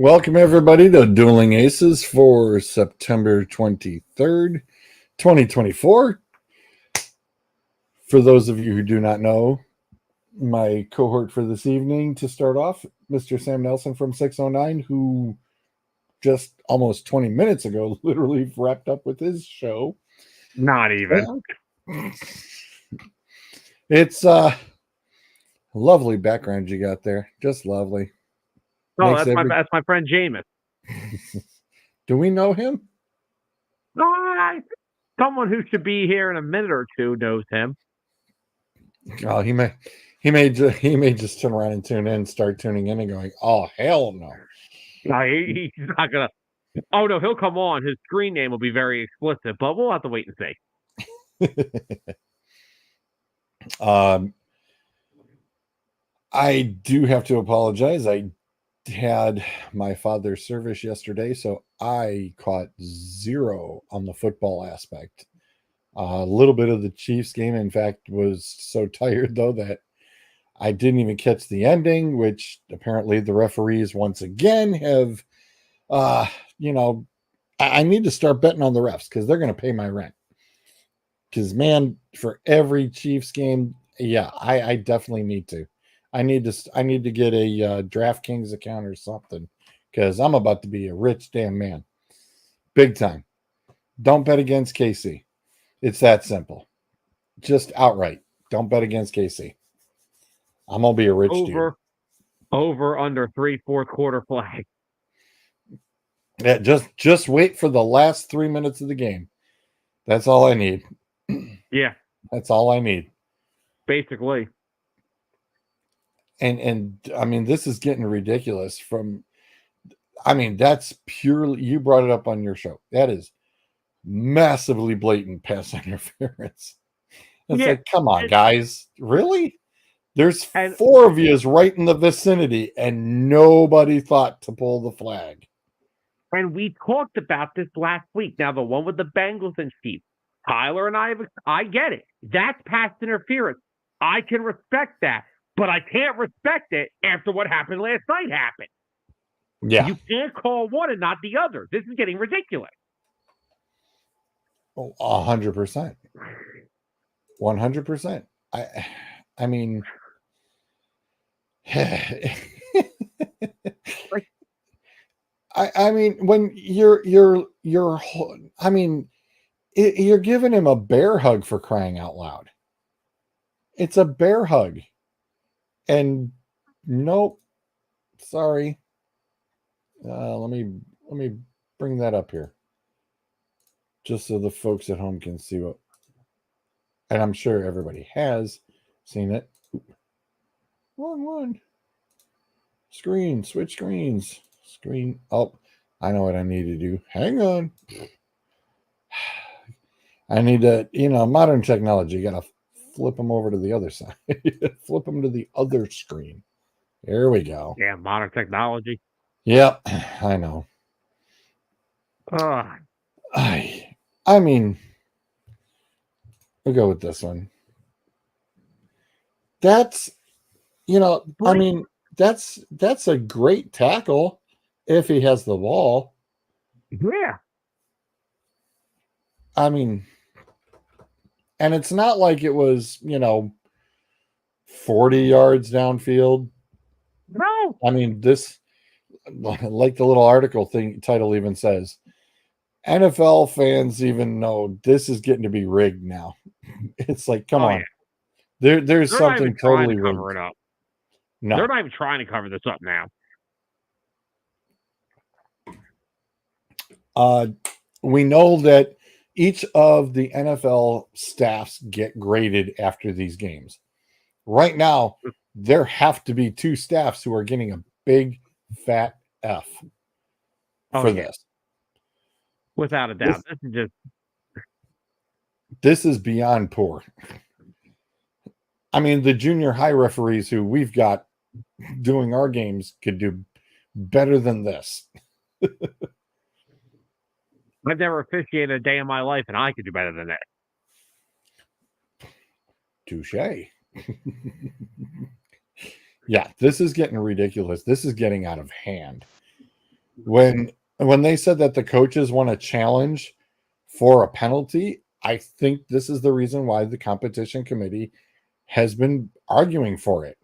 Welcome, everybody, to Dueling Aces for September 23rd, 2024. For those of you who do not know, my cohort for this evening, to start off, Mr. Sam Nelson from 609, who just almost 20 minutes ago literally wrapped up with his show. Not even. It's a lovely background you got there. Just lovely. Oh, that's my friend Jameis. Do we know him? No, someone who should be here in a minute or two knows him. Oh, he may just turn around and tune in, start tuning in, and going, "Oh, hell no!" No, he's not gonna. Oh no, he'll come on. His screen name will be very explicit, but we'll have to wait and see. I do have to apologize. I had my father's service yesterday, so I caught zero on the football aspect. A little bit of the Chiefs game. In fact, was so tired though that I didn't even catch the ending, which apparently the referees once again have, I need to start betting on the refs because they're going to pay my rent. Because, man, for every Chiefs game, yeah, I definitely need to. I need to get a DraftKings account or something because I'm about to be a rich damn man. Big time. Don't bet against KC. It's that simple. Just outright. Don't bet against KC. I'm going to be a rich dude. Over, under 3 fourth quarter flag. Yeah, just wait for the last 3 minutes of the game. That's all I need. Yeah. That's all I need. Basically. And I mean, this is getting ridiculous that's purely, you brought it up on your show. That is massively blatant pass interference. It's like, come on, guys. Really? There's 4 of you right in the vicinity and nobody thought to pull the flag. And we talked about this last week. Now, the one with the Bengals and Chiefs, Tyler and I get it. That's pass interference. I can respect that, but I can't respect it after what happened last night happened. Yeah. You can't call one and not the other. This is getting ridiculous. 100%. 100%. I mean, I mean, when you're giving him a bear hug, for crying out loud. It's a bear hug. And nope. Sorry. Let me bring that up here. Just so the folks at home can see what, and I'm sure everybody has seen it. Wrong one. Screen, switch screens. Screen. Oh, I know what I need to do. Hang on. I need to, modern technology. You got to flip them over to the other side. Flip them to the other screen. There we go. Yeah, modern technology. Yep, I know. I mean, we'll go with this one. That's, that's a great tackle if he has the ball. Yeah. I mean, and it's not like it was, 40 yards downfield. No. I mean, this, like the little article title even says, NFL fans even know this is getting to be rigged now. It's like, come on. Yeah. There's They're something totally rigged. Cover it up. No. They're not even trying to cover this up now. We know that each of the NFL staffs get graded after these games. Right now, there have to be 2 staffs who are getting a big fat F for this. Without a doubt. This is beyond poor. I mean, the junior high referees who we've got doing our games could do better than this. I've never officiated a day in my life, and I could do better than that. Touche. Yeah, this is getting ridiculous. This is getting out of hand. when they said that the coaches want to challenge for a penalty, I think this is the reason why the competition committee has been arguing for it.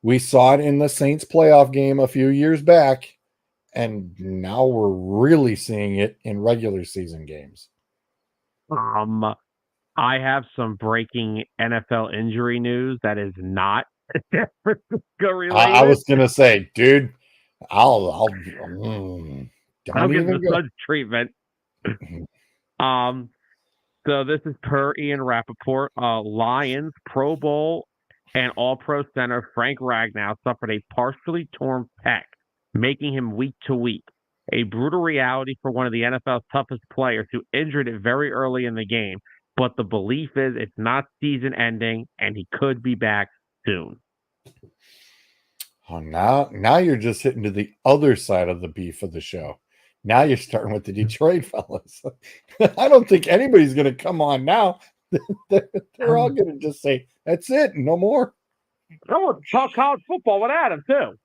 We saw it in the Saints playoff game a few years back, and now we're really seeing it in regular season games. I have some breaking NFL injury news that is not San Francisco I related. was gonna say, dude, I'll don't give the even go. Suns treatment. Um, so this is per Ian Rappaport. Lions Pro Bowl and All Pro center Frank Ragnow suffered a partially torn pec, making him week to week. A brutal reality for one of the NFL's toughest players who injured it very early in the game. But the belief is it's not season ending and he could be back soon. Oh, now you're just hitting to the other side of the beef of the show. Now you're starting with the Detroit fellas. I don't think anybody's going to come on now. They're all going to just say, that's it, no more. I want to talk college football with Adam, too.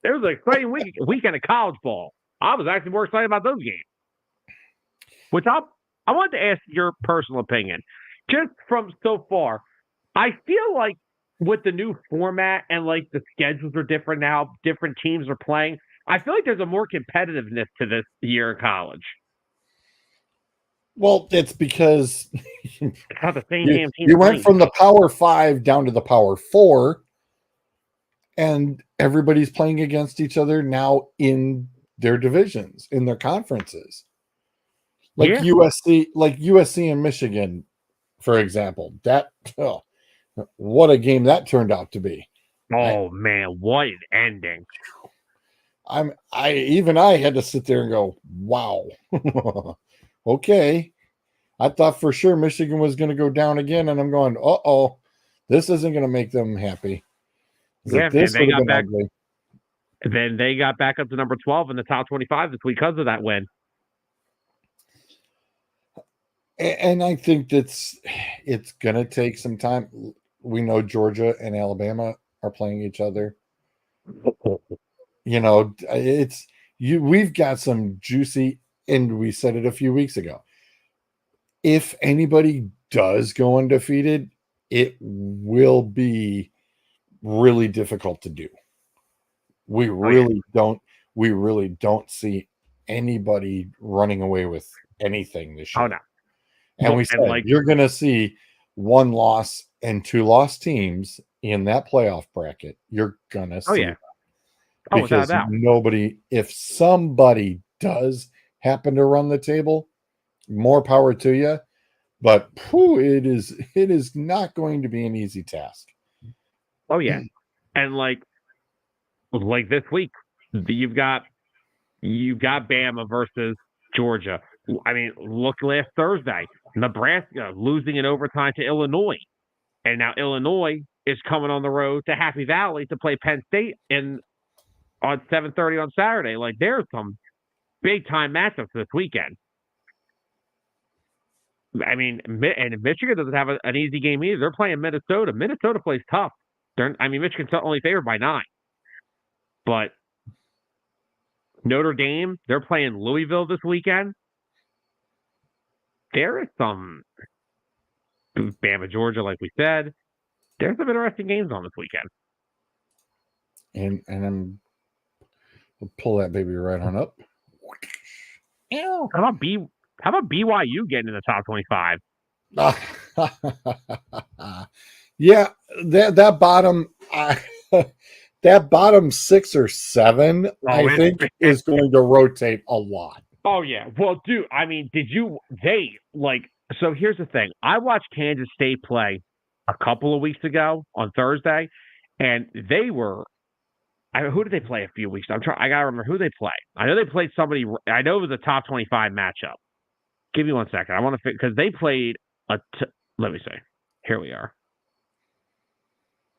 It was an exciting weekend of college ball. I was actually more excited about those games. Which I wanted to ask your personal opinion. Just from so far, I feel like with the new format and like the schedules are different now, different teams are playing. I feel like there's a more competitiveness to this year in college. Well, it's because It's not the same you, damn team you went playing. from the Power Five down to the Power Four, and everybody's playing against each other now in their divisions, in their conferences. Like Yeah. USC and Michigan, for example. What a game that turned out to be. Oh man, what an ending! I had to sit there and go, wow. Okay. I thought for sure Michigan was going to go down again, and I'm going, uh-oh, this isn't going to make them happy. It's Yeah, like, this and they would have got been back. ugly. Then they got back up to number 12 in the top 25 this week because of that win. And I think it's going to take some time. We know Georgia and Alabama are playing each other. We've got some juicy, and we said it a few weeks ago. If anybody does go undefeated, it will be really difficult to do. We really don't see anybody running away with anything this year. Oh no. And we said you're going to see 1 loss and 2 loss teams in that playoff bracket. You're going to see that. Oh, without a doubt. If somebody does happen to run the table, more power to you. But it is not going to be an easy task. Oh yeah. And like this week, you've got Bama versus Georgia. I mean, look last Thursday, Nebraska losing in overtime to Illinois. And now Illinois is coming on the road to Happy Valley to play Penn State on 7:30 on Saturday. Like there's some big time matchups this weekend. I mean, and Michigan doesn't have an easy game either. They're playing Minnesota. Minnesota plays tough. Michigan's only favored by 9. But Notre Dame, they're playing Louisville this weekend. There is some Bama, Georgia, like we said. There's some interesting games on this weekend. And we'll pull that baby right on up. How about BYU getting in the top 25? Yeah, that bottom that bottom 6 or 7, I think, is going to rotate a lot. Oh yeah. Well, dude, I mean, so here's the thing. I watched Kansas State play a couple of weeks ago on Thursday, and who did they play a few weeks ago? I gotta remember who they played. I know they played somebody. I know it was a top 25 matchup. Give me 1 second. I want to because they played let me see. Here we are.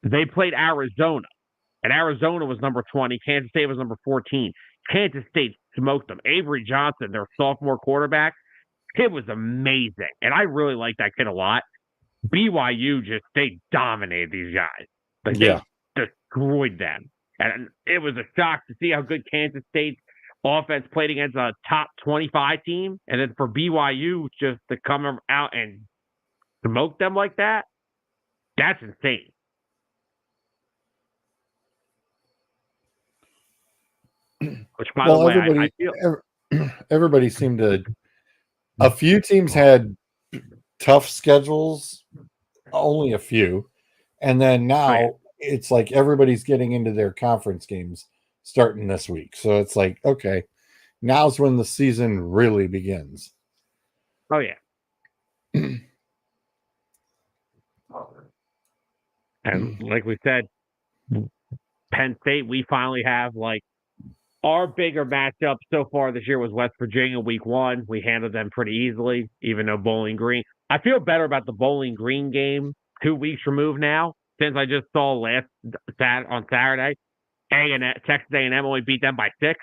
They played Arizona, and Arizona was number 20. Kansas State was number 14. Kansas State smoked them. Avery Johnson, their sophomore quarterback, it was amazing, and I really like that kid a lot. BYU they dominated these guys. They destroyed them. And it was a shock to see how good Kansas State's offense played against a top 25 team. And then for BYU just to come out and smoke them like that, that's insane. Which, by the way, I feel everybody seemed to. A few teams had tough schedules, only a few, and then now it's like everybody's getting into their conference games starting this week. So it's like, okay, now's when the season really begins. Oh yeah. And like we said, Penn State, we finally have like our bigger matchup so far this year was West Virginia week 1. We handled them pretty easily, even though Bowling Green. I feel better about the Bowling Green game 2 weeks removed now, since I just saw on Saturday, Texas A&M only beat them by 6.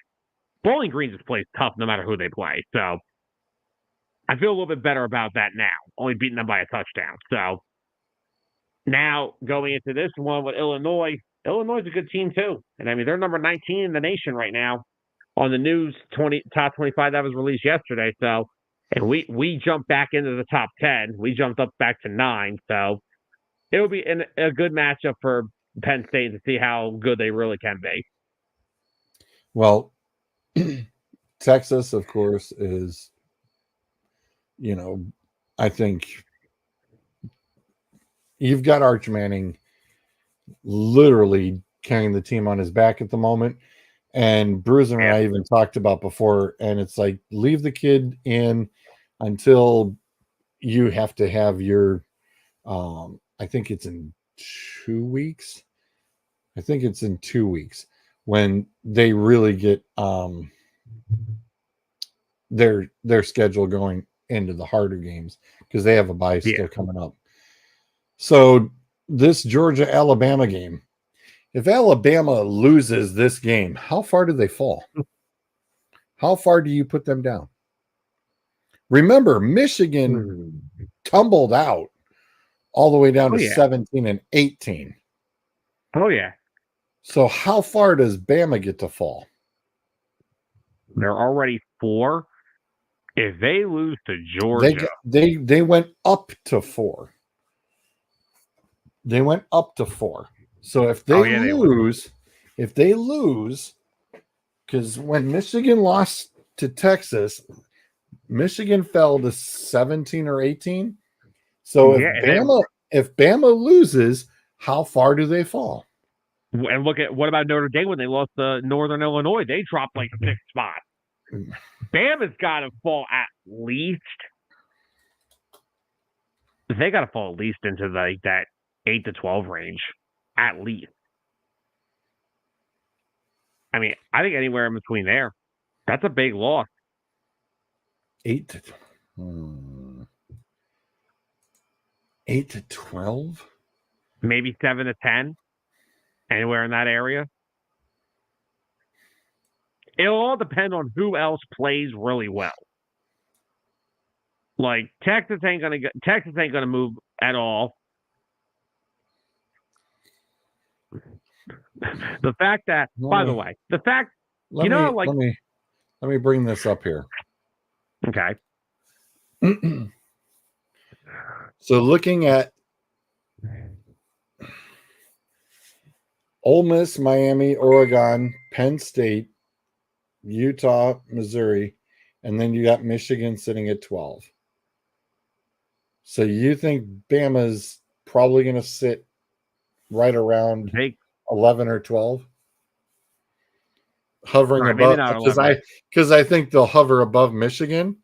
Bowling Green just plays tough no matter who they play. So I feel a little bit better about that now, only beating them by a touchdown. So now going into this one with Illinois is a good team too. And I mean, they're number 19 in the nation right now on the news top 25 that was released yesterday. So, and we jumped back into the top 10. We jumped up back to 9. So it will be a good matchup for Penn State to see how good they really can be. Well, Texas, of course, is, I think you've got Arch Manning literally carrying the team on his back at the moment. And Bruiser and I even talked about before, and it's like, leave the kid in until you have to have your, I think it's in 2 weeks. I think it's in 2 weeks when they really get their schedule going into the harder games, because they have a bye still coming up. So this Georgia-Alabama game, if Alabama loses this game, how far do they fall? How far do you put them down? Remember, Michigan tumbled out all the way down to 17 and 18. Oh, yeah. So how far does Bama get to fall? They're already 4. If they lose to Georgia, they went up to 4. They went up to 4. So if they lose, because when Michigan lost to Texas, Michigan fell to 17 or 18. So if Bama loses, how far do they fall? And look at what about Notre Dame when they lost to Northern Illinois? They dropped like 6 spots. Bama's got to fall at least. They got to fall at least into like that 8 to 12 range, at least. I mean, I think anywhere in between there, that's a big loss. 8 to 12, maybe 7 to 10, anywhere in that area. It'll all depend on who else plays really well. Like Texas ain't gonna move at all. The fact that, let me bring this up here. Okay. So looking at Ole Miss, Miami, Oregon, Penn State, Utah, Missouri, and then you got Michigan sitting at 12. So you think Bama's probably going to sit right around 11 or 12? Hovering above, because I think they'll hover above Michigan.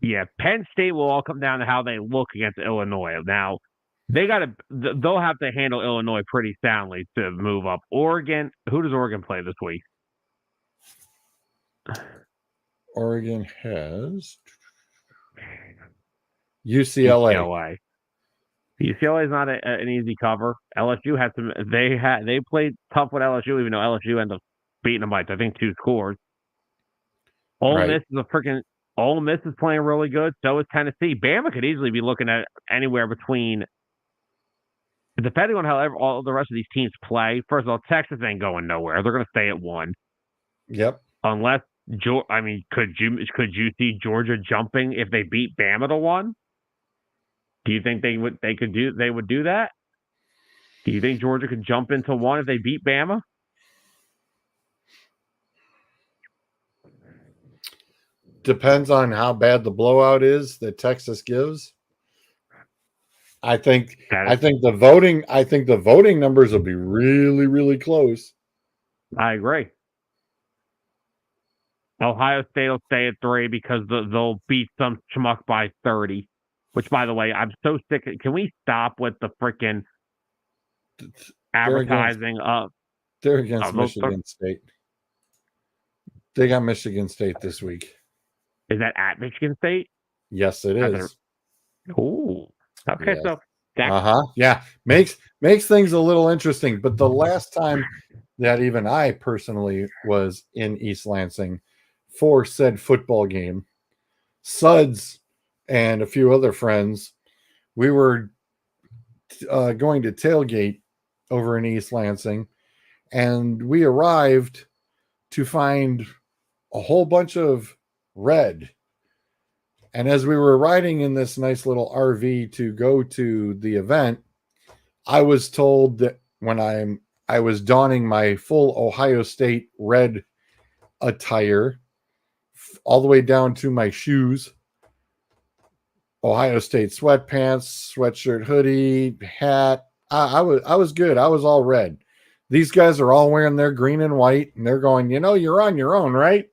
Yeah, Penn State will all come down to how they look against Illinois. Now, they'll have to handle Illinois pretty soundly to move up. Oregon, who does Oregon play this week? Oregon has UCLA. UCLA is not an easy cover. LSU had some. They played tough with LSU, even though LSU ended up beating them by, I think, 2 scores. Ole Miss is playing really good. So is Tennessee. Bama could easily be looking at anywhere between depending on how all the rest of these teams play. First of all, Texas ain't going nowhere. They're going to stay at 1, Yep. unless I mean, could you see Georgia jumping if they beat Bama to 1? Do you think they would do that? Do you think Georgia could jump into 1 if they beat Bama? Depends on how bad the blowout is that Texas gives. I think That I is, think the voting numbers will be really, really close. I agree. Ohio State will stay at 3 because they'll beat some schmuck by 30. Which, by the way, I'm so sick. Can we stop with the freaking They're against advertising of they're against those? Michigan State. They got Michigan State this week. Is that at Michigan State? Yes, it is. Oh, okay. Yes. So that Yeah. Makes things a little interesting. But the last time that even I personally was in East Lansing for said football game, Suds and a few other friends, we were going to tailgate over in East Lansing, and we arrived to find a whole bunch of red. And as we were riding in this nice little RV to go to the event, I was told that when I was donning my full Ohio State red attire, all the way down to my shoes, Ohio State sweatpants, sweatshirt, hoodie, hat. I was good. I was all red. These guys are all wearing their green and white, and they're going, you're on your own, right?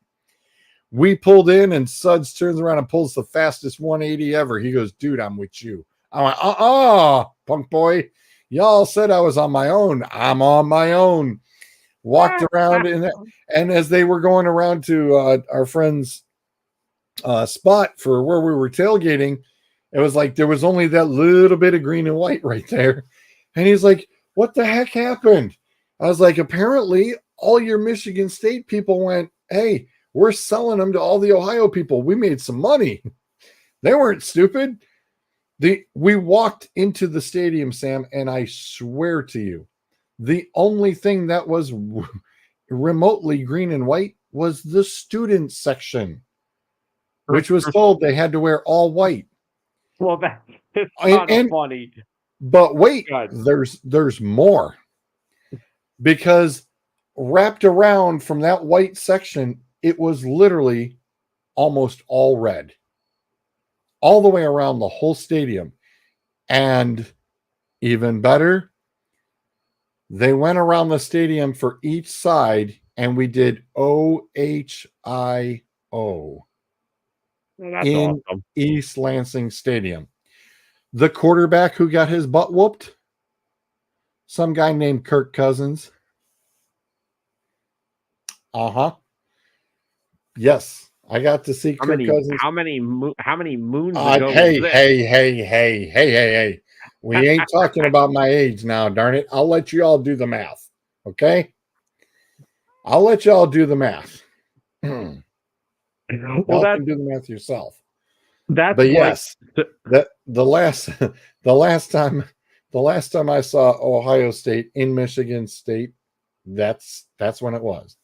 We pulled in, and Suds turns around and pulls the fastest 180 ever. He goes, dude, I'm with you. I went, punk boy. Y'all said I was on my own. I'm on my own. Walked around, and as they were going around to our friend's spot for where we were tailgating, it was like there was only that little bit of green and white right there. And he's like, what the heck happened? I was like, apparently all your Michigan State people went, hey, we're selling them to all the Ohio people. We made some money. They weren't stupid. We walked into the stadium, Sam, and I swear to you, the only thing that was remotely green and white was the student section, which was told they had to wear all white. Well, that is kind of funny. But wait, God. there's more, because wrapped around from that white section, it was literally almost all red, all the way around the whole stadium. And even better, they went around the stadium for each side, and we did OHIO in awesome. East Lansing Stadium. The quarterback who got his butt whooped, some guy named Kirk Cousins. Yes, I got to see Kirk Cousins. How many moons ago? Hey. We ain't talking about my age now, darn it. I'll let you all do the math. Okay? I'll let y'all do the math. Y'all can do the math yourself. But yes, the last time I saw Ohio State in Michigan State, that's when it was.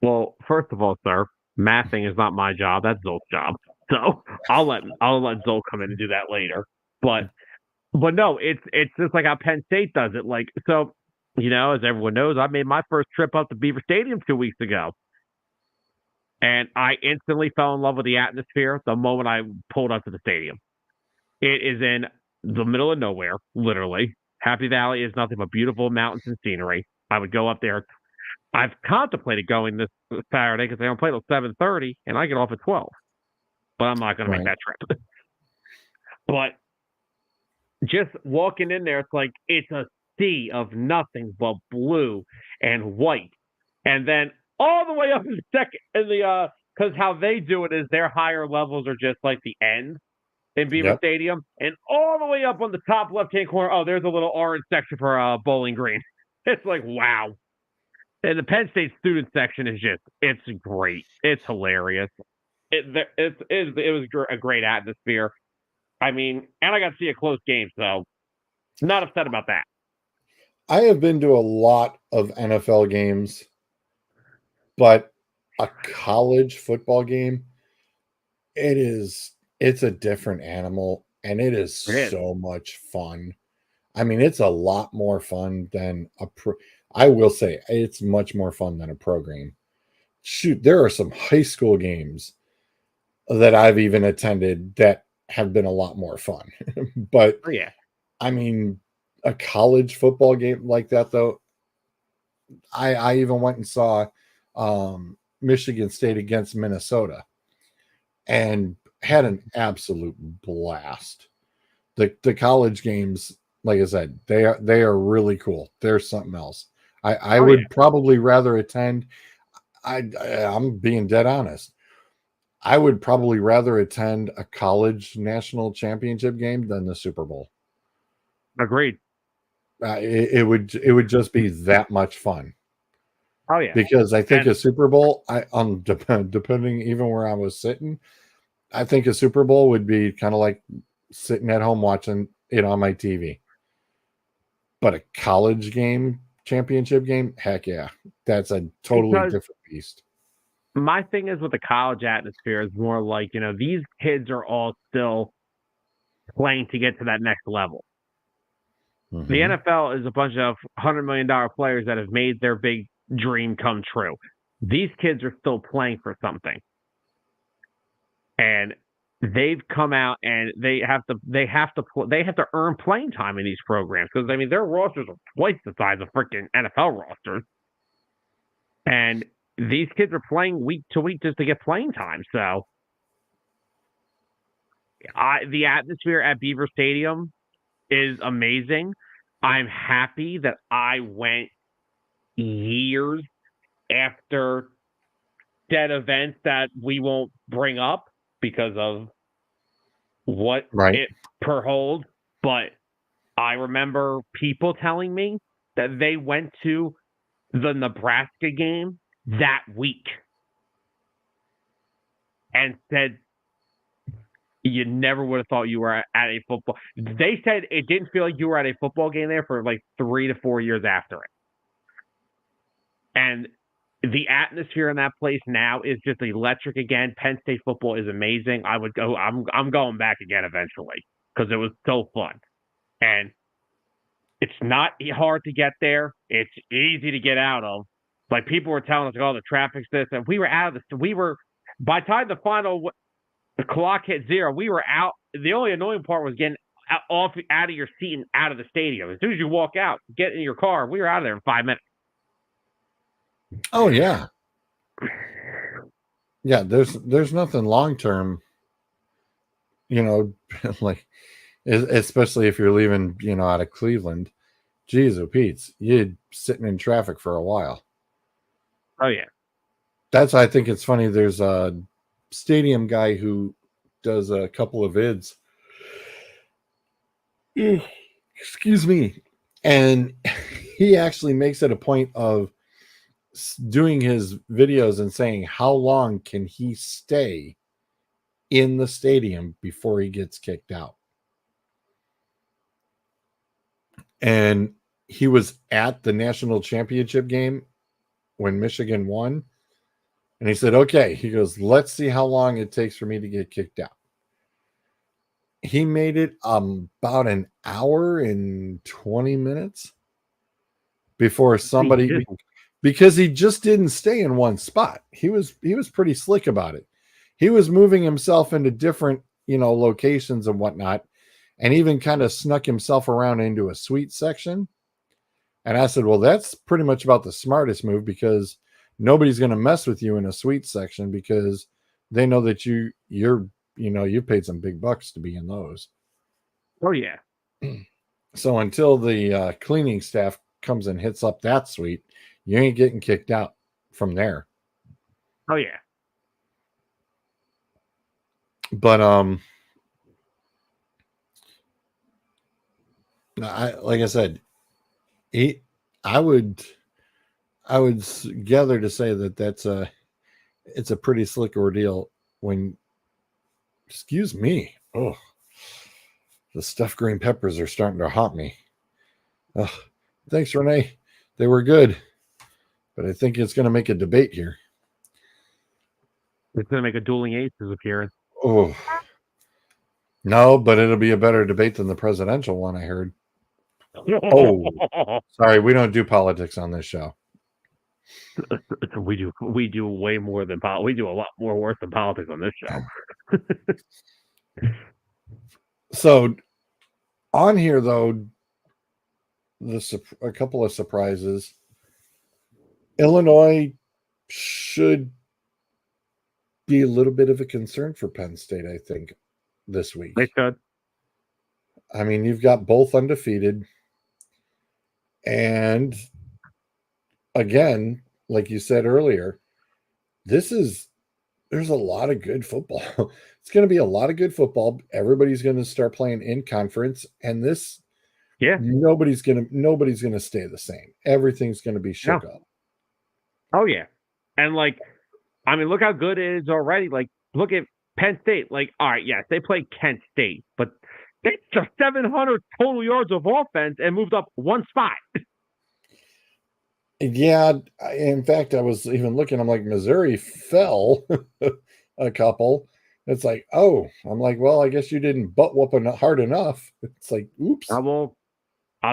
Well, first of all, sir, mathing is not my job. That's Zol's job. So I'll let Zol come in and do that later. But no, it's just like how Penn State does it. Like, so, as everyone knows, I made my first trip up to Beaver Stadium 2 weeks ago. And I instantly fell in love with the atmosphere the moment I pulled up to the stadium. It is in the middle of nowhere, literally. Happy Valley is nothing but beautiful mountains and scenery. I would go up there. I've contemplated going this Saturday because they don't play till 7:30, and I get off at 12. But I'm not going to make that trip. But just walking in there, it's like it's a sea of nothing but blue and white. And then all the way up in the second, because how they do it is their higher levels are just like the end in Beaver Stadium, and all the way up on the top left-hand corner, there's a little orange section for Bowling Green. It's like, wow. And the Penn State student section is it's great. It's hilarious. It was a great atmosphere. I mean, and I got to see a close game, so Not upset about that. I have been to a lot of NFL games, but a college football game, it's a different animal and it is It is. so much fun. I mean, it's a lot more fun than I will say it's much more fun than a pro game. Shoot, there are some high school games that I've even attended that have been a lot more fun. But Oh yeah. I mean, a college football game like that though, I even went and saw Michigan State against Minnesota and had an absolute blast. The college games, like I said, they are really cool. They're something else. I Oh yeah. would probably rather attend. I'm being dead honest. I would probably rather attend a college national championship game than the Super Bowl. Agreed. It would just be that much fun Oh yeah. because I think And a Super Bowl, depending even where I was sitting, I think a Super Bowl would be kind of like sitting at home watching it on my TV. But a college game, championship game, heck yeah, that's a totally because different beast. my thing is with the college atmosphere is more like, these kids are all still playing to get to that next level. The Hmm. NFL is a bunch of $100 million players that have made their big dream come true. These kids are still playing for something. And they've come out and they have to earn playing time in these programs because I mean their rosters are twice the size of freaking NFL rosters, and these kids are playing week to week just to get playing time. So, the atmosphere at Beaver Stadium is amazing. I'm happy that I went years after dead events that we won't bring up because of what Right. it per hold, but I remember people telling me that they went to the Nebraska game that week and said you never would have thought you were at a football. They said it didn't feel like you were at a football game there for like 3 to 4 years after it. And the atmosphere in that place now is just electric again. Penn State football is amazing. I would go. I'm going back again eventually because it was so fun. And it's not hard to get there. It's easy to get out of. Like people were telling us, like, "Oh, the traffic's this," and we were out of the. We were by the time the clock hit zero, we were out. The only annoying part was getting out of your seat and out of the stadium. As soon as you walk out, get in your car, we were out of there in 5 minutes. Oh yeah, yeah. There's nothing long term, you know, like especially if you're leaving, out of Cleveland. Jeez, oh Pete's, you're sitting in traffic for a while. Oh yeah. That's why I think it's funny. There's a stadium guy who does a couple of vids. Excuse me, and he actually makes it a point of doing his videos and saying how long can he stay in the stadium before he gets kicked out. And he was at the national championship game when Michigan won. And he said, okay, he goes, let's see how long it takes for me to get kicked out. He made it about an hour and 20 minutes before somebody, because he just didn't stay in one spot. He was pretty slick about it. He was moving himself into different, locations and whatnot, and even kind of snuck himself around into a suite section. And I said, well, that's pretty much about the smartest move because nobody's going to mess with you in a suite section because they know that you paid some big bucks to be in those. Oh yeah. So until the cleaning staff comes and hits up that suite, you ain't getting kicked out from there. Oh yeah. But like I said, he, I would, gather to say that it's a pretty slick ordeal when. Excuse me. Oh, the stuffed green peppers are starting to haunt me. Oh, thanks, Renee. They were good, but I think it's going to make a debate here. It's going to make a Dueling Aces appearance. Oh, no, but it'll be a better debate than the presidential one, I heard. Oh, sorry, we don't do politics on this show. We do way more than we do a lot more worse than politics on this show. So on here, though, a couple of surprises. Illinois should be a little bit of a concern for Penn State, I think, this week. They should. I mean, you've got both undefeated. And again, like you said earlier, there's a lot of good football. It's going to be a lot of good football. Everybody's going to start playing in conference, and nobody's going to stay the same. Everything's going to be shook up. Oh yeah, and look how good it is already. Look at Penn State. All right, yes, they played Kent State, but they just 700 total yards of offense and moved up one spot. Yeah, in fact, I was even looking. I'm like, Missouri fell a couple. It's like, oh, I'm like, well, I guess you didn't butt whoop hard enough. It's like, oops. I'll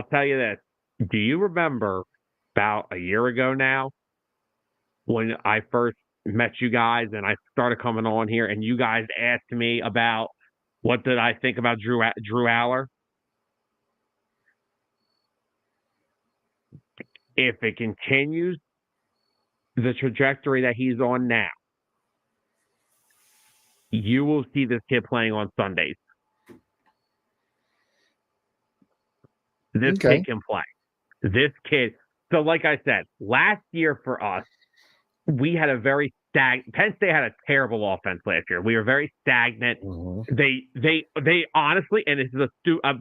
tell you this. Do you remember about a year ago now when I first met you guys and I started coming on here and you guys asked me about what did I think about Drew Aller? If it continues the trajectory that he's on now, you will see this kid playing on Sundays. This kid can play. This kid. So, like I said, last year for us, we had a very stagnant. Penn State had a terrible offense last year. We were very stagnant. Mm-hmm. They honestly, and this is a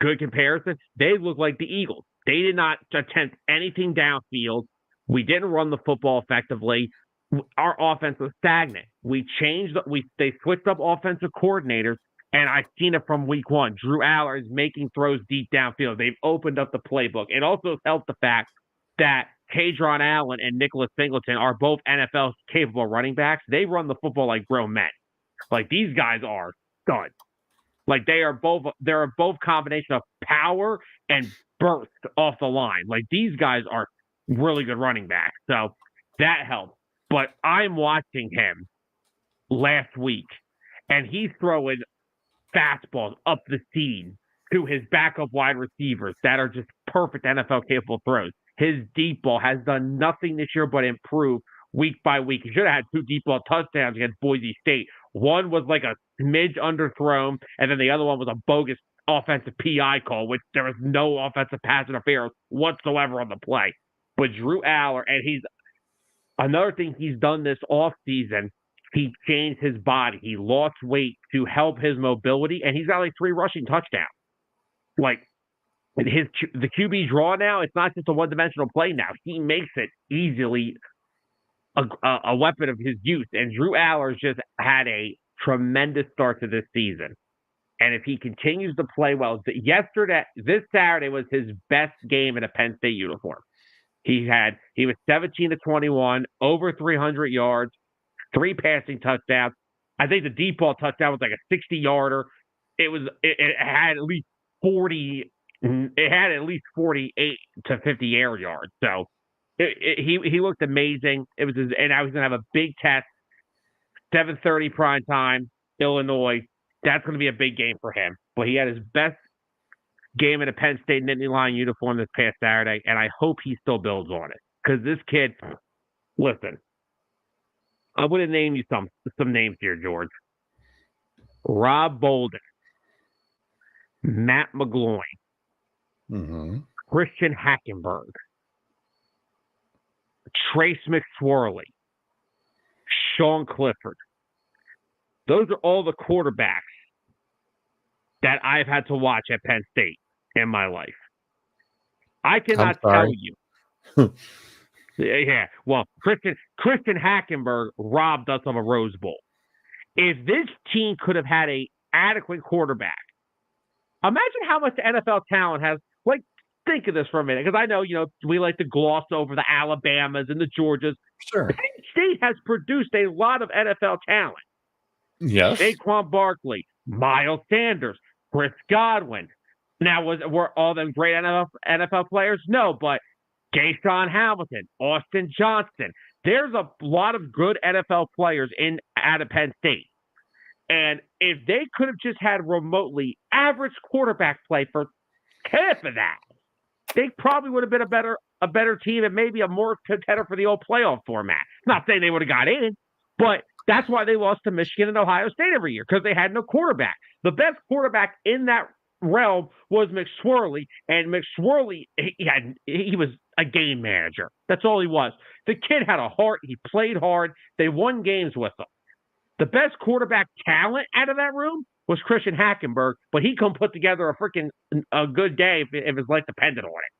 good comparison, they look like the Eagles. They did not attempt anything downfield. We didn't run the football effectively. Our offense was stagnant. They switched up offensive coordinators, and I've seen it from week one. Drew Aller is making throws deep downfield. They've opened up the playbook. It also helped the fact that Kadron Allen and Nicholas Singleton are both NFL capable running backs. They run the football like grown men. Like these guys are studs. Like they're both combination of power and burst off the line. Like these guys are really good running backs. So that helps. But I'm watching him last week, and he's throwing fastballs up the seam to his backup wide receivers that are just perfect NFL capable throws. His deep ball has done nothing this year but improve week by week. He should have had 2 deep ball touchdowns against Boise State. One was like a smidge underthrown, and then the other one was a bogus offensive PI call, which there was no offensive pass interference whatsoever on the play. But Drew Aller, and another thing he's done this offseason, he changed his body. He lost weight to help his mobility, and he's got like 3 rushing touchdowns. Like the QB draw now, it's not just a one-dimensional play now. He makes it easily a weapon of his use. And Drew Aller's just had a tremendous start to this season. And if he continues to play well, this Saturday was his best game in a Penn State uniform. He was 17 to 21, over 300 yards, 3 passing touchdowns. I think the deep ball touchdown was like a 60-yarder. It had at least 40. It had at least 48 to 50 air yards. So he looked amazing. And I was going to have a big test, 7:30 prime time, Illinois. That's going to be a big game for him. But he had his best game in a Penn State Nittany Lion uniform this past Saturday, and I hope he still builds on it. Because this kid, listen, I'm going to name you some names here, George. Rob Bolden, Matt McGloin, Christian Hackenberg, Trace McSwirly, Sean Clifford. Those are all the quarterbacks that I've had to watch at Penn State in my life. I cannot tell you. Yeah, well, Christian Hackenberg robbed us of a Rose Bowl. If this team could have had an adequate quarterback, imagine how much NFL talent has. Like, think of this for a minute, because I know, we like to gloss over the Alabamas and the Georgias. Sure. Penn State has produced a lot of NFL talent. Yes. Saquon Barkley, Miles Sanders, Chris Godwin. Now, were all them great NFL players? No, but Deshaun Hamilton, Austin Johnson. There's a lot of good NFL players out of Penn State. And if they could have just had remotely average quarterback play for half of that, they probably would have been a better team and maybe a more contender for the old playoff format. Not saying they would have got in, but that's why they lost to Michigan and Ohio State every year, because they had no quarterback. The best quarterback in that realm was McSwirly, and McSwirly, he was a game manager. That's all he was. The kid had a heart. He played hard. They won games with him. The best quarterback talent out of that room was Christian Hackenberg, but he couldn't put together a good day if his life depended on it.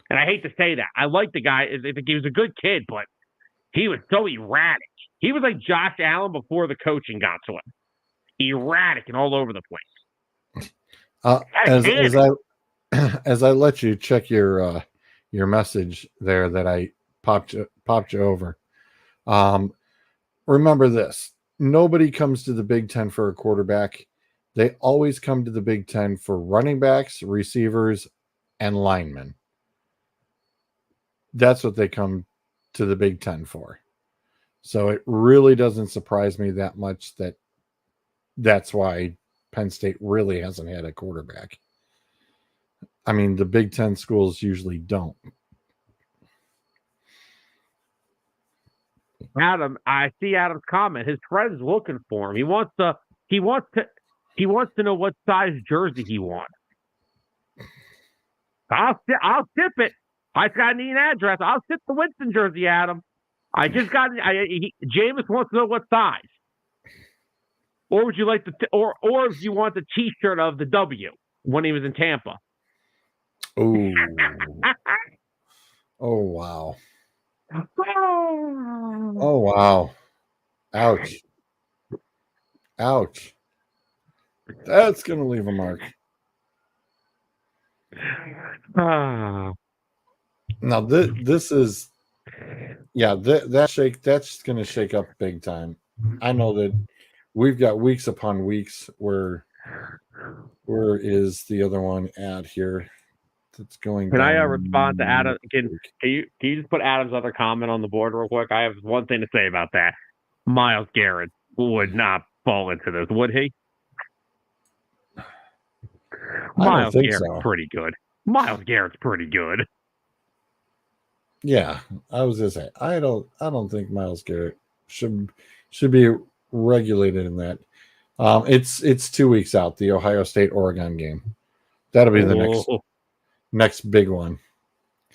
And I hate to say that. I like the guy. I think he was a good kid, but he was so erratic. He was like Josh Allen before the coaching got to him. Erratic and all over the place. As I let you check your message there that I popped you over. Remember this. Nobody comes to the Big Ten for a quarterback. They always come to the Big Ten for running backs, receivers, and linemen. That's what they come to the Big Ten for. So it really doesn't surprise me that much that's why Penn State really hasn't had a quarterback. I mean, the Big Ten schools usually don't. Adam, I see Adam's comment. His friend's looking for him. He wants to know what size jersey he wants. I'll ship it. I just got an address. I'll ship the Winston jersey, Adam. I just got. Jameis wants to know what size. Or would you like or if you want the T-shirt of the W when he was in Tampa? Oh. Oh wow. Oh wow. Ouch. Ouch. That's gonna leave a mark. Now this is that's gonna shake up big time. I know that we've got weeks upon weeks where is the other one at here that's going Can I respond to Adam? Can you just put Adam's other comment on the board real quick? I have one thing to say about that. Myles Garrett would not fall into this, would he? Myles Garrett's pretty good. Myles Garrett's pretty good. Yeah, I was gonna say I don't think Myles Garrett should be regulated in that. It's 2 weeks out, the Ohio State Oregon game. That'll be the next big one.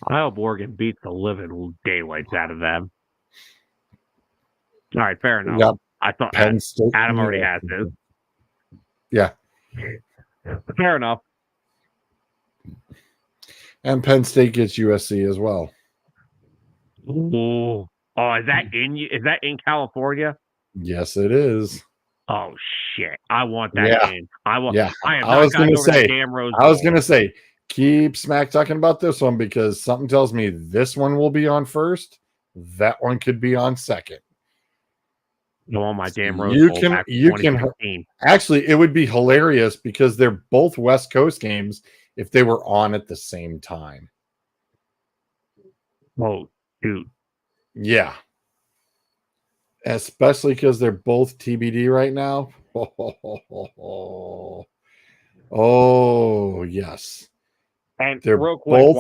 I hope Oregon beats the living daylights out of them. All right, fair enough. Yep. I thought Penn State, Adam already has his. Yeah. Fair enough. And Penn State gets USC as well. Ooh. Oh, is that in California? Yes, it is. Oh shit! I want that game. I want. Yeah. I was going to say, keep smack talking about this one because something tells me this one will be on first. That one could be on second. No, on my damn Rose you Bowl can back you can actually it would be hilarious because they're both West Coast games if they were on at the same time. Oh, dude. Yeah. Especially because they're both TBD right now. Oh yes. And they're real quick,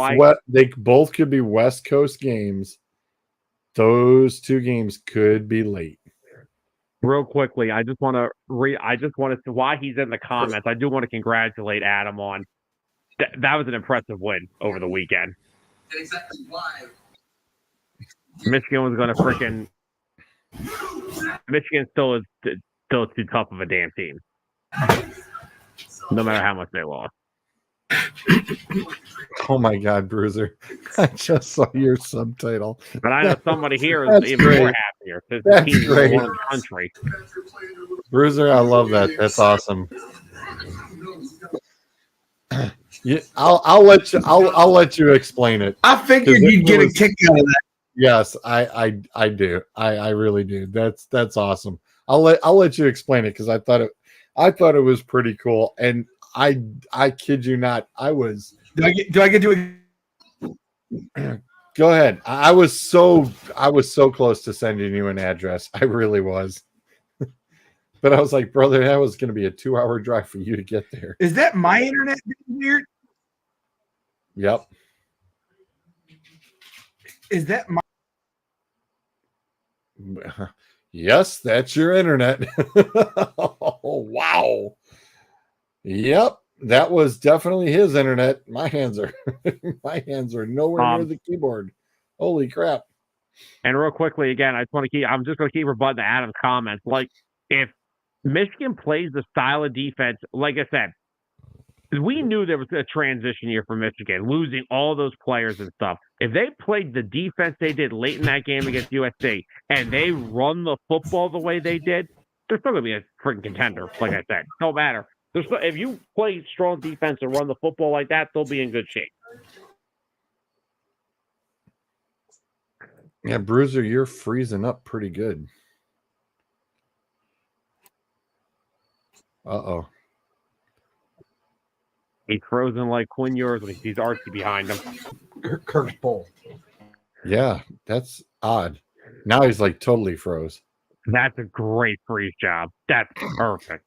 they both could be West Coast games. Those two games could be late. Real quickly, I just want to why he's in the comments. I do want to congratulate Adam on that was an impressive win over the weekend. Exactly why Michigan was going to freaking. Michigan still is too tough of a damn team, no matter how much they lost. Oh my God, Bruiser! I just saw your subtitle. But I know somebody here is even more happier. That's great. One in the country. Bruiser, I love that. That's awesome. Yeah, I'll let you explain it. I figured you'd get a kick out of that. Yes, I do. I really do. That's awesome. I'll let you explain it because I thought it was pretty cool. And I kid you not, I was Do I get to go ahead. I was so close to sending you an address. I really was. But I was like, brother, that was going to be a 2-hour drive for you to get there. Is that my internet being weird? Yep. Is that my Yes, that's your internet. Oh, wow. Yep, that was definitely his internet. My hands are nowhere near the keyboard. Holy crap. And real quickly, again, I'm just going to keep rebutting Adam's comments. Like, if Michigan plays the style of defense, like I said, we knew there was a transition year for Michigan, losing all those players and stuff. If they played the defense they did late in that game against USC and they run the football the way they did, they're still going to be a freaking contender. Like I said, no matter. If you play strong defense and run the football like that, they'll be in good shape. Yeah, Bruiser, you're freezing up pretty good. Uh-oh. He's frozen like Quinn Ewers when he sees Archie behind him. Kirk's Bowl? Yeah, that's odd. Now he's like totally froze. That's a great freeze job. That's perfect.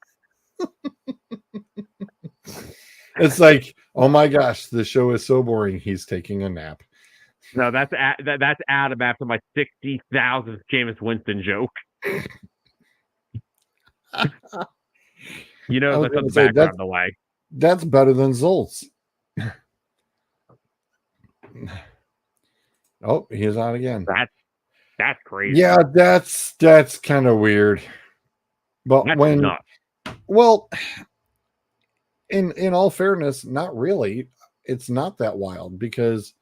It's like, oh my gosh, the show is so boring. He's taking a nap. No, that's Adam after my 60,000th Jameis Winston joke. You know, that's on the background of the way. That's better than Zolt's. Oh, he's on again. That's crazy. Yeah, that's kind of weird. But that's when nuts. Well, in all fairness, not really. It's not that wild because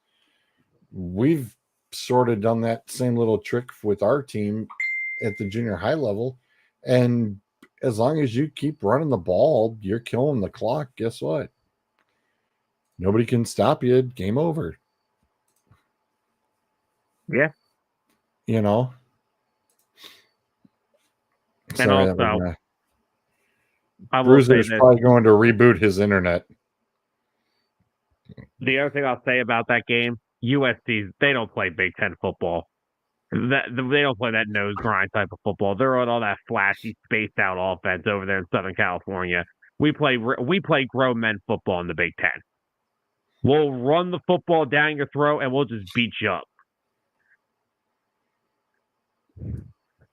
we've sort of done that same little trick with our team at the junior high level. And as long as you keep running the ball, you're killing the clock. Guess what? Nobody can stop you. Game over. Yeah. You know? And also, Bruiser's probably going to reboot his internet. The other thing I'll say about that game, USC, they don't play Big Ten football. They don't play that nose grind type of football. They're on all that flashy, spaced out offense over there in Southern California. We play grown men football in the Big Ten. We'll run the football down your throat and we'll just beat you up.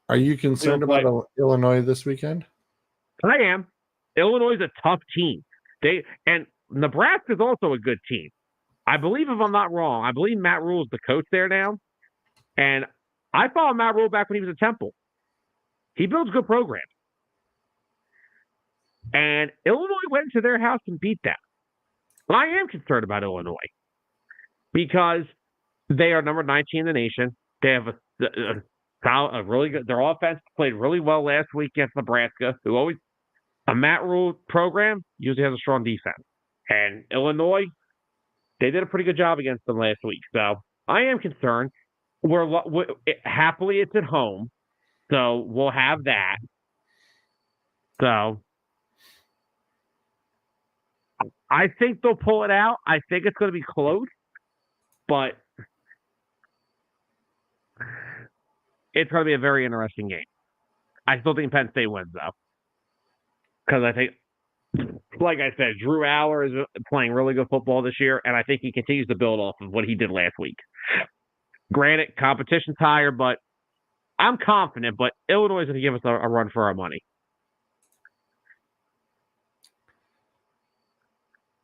Are you concerned about Illinois this weekend? I am. Illinois is a tough team. And Nebraska's also a good team. I believe, if I'm not wrong, I believe Matt Rule is the coach there now. And I followed Matt Rule back when he was at Temple. He builds good programs. And Illinois went to their house and beat them. But I am concerned about Illinois because they are number 19 in the nation. They have a really good. Their offense played really well last week against Nebraska, who always a Matt Rule program usually has a strong defense. And Illinois, they did a pretty good job against them last week. So I am concerned. Happily, it's at home, so we'll have that. So I think they'll pull it out. I think it's going to be close, but it's going to be a very interesting game. I still think Penn State wins, though, because I think, like I said, Drew Aller is playing really good football this year, and I think he continues to build off of what he did last week. Granted, competition's higher, but I'm confident. But Illinois is going to give us a run for our money.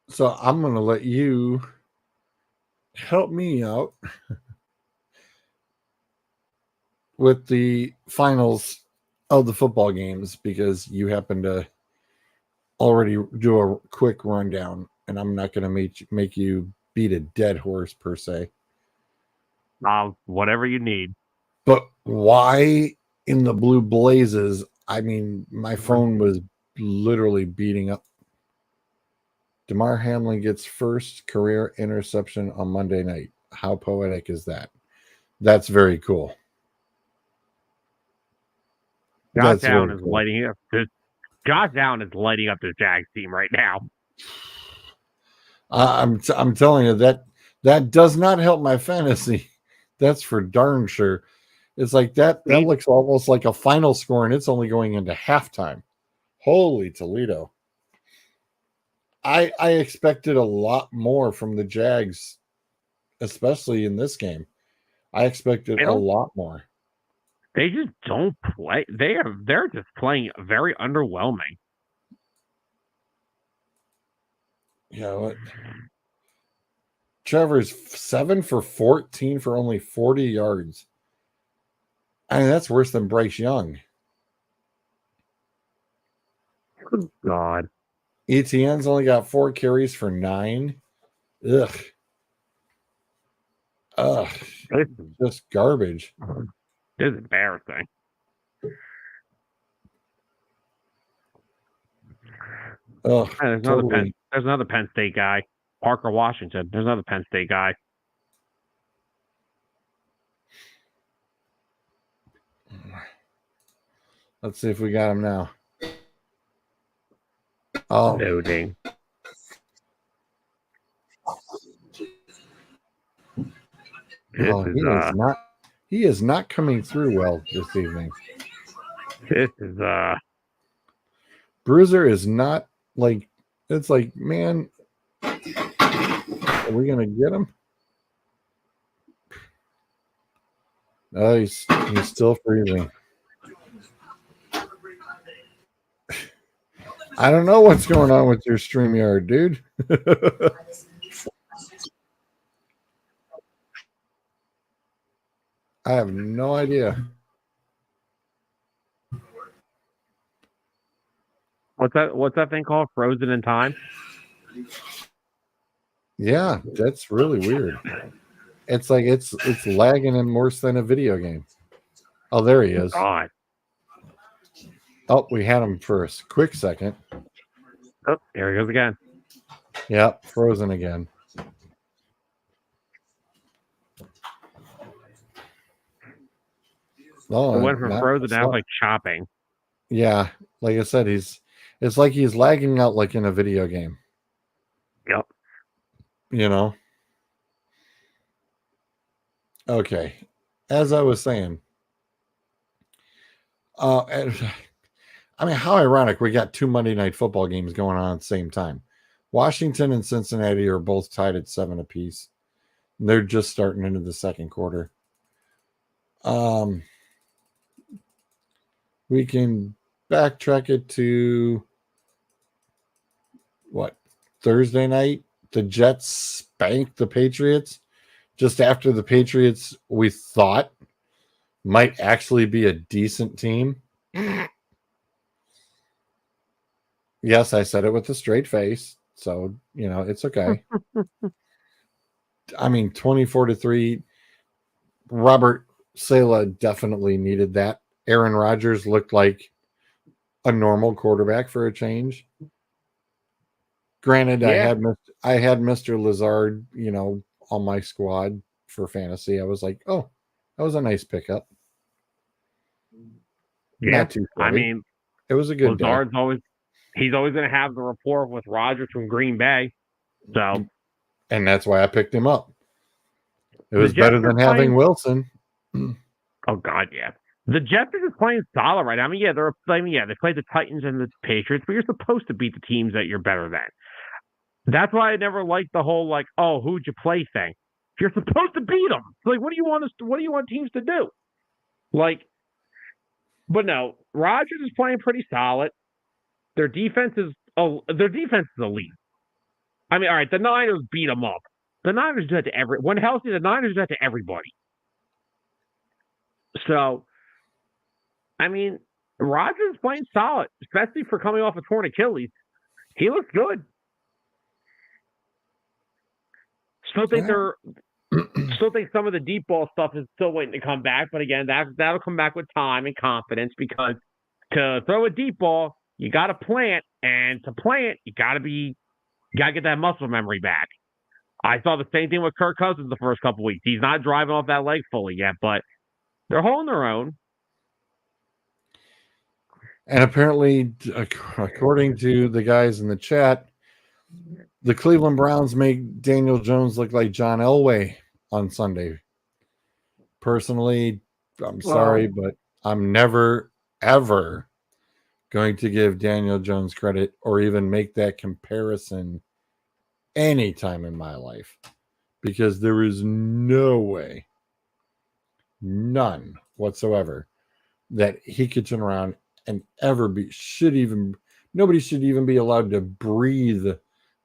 So I'm going to let you help me out with the finals of the football games because you happen to already do a quick rundown, and I'm not going to make you beat a dead horse per se. Whatever you need. But why in the blue blazes? I mean, my phone was literally beating up. DeMar Hamlin gets first career interception on Monday night. How poetic is that? That's very cool. Josh That's Allen very is cool. lighting up this. Josh Allen is lighting up this Jags team right now. I'm telling you that does not help my fantasy. That's for darn sure. It's like that looks almost like a final score, and it's only going into halftime. Holy Toledo. I expected a lot more from the Jags, especially in this game. I expected a lot more. They just don't play. They're just playing very underwhelming. You know what? Trevor's 7 for 14 for only 40 yards. I mean, that's worse than Bryce Young. Good God. ETN's only got 4 carries for 9. Ugh. Just garbage. This is embarrassing. Ugh, There's another Penn State guy, Parker Washington. There's another Penn State guy. Let's see if we got him now. Oh, Loading. He is not coming through well this evening. This is Bruiser is not like, it's like, man, are we gonna get him? Oh, he's still freezing. I don't know what's going on with your StreamYard, dude. I have no idea. what's that thing called? Frozen in time? Yeah, that's really weird. It's like it's lagging and worse than a video game. Oh, there he is. God. Oh, we had him for a quick second. Oh, there he goes again. Yep, frozen again. It went from frozen to like chopping. Yeah, like I said, it's like he's lagging out like in a video game. Yep. You know? Okay. As I was saying, I mean, how ironic we got 2 Monday Night Football games going on at the same time. Washington and Cincinnati are both tied at 7 apiece. They're just starting into the second quarter. We can backtrack it to what? Thursday night? The Jets spanked the Patriots just after the Patriots, we thought, might actually be a decent team. Yes, I said it with a straight face, so it's okay. I mean, 24-3. Robert Saleh definitely needed that. Aaron Rodgers looked like a normal quarterback for a change. Granted, Yeah. I had Mr. Lazard, on my squad for fantasy. I was like, oh, that was a nice pickup. Yeah. Not too funny. I mean, it was a good Lazard's day. He's always going to have the rapport with Rodgers from Green Bay. So, and that's why I picked him up. It was better than having Wilson. Oh God, yeah. The Jets are just playing solid right now. I mean, yeah, they played the Titans and the Patriots, but you're supposed to beat the teams that you're better than. That's why I never liked the whole like, oh, who'd you play thing. You're supposed to beat them. Like, what do you want teams to do? Like, but no, Rodgers is playing pretty solid. Their defense is elite. I mean, all right, the Niners beat them up. The Niners do that to when healthy. The Niners do that to everybody. So, I mean, Rodgers is playing solid, especially for coming off a torn Achilles. He looks good. Still think some of the deep ball stuff is still waiting to come back, but again, that'll come back with time and confidence because to throw a deep ball, you got to plant, and to plant, you got to be Gotta get that muscle memory back. I saw the same thing with Kirk Cousins the first couple weeks. He's not driving off that leg fully yet, but they're holding their own. And apparently, according to the guys in the chat, the Cleveland Browns make Daniel Jones look like John Elway on Sunday. Personally, I'm sorry, but I'm never, ever going to give Daniel Jones credit or even make that comparison any time in my life, because there is no way, none whatsoever, that he could turn around and ever nobody should even be allowed to breathe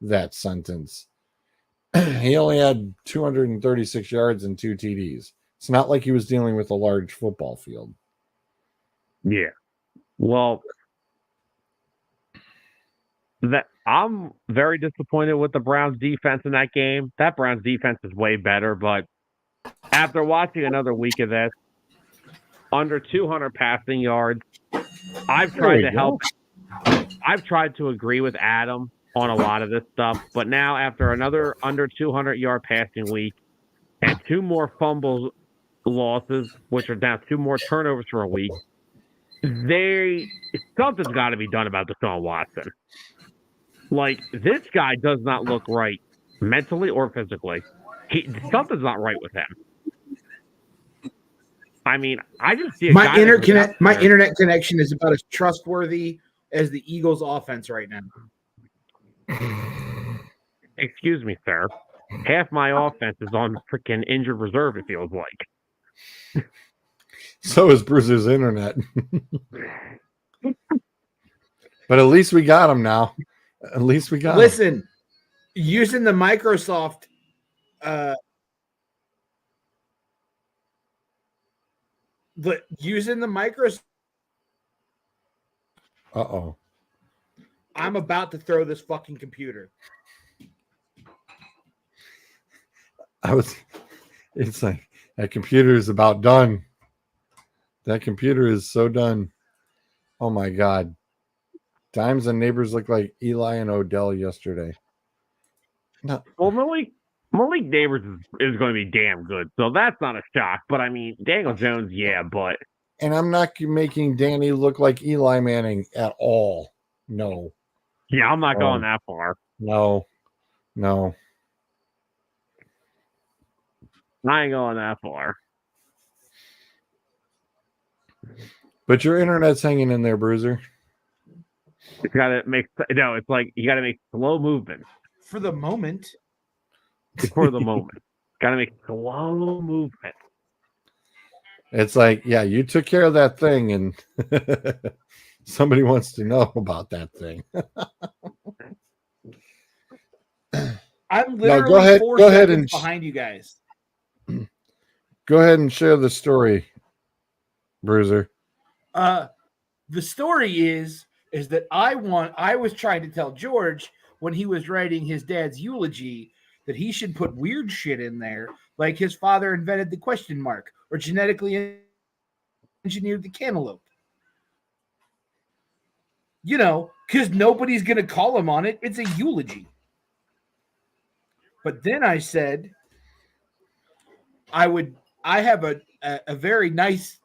that sentence. He only had 236 yards and 2 TDs. It's not like he was dealing with a large football field. Yeah. Well, I'm very disappointed with the Browns defense in that game. That Browns defense is way better, but after watching another week of this, under 200 passing yards, I've tried to help. I've tried to agree with Adam on a lot of this stuff, but now after another under 200-yard passing week and 2 more fumbles losses, which are now 2 more turnovers for a week, something's got to be done about Deshaun Watson. Like, this guy does not look right mentally or physically. Something's not right with him. I mean, I just see my internet connection is about as trustworthy as the Eagles' offense right now. Excuse me, sir. Half my offense is on freaking injured reserve, it feels like. So is Bruce's internet. But at least we got him now. At least we got him. Listen, using the Microsoft Uh-oh. I'm about to throw this fucking computer. It's like that computer is about done. That computer is so done. Oh my God. Dimes and Neighbors look like Eli and Odell yesterday. No. Well, Malik Neighbors is going to be damn good, so that's not a shock. But I mean, Daniel Jones, yeah, but. And I'm not making Danny look like Eli Manning at all. No. Yeah, I'm not going that far. No. I ain't going that far. But your internet's hanging in there, Bruiser. It's like you got to make slow movement. For the moment. For the moment. Got to make slow movement. It's like, yeah, you took care of that thing, and somebody wants to know about that thing. I'm literally go ahead and behind you guys. Go ahead and share the story, Bruiser. The story is that I was trying to tell George when he was writing his dad's eulogy that he should put weird shit in there, like his father invented the question mark or genetically engineered the cantaloupe. You know, because nobody's going to call him on it. It's a eulogy. But then I said, I have a very nice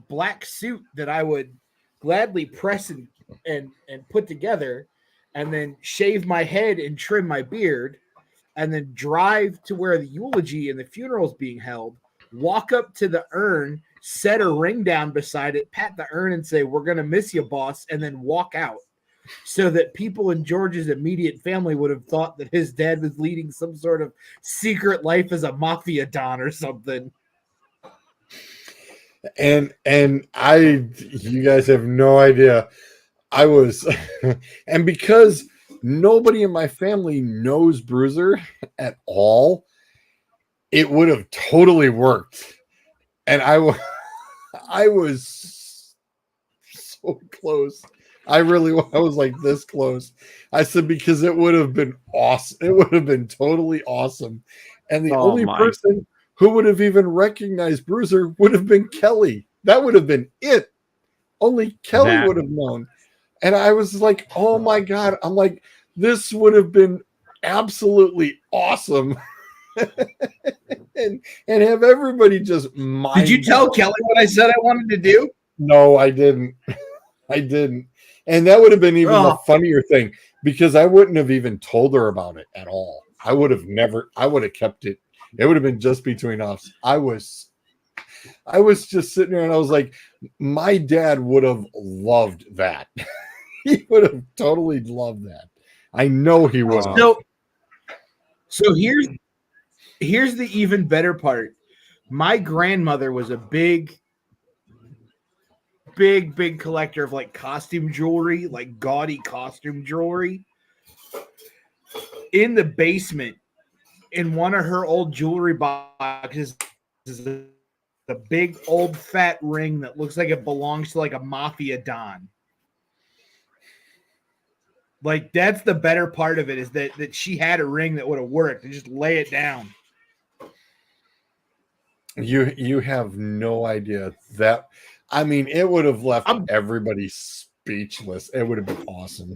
black suit that I would gladly press and put together, and then shave my head and trim my beard, and then drive to where the eulogy and the funeral is being held, walk up to the urn, set a ring down beside it, pat the urn and say, "We're going to miss you, boss," and then walk out, so that people in George's immediate family would have thought that his dad was leading some sort of secret life as a mafia don or something. And you guys have no idea. I was, and because nobody in my family knows Bruiser at all, it would have totally worked. And I was so close. I was like this close. I said, because it would have been awesome. It would have been totally awesome. And the only person who would have even recognized Bruiser would have been Kelly. That would have been it. Only Kelly would have known. And I was like, oh my God. I'm like, this would have been absolutely awesome. and have everybody just mind. Did you tell Kelly what I said I wanted to do? No, I didn't. I didn't. And that would have been even the funnier thing because I wouldn't have even told her about it at all. I would have kept it. It would have been just between us. I was just sitting there and I was like, my dad would have loved that. He would have totally loved that. I know he would have. So here's the even better part. My grandmother was a big collector of like costume jewelry, like gaudy costume jewelry. In the basement, in one of her old jewelry boxes, is a big old fat ring that looks like it belongs to like a mafia don. Like that's the better part of it is that she had a ring that would have worked and just lay it down. You have no idea that. I mean, it would have left everybody speechless. It would have been awesome.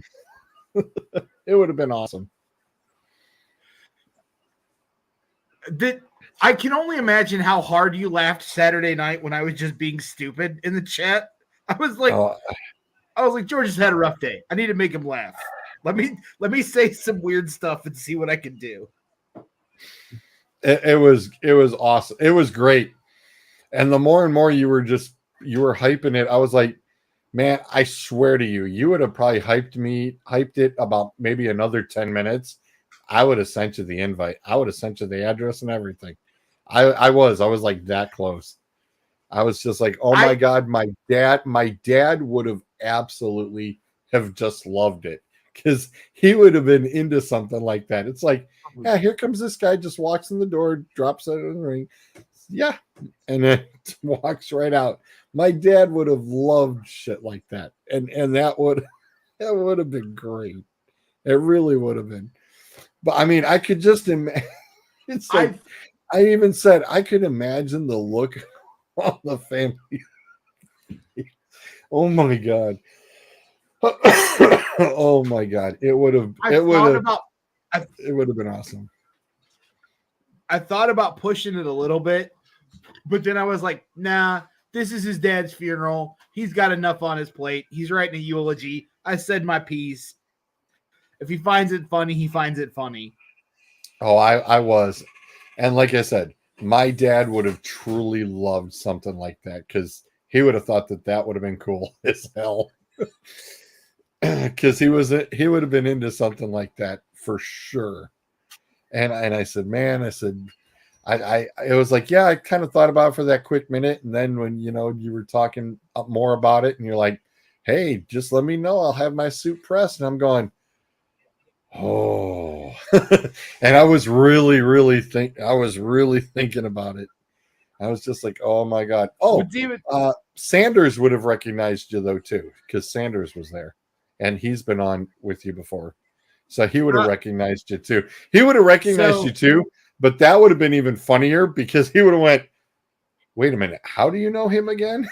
It would have been awesome. I can only imagine how hard you laughed Saturday night when I was just being stupid in the chat. I was like, George has had a rough day. I need to make him laugh. Let me say some weird stuff and see what I can do. It was awesome. It was great. And the more and more you were hyping it, I was like, man, I swear to you, you would have probably hyped it about maybe another 10 minutes. I would have sent you the invite. I would have sent you the address and everything. I was like that close. I was just like, oh my God, my dad would have absolutely have just loved it because he would have been into something like that. It's like, yeah, here comes this guy, just walks in the door, drops it in the ring. Yeah. And then walks right out. My dad would have loved shit like that. And that would have been great. It really would have been. But I mean, I could just imagine. It's like I even said I could imagine the look on the family. Oh my God. Oh my God. It would have been awesome. I thought about pushing it a little bit, but then I was like, nah, this is his dad's funeral. He's got enough on his plate. He's writing a eulogy. I said my piece. If he finds it funny, he finds it funny. Oh, I was. And like I said, my dad would have truly loved something like that because he would have thought that would have been cool as hell. Because he would have been into something like that for sure. And I said, man, I it was like, yeah, I kind of thought about it for that quick minute. And then when, you were talking more about it and you're like, hey, just let me know. I'll have my suit pressed. And I'm going, oh, and I was really thinking about it. I was just like, oh my God. Oh, Sanders would have recognized you though too, because Sanders was there and he's been on with you before. So he would have recognized you too. He would have recognized you too, but that would have been even funnier because he would have went, wait a minute, how do you know him again?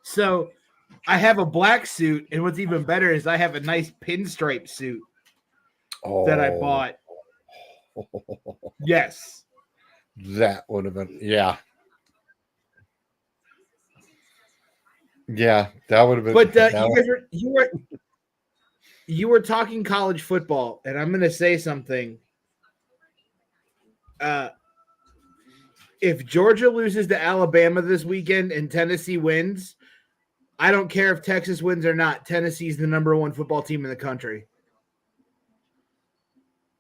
So I have a black suit, and what's even better is I have a nice pinstripe suit that I bought. Yes. That would have been, yeah. Yeah, that would have been. But you were talking college football, and I'm going to say something. If Georgia loses to Alabama this weekend and Tennessee wins, I don't care if Texas wins or not. Tennessee's the number one football team in the country.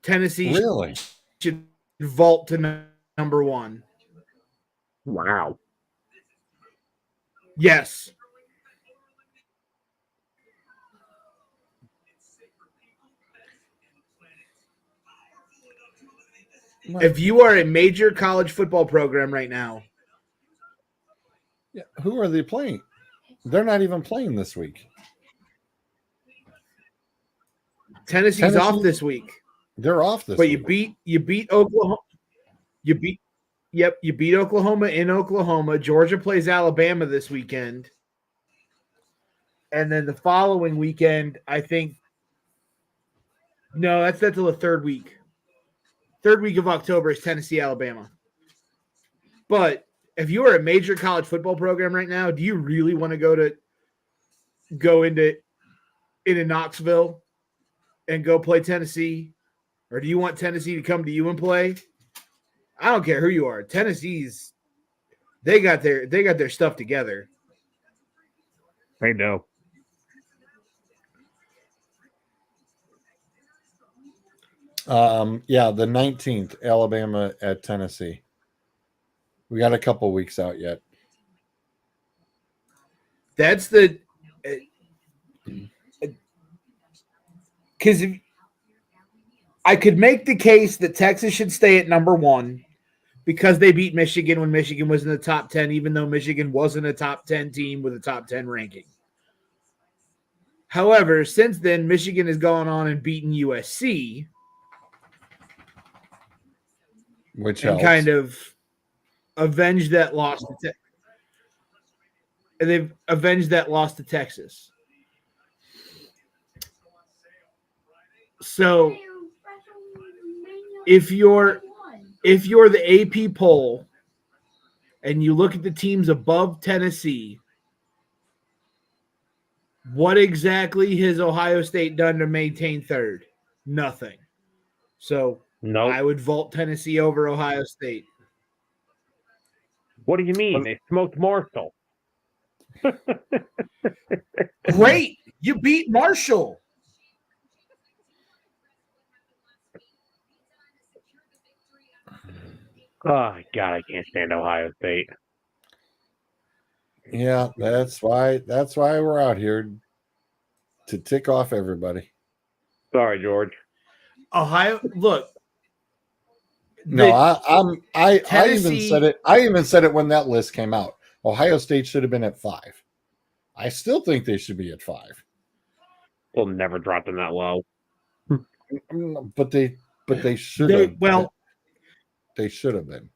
Tennessee really should vault to number one. Wow. Yes. If you are a major college football program right now. Yeah, who are they playing? They're not even playing this week. Tennessee's off this week. They're off this week. But you beat Oklahoma. You beat Oklahoma in Oklahoma. Georgia plays Alabama this weekend. And then the following weekend, I think. No, that's until the third week. Third week of October is Tennessee, Alabama. But if you are a major college football program right now, do you really want to go into Knoxville and go play Tennessee? Or do you want Tennessee to come to you and play? I don't care who you are. Tennessee's they got their stuff together. I know. Yeah, the 19th, Alabama at Tennessee. We got a couple weeks out yet. That's the because I could make the case that Texas should stay at number 1 because they beat Michigan when Michigan was in the top 10, even though Michigan wasn't a top 10 team with a top 10 ranking. However, since then, Michigan has gone on and beaten USC, Which and helps. kind of avenged that loss. And they've avenged that loss to Texas. So if you're the AP poll and you look at the teams above Tennessee, what exactly has Ohio State done to maintain third? Nothing. So Nope. I would vault Tennessee over Ohio State. What do you mean? They smoked Marshall. Great. You beat Marshall. Oh God, I can't stand Ohio State. Yeah, that's why we're out here to tick off everybody. Sorry, George. Ohio, look. No, I even Tennessee- said it. I even said it when that list came out. Ohio State should have been at 5. I still think they should be at 5. We'll never drop them that low. But they should have. Well, they should have been.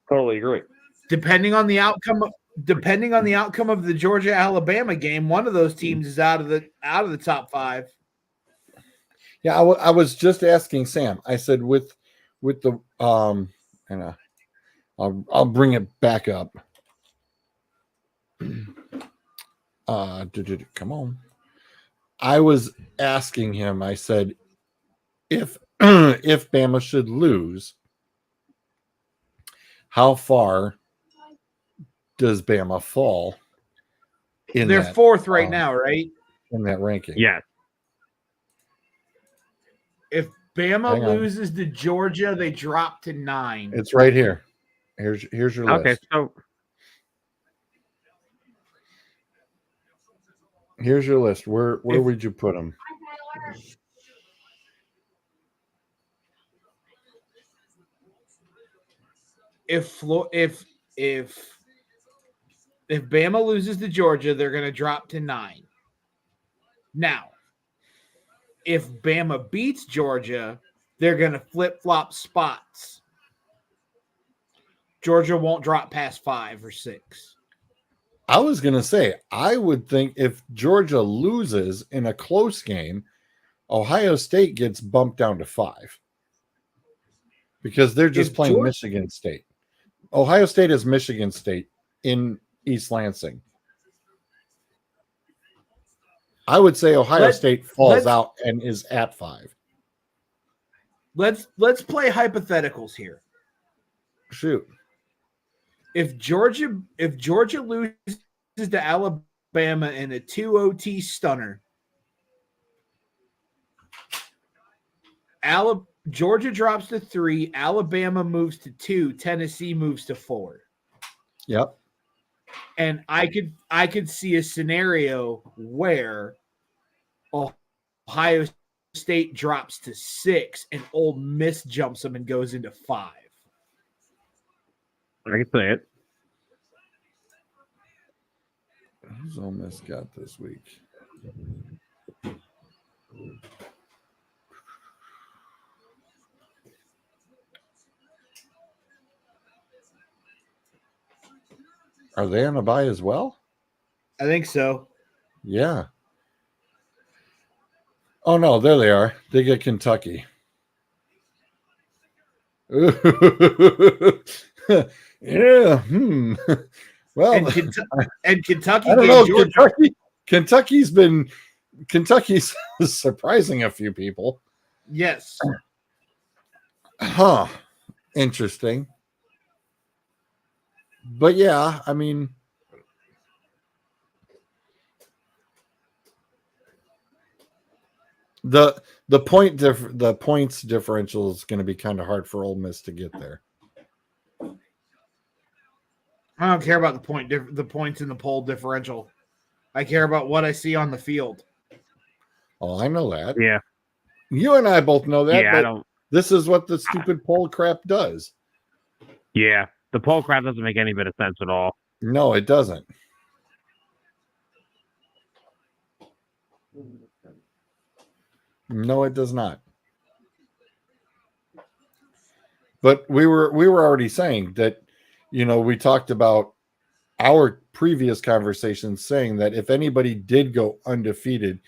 Totally agree. Depending on the outcome of the Georgia Alabama game, one of those teams is out of the top 5. Yeah, I was just asking Sam. I said with the and I'll bring it back up. Come on. I was asking him. I said, if if Bama should lose, how far does Bama fall? They're that, 4th right now, right? In that ranking. Yes. If Bama loses to Georgia, they drop to 9. It's right here. Here's your list. Okay, so here's your list. Where would you put them? If Bama loses to Georgia, they're going to drop to 9. Now, if Bama beats Georgia, they're going to flip-flop spots. Georgia won't drop past 5 or 6. I was going to say, I would think if Georgia loses in a close game, Ohio State gets bumped down to 5 because they're just playing Michigan State. Ohio State is Michigan State in East Lansing. I would say Ohio State falls out and is at 5. Let's play hypotheticals here. Shoot. If Georgia loses to Alabama in a 2 OT stunner, Georgia drops to 3, Alabama moves to 2, Tennessee moves to 4. Yep. And I could see a scenario where Ohio State drops to 6 and Ole Miss jumps them and goes into 5. I can say it. Who's Ole Miss got this week? Are they on a bye as well? I think so. Yeah. Oh no, there they are. They get Kentucky. Yeah. Well, And Kentucky I don't gave know. Georgia. Kentucky's surprising a few people. Yes. Huh. Interesting. But yeah, I mean, the points differential is going to be kind of hard for Ole Miss to get there. I don't care about the points in the poll differential. I care about what I see on the field. Oh, I know that. Yeah. You and I both know that. Yeah, but I don't. This is what the stupid poll crap does. Yeah, the poll crap doesn't make any bit of sense at all. No, it doesn't. No, it does not. But we were already saying that, we talked about our previous conversations saying that if anybody did go undefeated,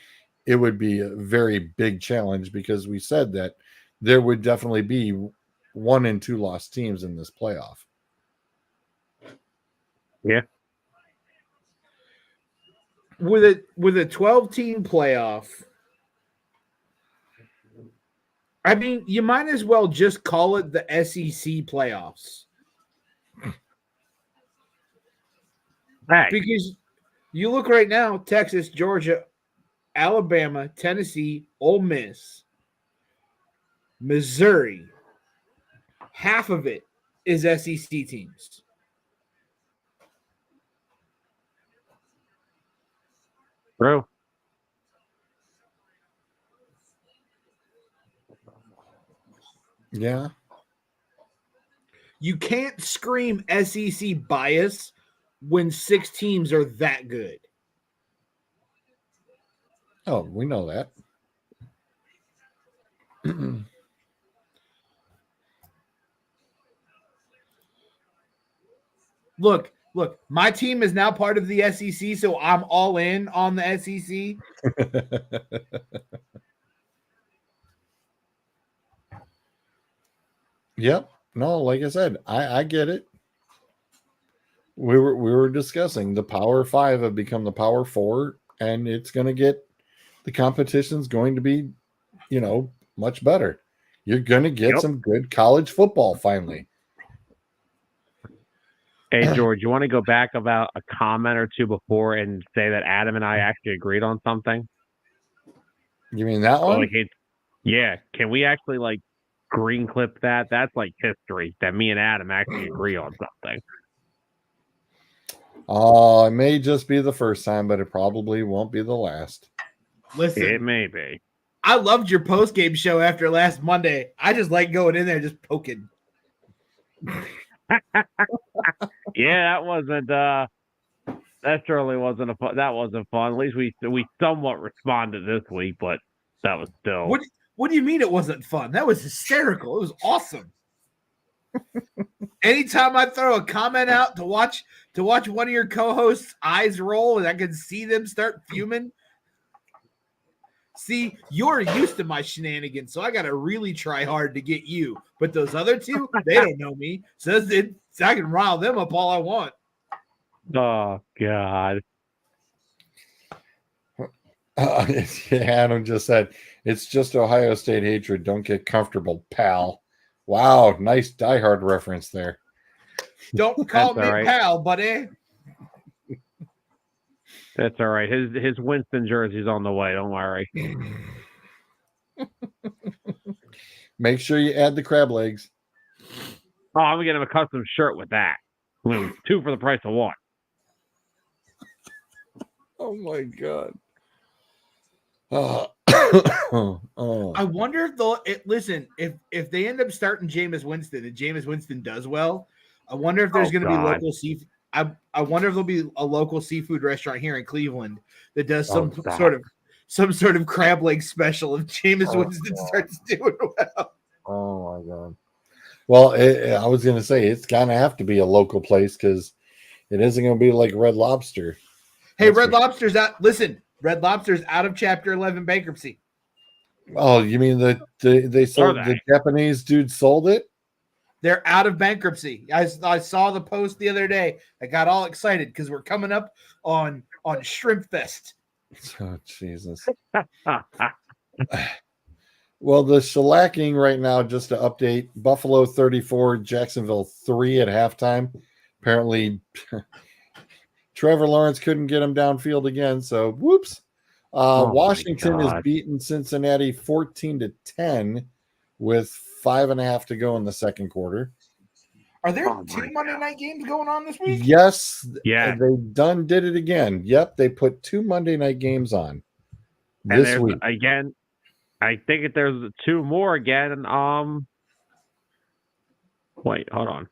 it would be a very big challenge because we said that there would definitely be 1 and 2 lost teams in this playoff. Yeah. With a 12-team playoff, I mean, you might as well just call it the SEC playoffs. Hey. Because you look right now, Texas, Georgia, Alabama, Tennessee, Ole Miss, Missouri, half of it is SEC teams. True. Yeah. You can't scream SEC bias when 6 teams are that good. Oh, we know that. Look, my team is now part of the SEC, so I'm all in on the SEC. Yep. No, like I said, I get it. We were discussing the Power 5 have become the Power 4, and it's going to get the competition's going to be, much better. You're going to get some good college football finally. Hey, George, you want to go back about a comment or two before and say that Adam and I actually agreed on something? You mean that one? Yeah. Can we actually green clip that? That's like history that me and Adam actually agree on something. Oh, it may just be the first time, but it probably won't be the last. Listen, it may be. I loved your post-game show after last Monday. I just like going in there just poking. Yeah, that certainly wasn't fun. That wasn't fun. At least we somewhat responded this week, but that was still. What do you mean it wasn't fun? That was hysterical. It was awesome. Anytime I throw a comment out to watch one of your co-hosts' eyes roll and I can see them start fuming. See, you're used to my shenanigans, so I got to really try hard to get you. But those other two, they don't know me, so I can rile them up all I want. Oh, God. Adam just said, it's just Ohio State hatred. Don't get comfortable, pal. Wow, nice Die Hard reference there. Don't call me right. pal, buddy. That's all right. His Winston jersey's on the way. Don't worry. Make sure you add the crab legs. Oh, I'm going to get him a custom shirt with that. 2 for the price of 1. Oh, my God. Oh. I wonder if they'll listen if they end up starting Jameis Winston and Jameis Winston does well. I wonder if there's going to be local seafood. I wonder if there'll be a local seafood restaurant here in Cleveland that does some sort of crab leg special if Jameis Winston starts doing well. Oh my God! Well, I was going to say it's gonna have to be a local place because it isn't going to be like Red Lobster. Hey, Red Lobster's out. Listen, Red Lobster's out of Chapter 11 bankruptcy. Oh, you mean they sold Are the they? Japanese dude sold it? They're out of bankruptcy. I saw the post the other day. I got all excited because we're coming up on Shrimp Fest. Oh, Jesus. Well, the shellacking right now, just to update, Buffalo 34, Jacksonville 3 at halftime. Apparently, Trevor Lawrence couldn't get him downfield again, so whoops. Oh, my Washington is God. beating Cincinnati 14-10 with 5.5 to go in the second quarter. Are there Oh, two my Monday God. night games going on this week? Yes, Yeah. they done did it again. Yep, they put 2 Monday night games on And this there's, week. again, I think there's 2 more again. Wait, hold on.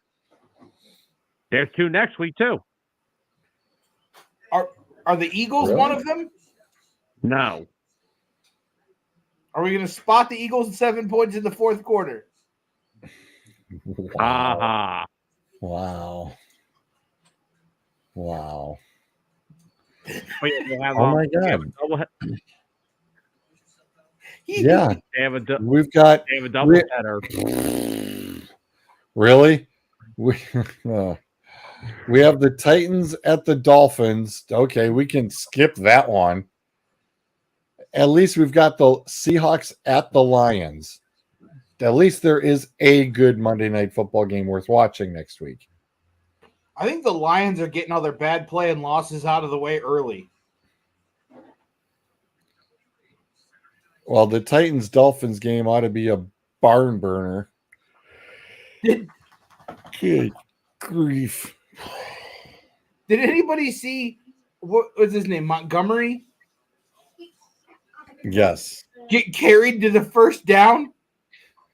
There's 2 next week, too. Are the Eagles Really? one of them? No. Are we going to spot the Eagles 7 points in the fourth quarter? Wow. Aha. Wow. Wow. Wait, they have, Oh my they have God. a double, Yeah, they have a, we've got they have a double header. really. We have the Titans at the Dolphins. Okay, we can skip that one. At least we've got the Seahawks at the Lions. At least there is a good Monday night football game worth watching next week. I think the Lions are getting all their bad play and losses out of the way early. Well, the Titans Dolphins game ought to be a barn burner. Did Good grief. anybody see what was his name? Montgomery Yes. get carried to the first down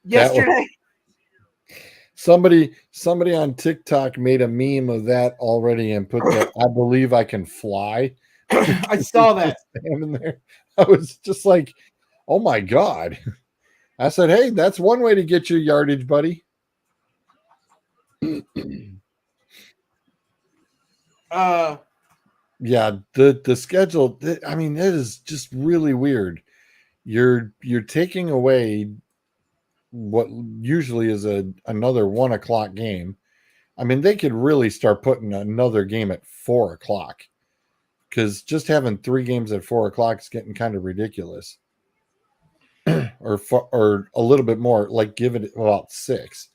yesterday? Somebody on TikTok made a meme of that already and put the I believe I can fly. I saw that. Standing there. I was just like, oh my God. I said, hey, that's one way to get your yardage, buddy. Yeah, the schedule, I mean, it is just really weird. You're taking away what usually is another 1:00 game. I mean, they could really start putting another game at 4:00 because just having 3 games at 4:00 is getting kind of ridiculous. or a little bit more, like give it about 6,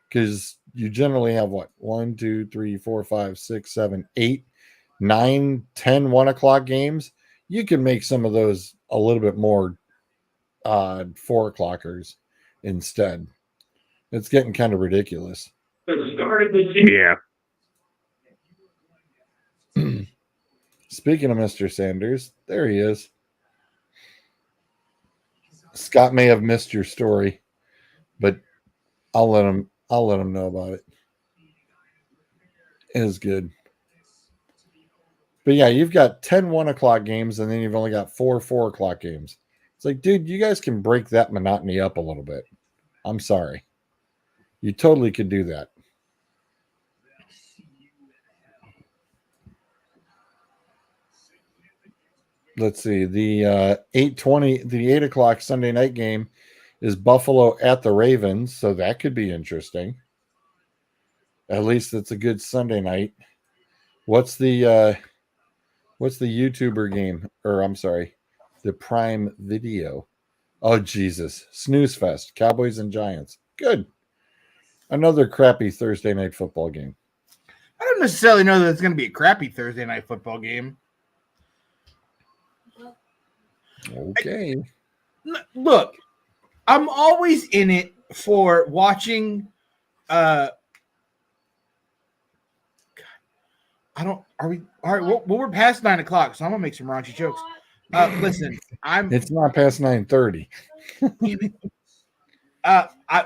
because you generally have what 1, 2, 3, 4, 5, 6, 7, 8, 9, 10 1:00 games. You can make some of those a little bit more 4:00ers instead. It's getting kind of ridiculous. Yeah. Speaking of Mr. Sanders, there he is. Scott may have missed your story, but I'll let him know about it. It is good. But yeah, you've got 10 1:00 games, and then you've only got 4 4:00 games. It's like, dude, you guys can break that monotony up a little bit. I'm sorry. You totally could do that. Let's see. The 8 o'clock Sunday night game is Buffalo at the Ravens, so that could be interesting. At least it's a good Sunday night. What's the YouTuber game? Or I'm sorry, the Prime Video. Oh Jesus, Snooze Fest, Cowboys and Giants. Good. Another crappy Thursday night football game. I don't necessarily know that it's going to be a crappy Thursday night football game. Okay. Look, I'm always in it for watching. I don't. Are we? All right. Well, we're past 9:00, so I'm gonna make some raunchy jokes. Listen, It's not past 9:30.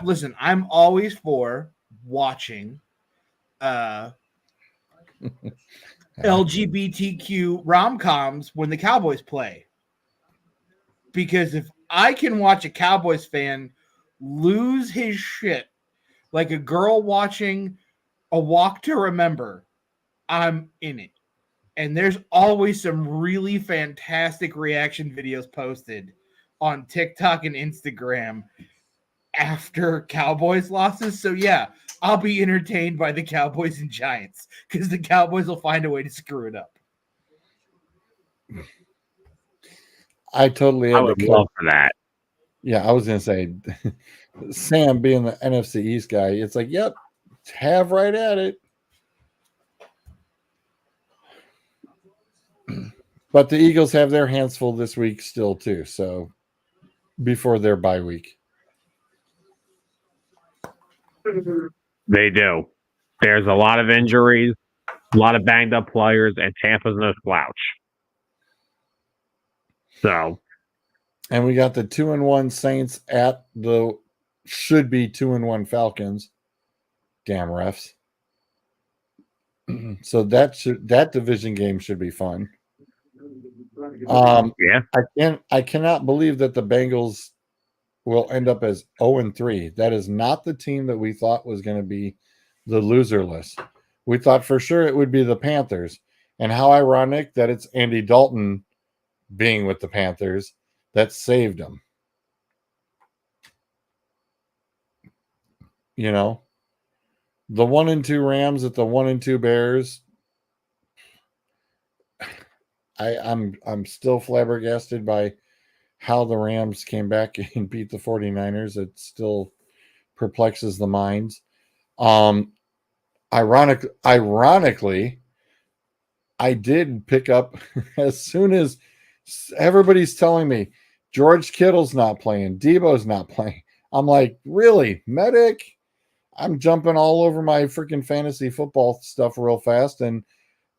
Listen, I'm always for watching LGBTQ rom-coms when the Cowboys play. Because if I can watch a Cowboys fan lose his shit like a girl watching A Walk to Remember, I'm in it. and there's always some really fantastic reaction videos posted on TikTok and Instagram after Cowboys losses. So yeah, I'll be entertained by the Cowboys and Giants because the Cowboys will find a way to screw it up. I totally I had to would cut. love for that. Yeah, I was gonna say, Sam being the NFC East guy, it's like, yep, have right at it. But the Eagles have their hands full this week still too. So before their bye week, They do. There's a lot of injuries, a lot of banged up players, and Tampa's no slouch. So, and we got the 2-1 Saints at the should be 2-1 Falcons. Damn refs. So that division game should be fun. yeah. I cannot believe that the Bengals will end up as 0-3. That is not the team that we thought was going to be the loser list. We thought for sure it would be the Panthers. And how ironic that it's Andy Dalton being with the Panthers that saved them. You know, the 1-2 Rams at the 1-2 Bears. I'm still flabbergasted by how the Rams came back and beat the 49ers. It still perplexes the minds. Ironically, I did pick up as soon as everybody's telling me George Kittle's not playing, Debo's not playing. I'm like, really, medic? I'm jumping all over my freaking fantasy football stuff real fast, and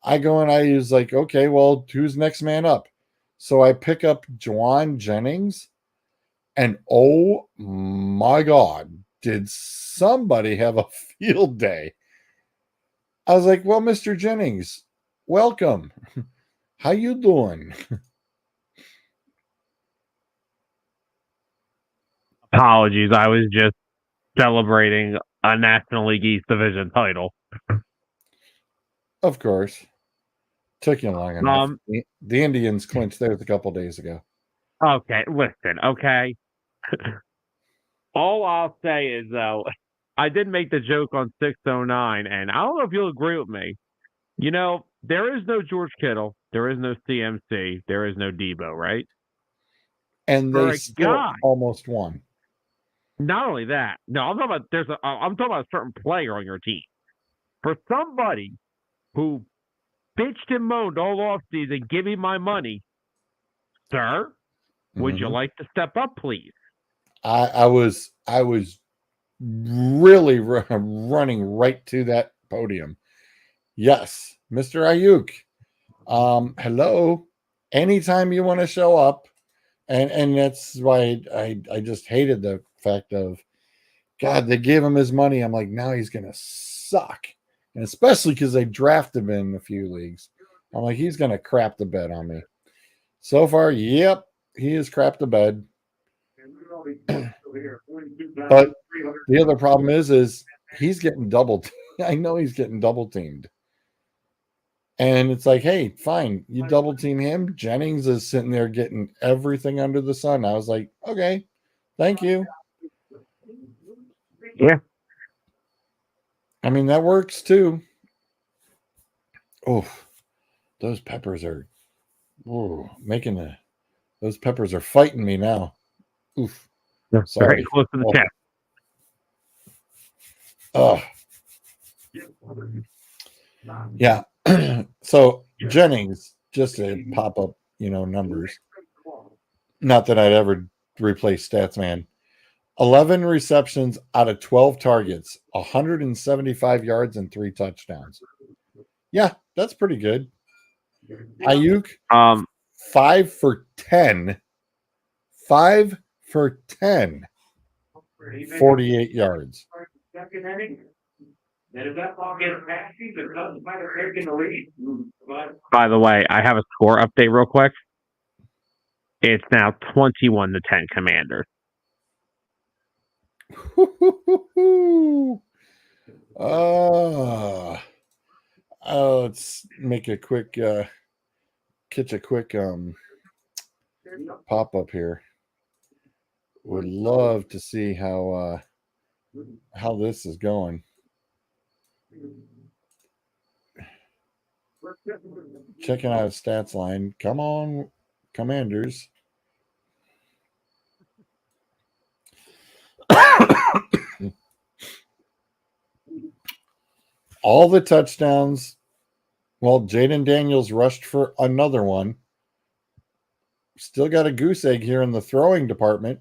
I go and I use like, okay, well, who's next man up? So I pick up Juwan Jennings, and oh my God, did somebody have a field day? I was like, well, Mr. Jennings, welcome. How you doing? Apologies. I was just celebrating a National League East Division title. Of course. Took you long enough. The Indians clinched theirs a couple days ago. Okay, listen, okay. All I'll say is, though, I did make the joke on 609, and I don't know if you'll agree with me. You know, there is no George Kittle, there is no CMC, there is no Debo, right? And For they a still guy, almost won. not only that, no, I'm talking about I'm talking about a certain player on your team. For somebody who bitched and moaned all offseason, give me my money, sir, would you like to step up, please? I was really running right to that podium. Yes, Mr. Ayuk. Hello. Anytime you want to show up, and that's why I just hated the fact of God, they gave him his money. I'm like, now he's gonna suck. And especially because they drafted him in a few leagues. I'm like, he's gonna crap the bed on me. So far, yep, he has crapped the bed. But the other problem is he's getting double. I know he's getting double teamed. And it's like, hey, fine, you double team him. Jennings is sitting there getting everything under the sun. I was like, okay, thank you. Yeah. I mean, that works too. Oh, those peppers are those peppers are fighting me now. Oof. Sorry. Very close to the chest. Oh. Yeah. So Jennings, just to pop up, numbers. Not that I'd ever replace Stats Man. 11 receptions out of 12 targets, 175 yards and 3 touchdowns. Yeah, that's pretty good. Ayuk, 5 for 10. 5 for 10. 48 yards. By the way, I have a score update real quick. It's now 21-10 Commanders. Let's make a quick catch a quick pop up here. Would love to see how this is going. Checking out stats line. Come on, Commanders. All the touchdowns. Well, Jaden Daniels rushed for another one. Still got a goose egg here in the throwing department.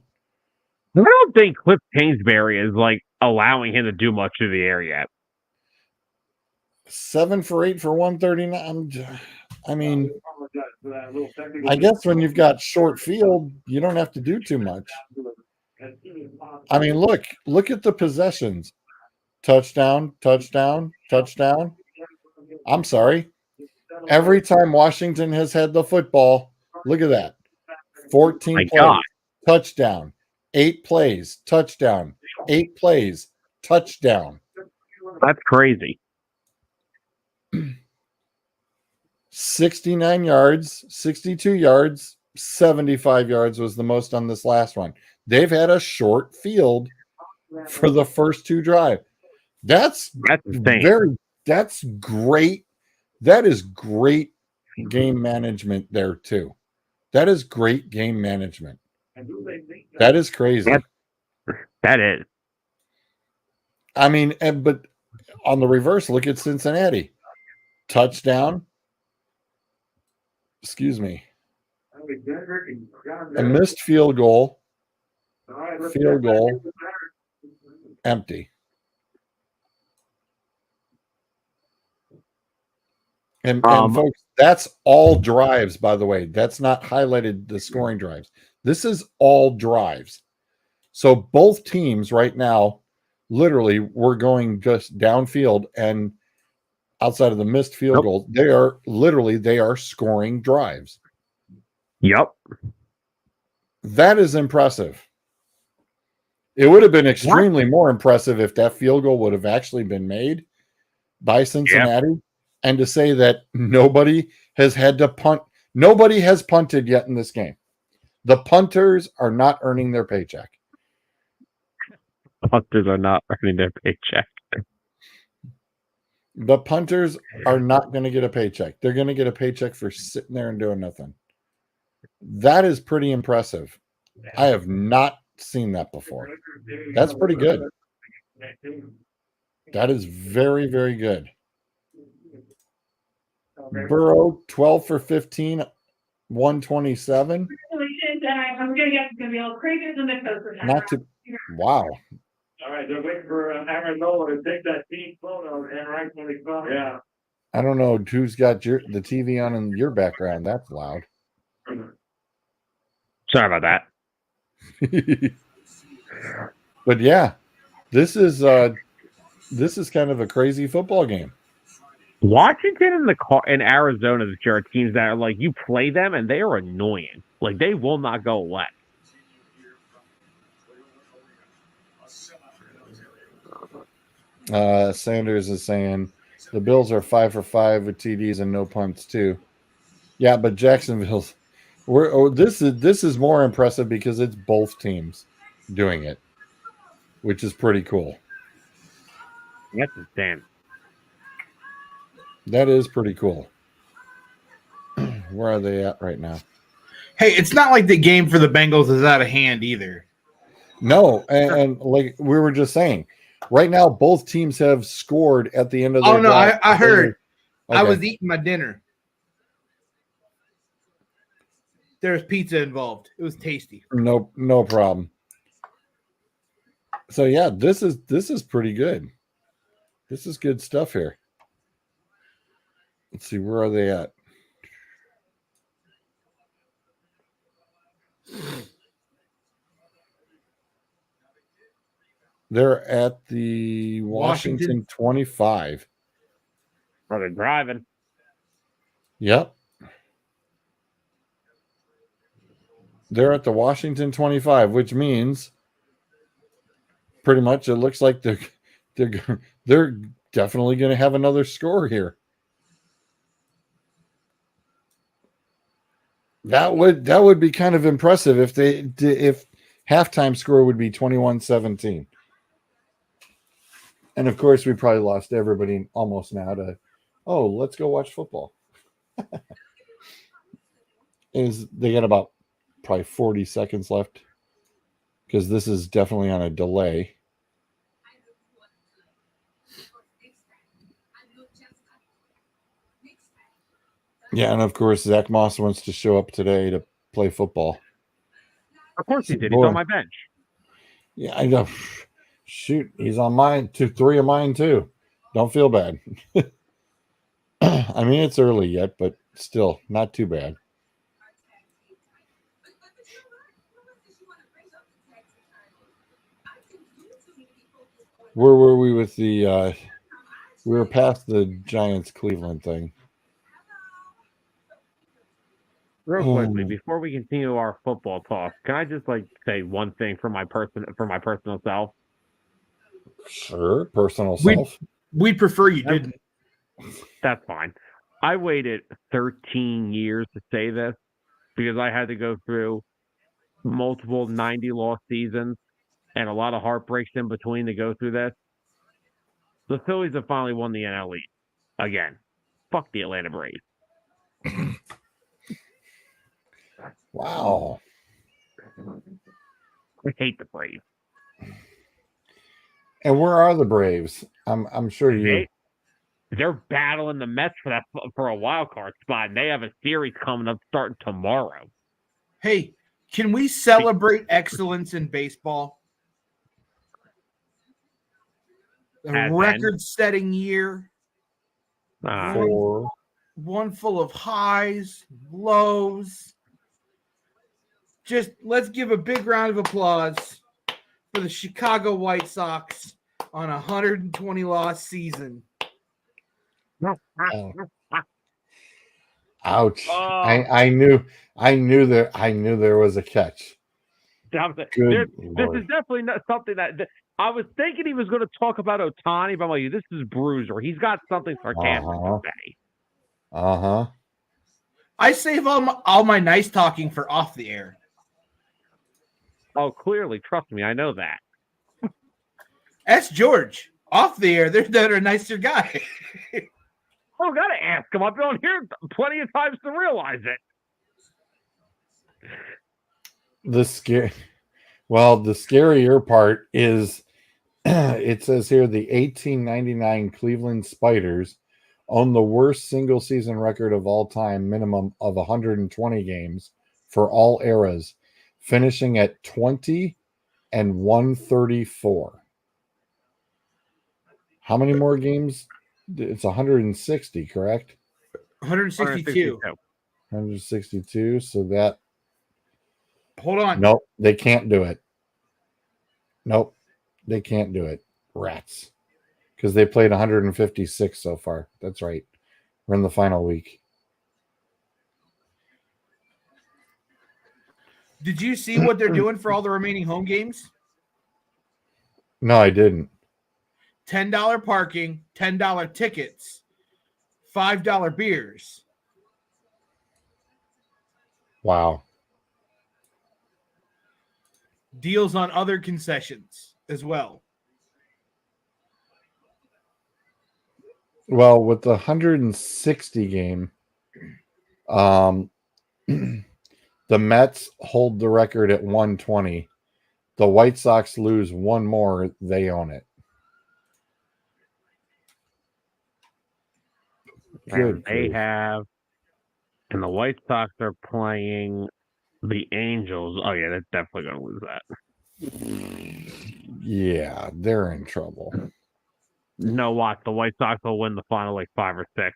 I don't think Cliff Kingsbury is like allowing him to do much of the air yet. 7 for 8 for 139. I mean, I guess when you've got short field, you don't have to do too much. I mean, look at the possessions. Touchdown, touchdown, touchdown. I'm sorry. Every time Washington has had the football, look at that. 14 My plays, God. touchdown. 8 plays, touchdown. 8 plays, touchdown. That's crazy. 69 yards, 62 yards, 75 yards was the most on this last one. They've had a short field for the first 2 drives. That's insane. That's great. That is great game management there too. That is great game management. That is crazy. That is. I mean, but on the reverse, look at Cincinnati. Touchdown. Excuse me. A missed field goal. Field goal. Empty. And folks, that's all drives, by the way. That's not highlighted the scoring drives. This is all drives. So both teams right now, literally, we're going just downfield and outside of the missed field goal, they are scoring drives. Yep. That is impressive. It would have been extremely more impressive if that field goal would have actually been made by Cincinnati. Yep. And to say that nobody has had to punt, nobody has punted yet in this game. The punters are not earning their paycheck. Punters are not earning their paycheck. The punters are not going to get a paycheck. They're going to get a paycheck for sitting there and doing nothing. That is pretty impressive. I have not seen that before. That's pretty good. That is very, very good. Burrow, 12 for 15, 127. Not to, wow. All right, they're waiting for Arizona to take that team photo and right when they come. Yeah. I don't know who's got the TV on in your background. That's loud. Sorry about that. But yeah, this is kind of a crazy football game. Washington and Arizona are teams that are like, you play them and they are annoying. Like, they will not go away. Sanders is saying the Bills are 5 for 5 with TDs and no punts too. Yeah, but Jacksonville's this is more impressive because it's both teams doing it, which is pretty cool. That's insane. That is pretty cool. Where are they at right now? Hey, it's not like the game for the Bengals is out of hand either. No, and like we were just saying, right now both teams have scored at the end of their Oh no, I heard. Okay. I was eating my dinner. There's pizza involved. It was tasty. No problem. So yeah, this is pretty good. This is good stuff here. Let's see, where are they at? They're at the Washington 25. Are they driving? Yep. They're at the Washington 25, which means pretty much it looks like they're definitely going to have another score here. That would be kind of impressive if halftime score would be 21-17. And of course, we probably lost everybody almost now to, oh, let's go watch football. They got about probably 40 seconds left because this is definitely on a delay. Yeah, and of course, Zach Moss wants to show up today to play football. Of course he did. He's on my bench. Yeah, I know. Shoot, he's on mine. 3 of mine too. Don't feel bad. I mean, it's early yet, but still not too bad. Where were we with the we were past the Giants Cleveland thing. Real quickly, before we continue our football talk, can I just say one thing for my personal self? Sure, personal self. We'd prefer you didn't. That's fine. I waited 13 years to say this because I had to go through multiple 90-loss seasons and a lot of heartbreaks in between to go through this. The Phillies have finally won the NL East again. Fuck the Atlanta Braves. Wow. I hate the Braves. And where are the Braves? I'm sure they're battling the Mets for a wild card spot, and they have a series coming up starting tomorrow. Hey, can we celebrate excellence in baseball? A record-setting year. One full of highs, lows. Just let's give a big round of applause for the Chicago White Sox on a 120-loss season. Ouch! I knew there was a catch. This is definitely not something that I was thinking he was going to talk about Ohtani, but I'm like, this is Bruiser. He's got something sarcastic to say. I save all my nice talking for off the air. Oh, clearly, trust me, I know that. Ask George. Off the air, they're a nicer guy. Oh, gotta ask him. I've been on here plenty of times to realize it. The scarier part is it says here the 1899 Cleveland Spiders own the worst single season record of all time, minimum of 120 games for all eras, finishing at 20-134. How many more games? It's 160, correct? 162. 162. So that. Hold on. Nope, they can't do it. Nope, they can't do it. Rats. Because they played 156 so far. That's right. We're in the final week. Did you see what they're doing for all the remaining home games? No, I didn't. $10 parking, $10 tickets, $5 beers. Wow. Deals on other concessions as well. Well, with the 160 game, the Mets hold the record at 120. The White Sox lose one more, they own it. Good. And the White Sox are playing the Angels. Oh, yeah, they're definitely going to lose that. Yeah, they're in trouble. No, watch. The White Sox will win the final 5 or 6.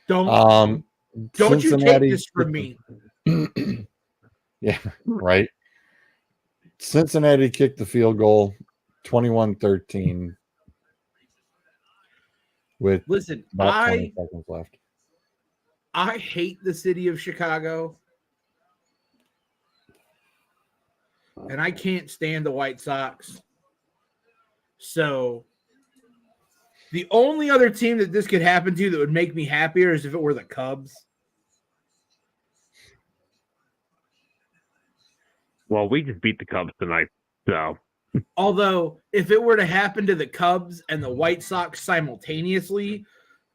Don't you take this from me. Yeah, right. Cincinnati kicked the field goal 21-13 with about 20 seconds left. I hate the city of Chicago. And I can't stand the White Sox. So the only other team that this could happen to that would make me happier is if it were the Cubs. Well, we just beat the Cubs tonight, so Although, if it were to happen to the Cubs and the White Sox simultaneously,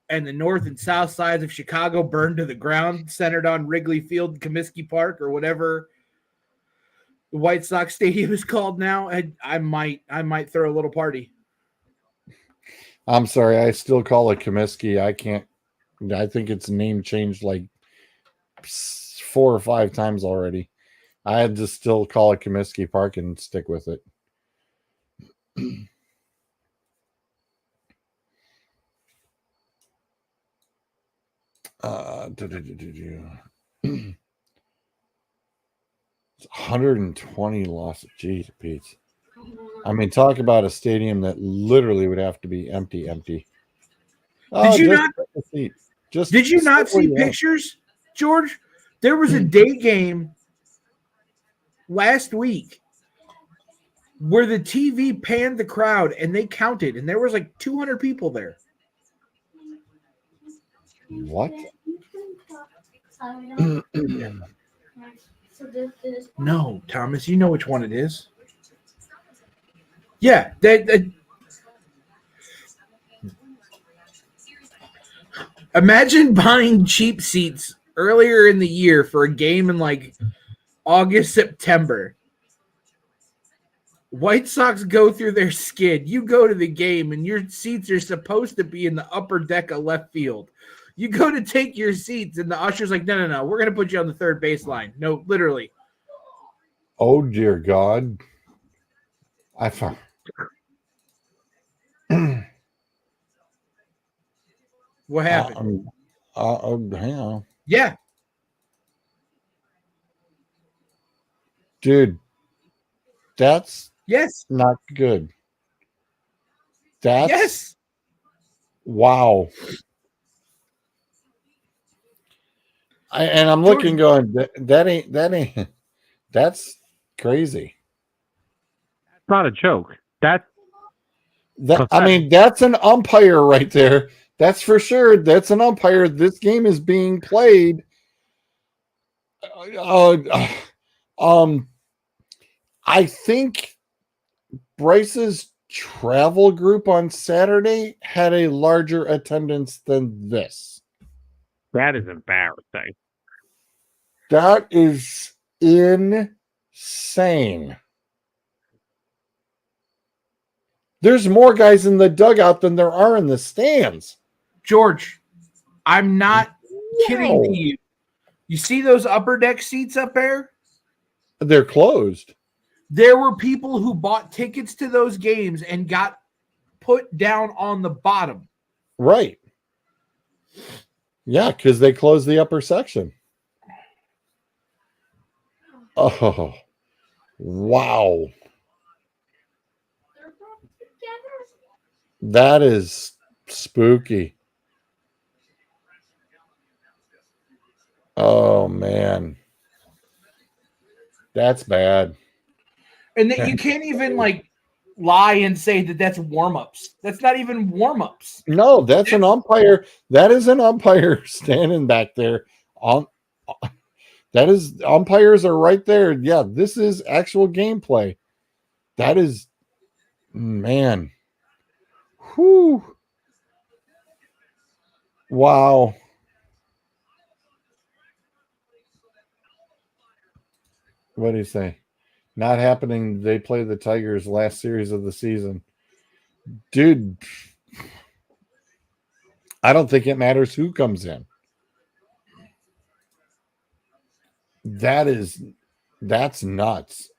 and the north and south sides of Chicago burned to the ground, centered on Wrigley Field, Comiskey Park, or whatever the White Sox Stadium is called now, I might throw a little party. I'm sorry, I still call it Comiskey. I think it's name changed like 4 or 5 times already. I had to still call it Comiskey Park and stick with it. It's 120 losses. Jeez, Pete. I mean, talk about a stadium that literally would have to be empty. Did you not? take a seat. Just Did you sit not where see you are. pictures, George? There was a day game last week where the TV panned the crowd and they counted, and there was like 200 people there. What? No, Thomas, you know which one it is. Yeah, that imagine buying cheap seats earlier in the year for a game in like August, September. White Sox go through their skid. You go to the game, and your seats are supposed to be in the upper deck of left field. You go to take your seats, and the usher's like, no. We're going to put you on the third baseline. No, literally. Oh, dear God. I found. What happened? Hang on. Yeah. Dude, that's Yes. not good. That's Yes. wow. I'm looking, going, that ain't. That's crazy. it's not a joke. That's I mean, that's an umpire right there. That's for sure. That's an umpire. This game is being played. I think Bryce's travel group on Saturday had a larger attendance than this. that is embarrassing. That is insane. There's more guys in the dugout than there are in the stands. George, I'm not kidding Wow. to you. You see those upper deck seats up there? They're closed. There were people who bought tickets to those games and got put down on the bottom. Right. Yeah, because they closed the upper section. Oh, wow. That is spooky. Oh, man. That's bad. And that you can't even like lie and say that that's warm-ups. That's not even warm-ups. No, that's an umpire. That is an umpire standing back there. That is, umpires are right there. Yeah, this is actual gameplay. That is, man. Whew. Wow. What do you say? Not happening. They play the Tigers last series of the season. Dude, I don't think it matters who comes in. That's nuts.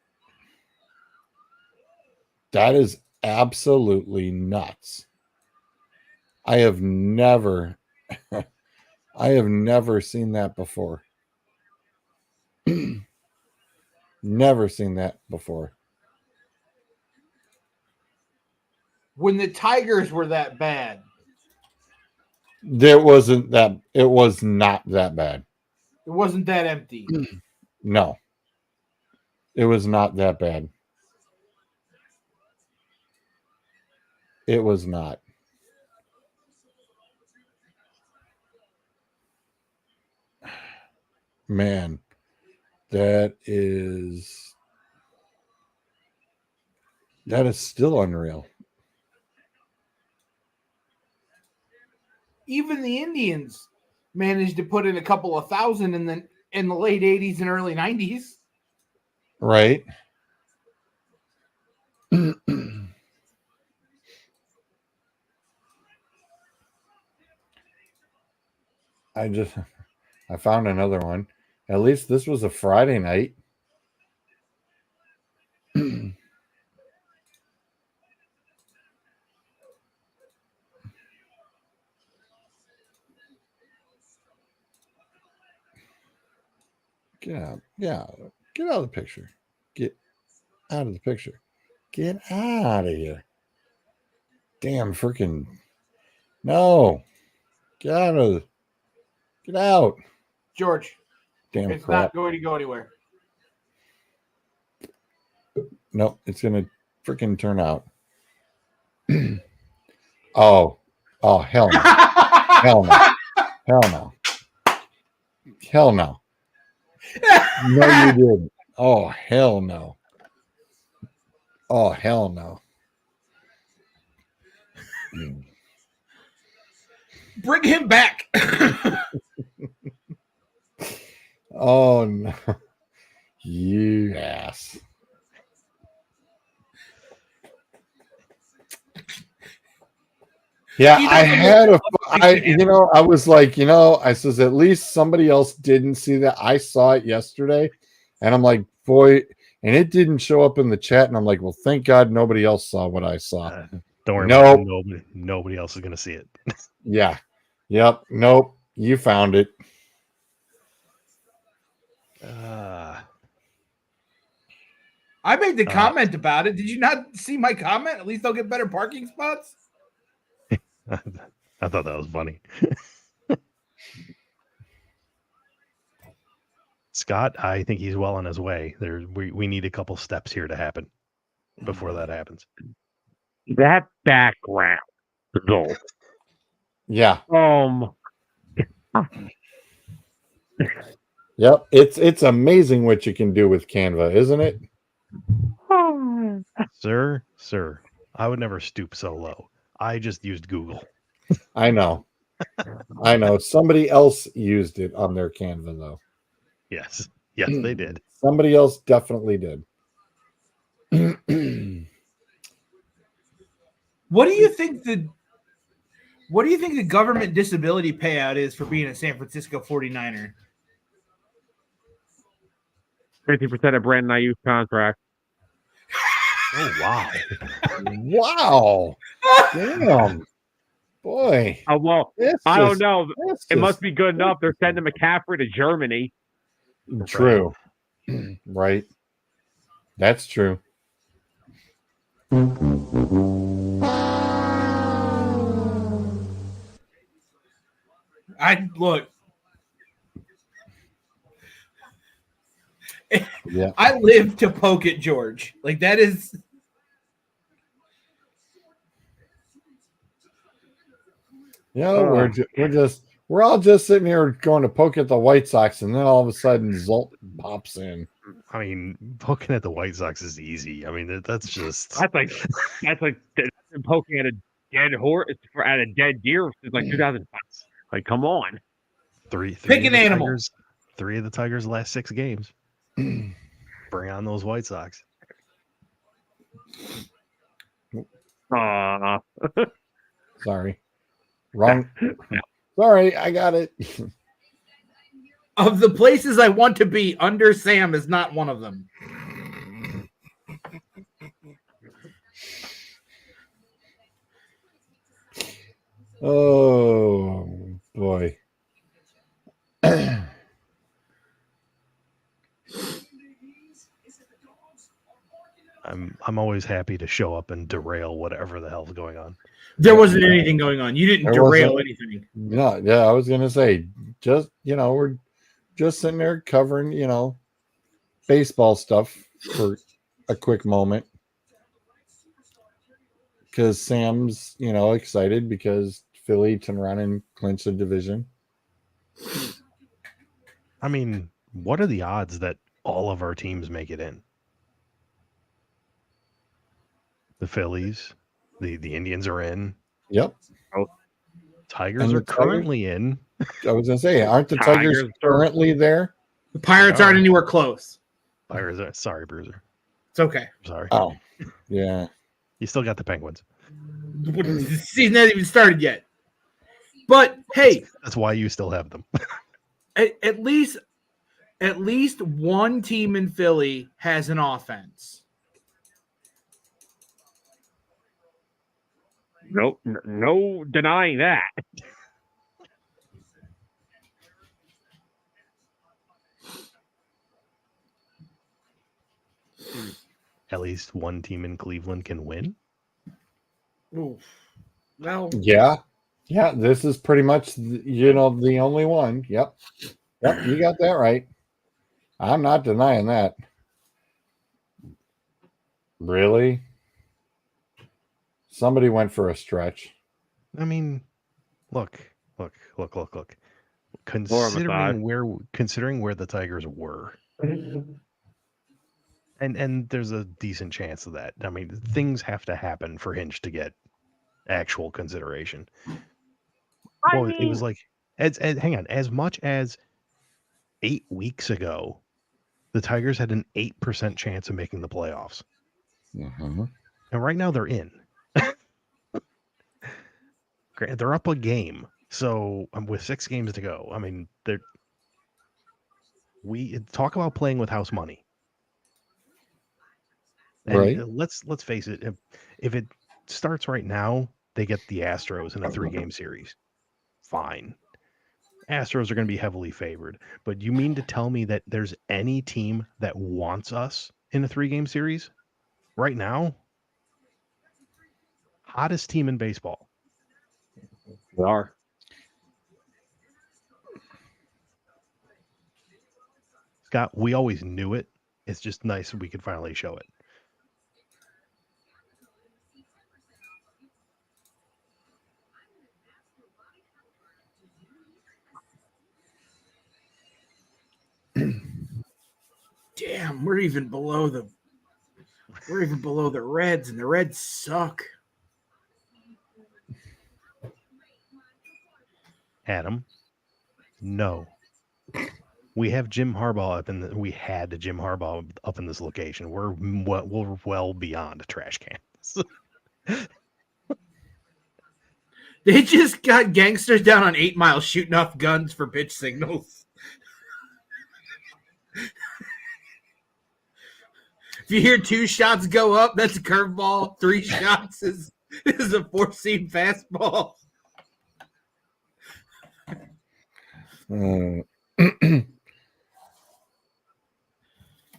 That is absolutely nuts. I have never seen that before. Never seen that before. When the Tigers were that bad. It was not that bad. It wasn't that empty. No. It was not that bad. It was not. Man, that is That is still unreal. Even the Indians managed to put in a couple of thousand in the late 80s and early 90s. Right? I found another one. At least this was a Friday night. Get out. Yeah. Get out of the picture. Get out of the picture. Get out of here. Damn freaking. No. Get out of. Get out. George, Damn it's crap. not going to go anywhere. Nope. It's going to freaking turn out. Oh. Oh, hell no. Hell no. Hell no. Hell no. No, you didn't. Oh, hell no. Oh, hell no. Bring him back. Oh, no. You ass. Yeah, He I doesn't had look I was like, I says, at least somebody else didn't see that. I saw it yesterday, and I'm like, boy, and it didn't show up in the chat, and I'm like, well, thank God nobody else saw what I saw. Don't worry about it. Nope. Nobody else is going to see it. Yeah. Yep. Nope. You found it. I made the comment about it. Did you not see my comment? At least they'll get better parking spots. I thought that was funny. Scott, I think he's well on his way. We need a couple steps here to happen before that happens. That background, though. Yeah. Yep. It's amazing what you can do with Canva, isn't it? Sir, I would never stoop so low. I just used Google. I know. I know. Somebody else used it on their Canva, though. Yes, they did. Somebody else definitely did. What do you think the government disability payout is for being a San Francisco 49er? 50% of Brandon Ayuk's contract. Oh, wow. Wow. Damn. Boy. Oh, well, I don't know. It must be good enough. They're sending McCaffrey to Germany. True. Right. That's true. Look. Yeah. I live to poke at George. Like that is. We're all just sitting here going to poke at the White Sox, and then all of a sudden Zolt pops in. I mean, poking at the White Sox is easy. I mean, that's like poking at a dead horse at a dead deer since like 2005. Like, come on. Pick an animal. Tigers, 3 of the Tigers' last 6 games. Bring on those White Sox. Sorry. Wrong. Sorry, I got it. Of the places I want to be, under Sam is not one of them. Oh boy. I'm always happy to show up and derail whatever the hell's going on. There wasn't anything going on. You didn't derail anything. No, yeah, I was gonna say, just we're just sitting there covering, baseball stuff for a quick moment. Because Sam's, excited because Philly turned around and clinched the division. I mean, what are the odds that all of our teams make it in? the Phillies, the Indians are in. Yep. Tigers And the are currently in. I was gonna say, aren't the Tigers Tigers are- currently there? The Pirates They are. aren't anywhere close. Tigers are, sorry, Bruiser. It's okay. I'm sorry. Oh, yeah. You still got the Penguins. The season hasn't even started yet. But hey, That's why you still have them. at least one team in Philly has an offense. Nope, no denying that. At least one team in Cleveland can win. Ooh. Well, Yeah. Yeah, this is pretty much, the only one. Yep. Yep, you got that right. I'm not denying that. Really? Somebody went for a stretch. I mean, look. massage. Considering where the Tigers were, and there's a decent chance of that. I mean, things have to happen for Hinch to get actual consideration. Well, it was like, hang on, as much as 8 weeks ago, the Tigers had an 8% chance of making the playoffs, Mm-hmm. and right now they're in. They're up a game, so with 6 games to go. I mean, we talk about playing with house money. And Right. let's face it, if it starts right now, they get the Astros in a 3-game series. Fine. Astros are going to be heavily favored. But you mean to tell me that there's any team that wants us in a 3-game series right now? Hottest team in baseball. They are. Scott, we always knew it. It's just nice we could finally show it. damn, we're even below the Reds, and the Reds suck. Adam, no. We have Jim Harbaugh up in we had Jim Harbaugh up in this location. We're well beyond a trash can. They just got gangsters down on 8 Mile shooting off guns for pitch signals. If you hear 2 shots go up, that's a curveball. 3 shots is a 4-seam fastball.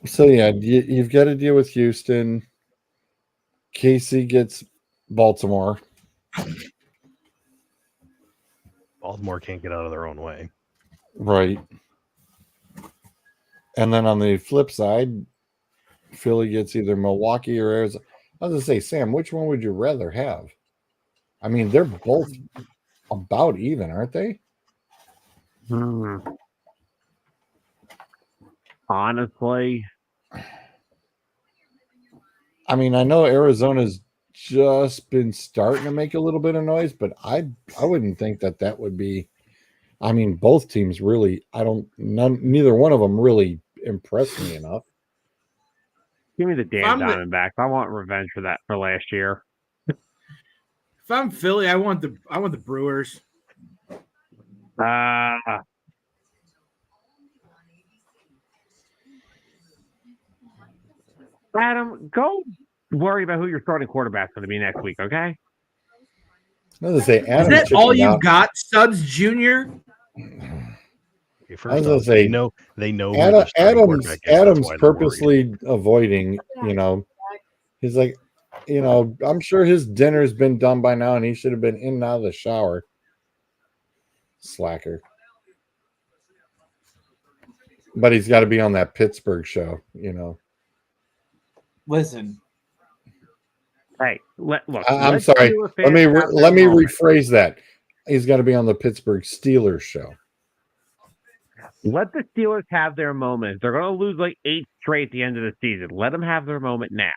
So yeah, you've got to deal with Houston. Casey gets Baltimore. Baltimore can't get out of their own way. Right. And then on the flip side, Philly gets either Milwaukee or Arizona. I was going to say, Sam, which one would you rather have? I mean, they're both about even, aren't they? Honestly, I mean, I know Arizona's just been starting to make a little bit of noise, but I wouldn't think that would be. I mean, both teams really. Neither one of them really impressed me enough. give me the damn I'm the- Diamondbacks. I want revenge for that for last year. If I'm Philly, I want the Brewers. Adam, go worry about who your starting quarterback's going to be next week, okay? I was going to say, Is Adam's that all chickened you out. got, Suds Jr.? First I was gonna off, say, they know who their starting Adam's quarterback is, that's Adam's why they're worried. purposely avoiding. He's like, I'm sure his dinner's been done by now, and he should have been in and out of the shower. Slacker. But he's got to be on that Pittsburgh show, Listen, Hey, look. I'm let sorry. Steeler Let me fans have their let me moment. rephrase that. He's got to be on the Pittsburgh Steelers show. Let the Steelers have their moment. They're going to lose like 8 straight at the end of the season. Let them have their moment now.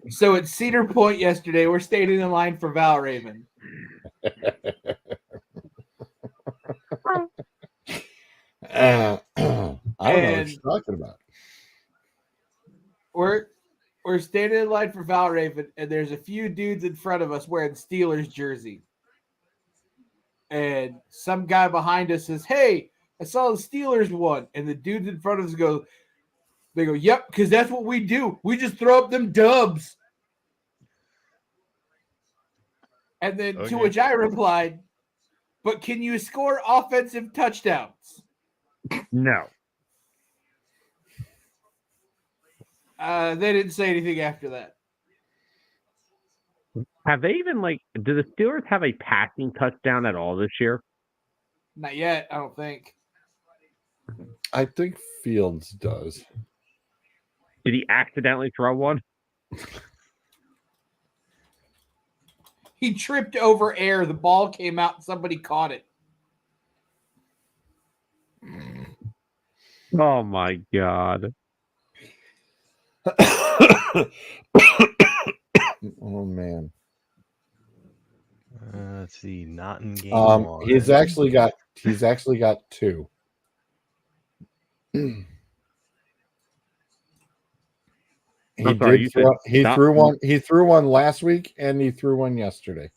So at Cedar Point yesterday, we're standing in line for Valraven. I don't know what And you're talking about. we're standing in line for Valraven, and there's a few dudes in front of us wearing Steelers jersey. And some guy behind us says, "Hey, I saw the Steelers won." And the dudes in front of us go, "Yep, because that's what we do. We just throw up them dubs." And then to which I replied, "But can you score offensive touchdowns?" No. They didn't say anything after that. Have they even do the Steelers have a passing touchdown at all this year? Not yet, I don't think. I think Fields does. Did he accidentally throw one? He tripped over air. The ball came out and somebody caught it. Oh my God. Oh man. Let's see, not in game one. He's actually got two. He threw one last week and he threw one yesterday.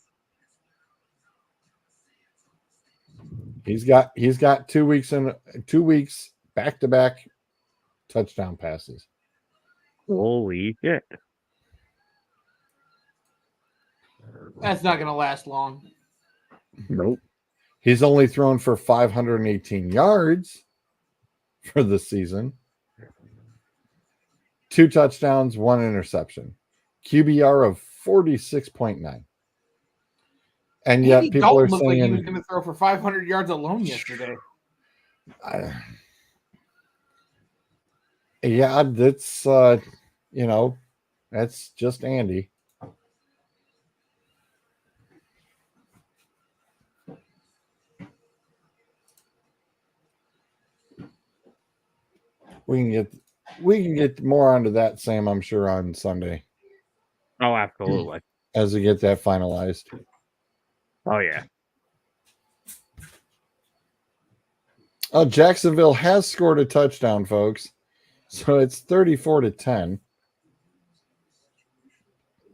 He's got 2 weeks back to back touchdown passes. Holy shit. That's not going to last long. Nope. He's only thrown for 518 yards for the season. 2 touchdowns, 1 interception. QBR of 46.9. And yet Andy people Dalton are looked saying like he was going to throw for 500 yards alone yesterday. Yeah, that's that's just Andy. We can get more onto that, Sam, I'm sure, on Sunday. Oh, absolutely. As we get that finalized. Oh yeah. Oh, Jacksonville has scored a touchdown, folks. So it's 34-10.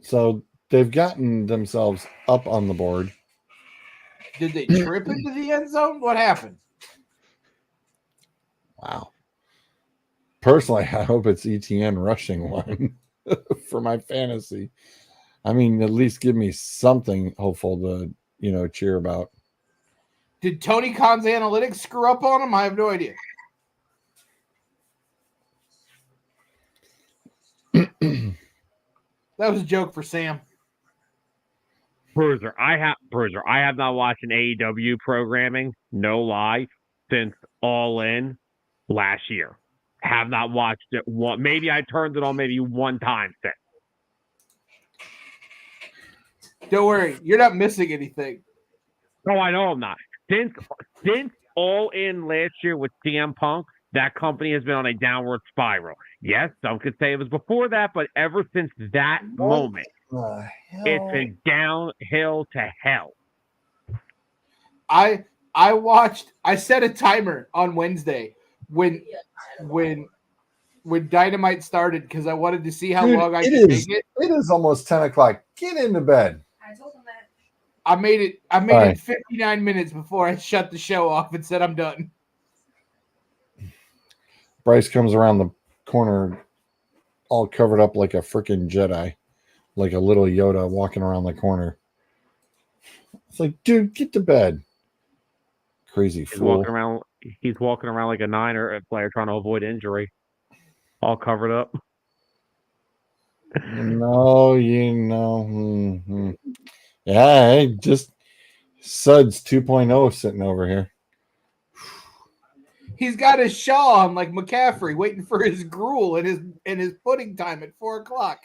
So they've gotten themselves up on the board. Did they trip into the end zone? What happened? Wow. Personally, I hope it's ETN rushing one for my fantasy. I mean, at least give me something hopeful to, cheer about. Did Tony Khan's analytics screw up on him? I have no idea. That was a joke for Sam. Bruiser, I have not watched an AEW programming, no lie, since All In last year. Have not watched it one. Maybe I turned it on maybe one time since. Don't worry, you're not missing anything. Oh, I know I'm not. Since All In last year with CM Punk, that company has been on a downward spiral. Yes, some could say it was before that, but ever since that moment, it's been downhill to hell. I set a timer on Wednesday when Dynamite started because I wanted to see how long I could make it. It is almost 10 o'clock. Get into bed. I told him that. I made it right. 59 minutes before I shut the show off and said I'm done. Bryce comes around the corner all covered up like a freaking Jedi, like a little Yoda walking around the corner. It's like, dude, get to bed. Crazy fool. He's walking around like a Niner player trying to avoid injury. All covered up. No, Yeah, just Suds 2.0 sitting over here. He's got his shawl on like McCaffrey, waiting for his gruel and his pudding time at 4:00.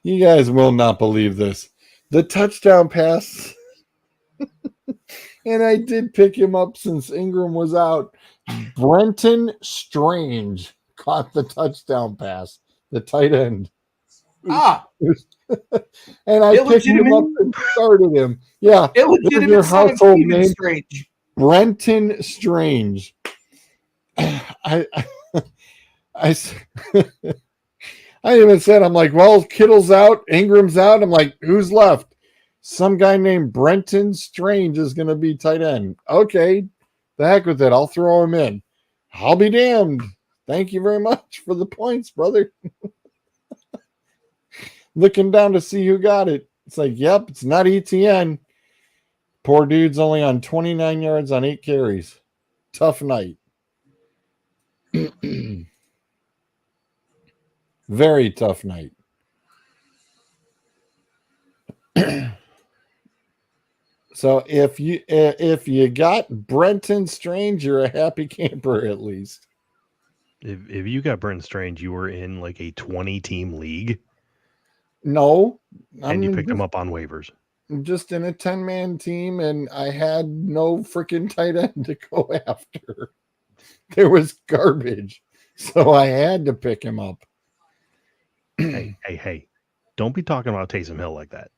You guys will not believe this. The touchdown pass, and I did pick him up since Ingram was out. Brenton Strange caught the touchdown pass, the tight end. Ah, And I picked him up and started him. Yeah. There's your illegitimate son of household Steven name, Strange. Brenton Strange. I even said, I'm like, well, Kittle's out, Ingram's out. I'm like, who's left? Some guy named Brenton Strange is going to be tight end. Okay, the heck with it. I'll throw him in. I'll be damned. Thank you very much for the points, brother. Looking down to see who got it. It's like, yep, it's not ETN. Poor dude's only on 29 yards on 8 carries. Tough night. Very tough night. So if you got Brenton Strange, you're a happy camper at least. If you got Brent Strange, you were in like a 20-team league. No, and you picked him up on waivers. Just in a 10-man team, and I had no freaking tight end to go after. There was garbage, so I had to pick him up. Hey! Don't be talking about Taysom Hill like that.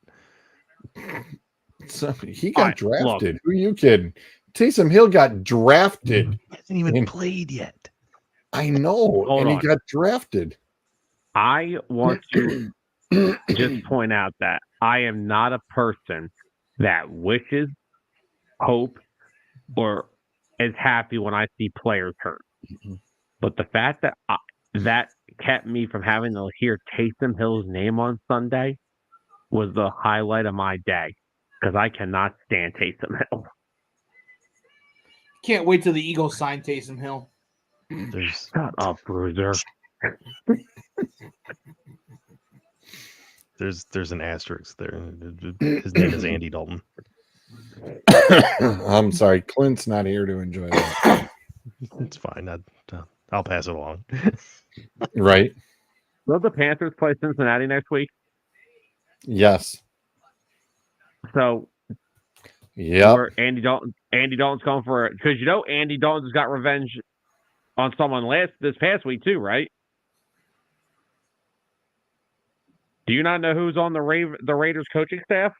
So he got drafted. Look. Who are you kidding? Taysom Hill got drafted. He hasn't even played yet. I know, he got drafted. I want to just point out that I am not a person that wishes, hopes, or is happy when I see players hurt. Mm-hmm. But the fact that that kept me from having to hear Taysom Hill's name on Sunday was the highlight of my day, because I cannot stand Taysom Hill. Can't wait till the Eagles sign Taysom Hill. Shut up, Bruiser. There's an asterisk there. His name is Andy Dalton. I'm sorry, Clint's not here to enjoy that. It's fine. I'll pass it along. Right. Will the Panthers play Cincinnati next week? Yes. So, yeah, Andy Dalton's going for it, because Andy Dalton's got revenge on someone this past week too, right? Do you not know who's on the Raiders coaching staff?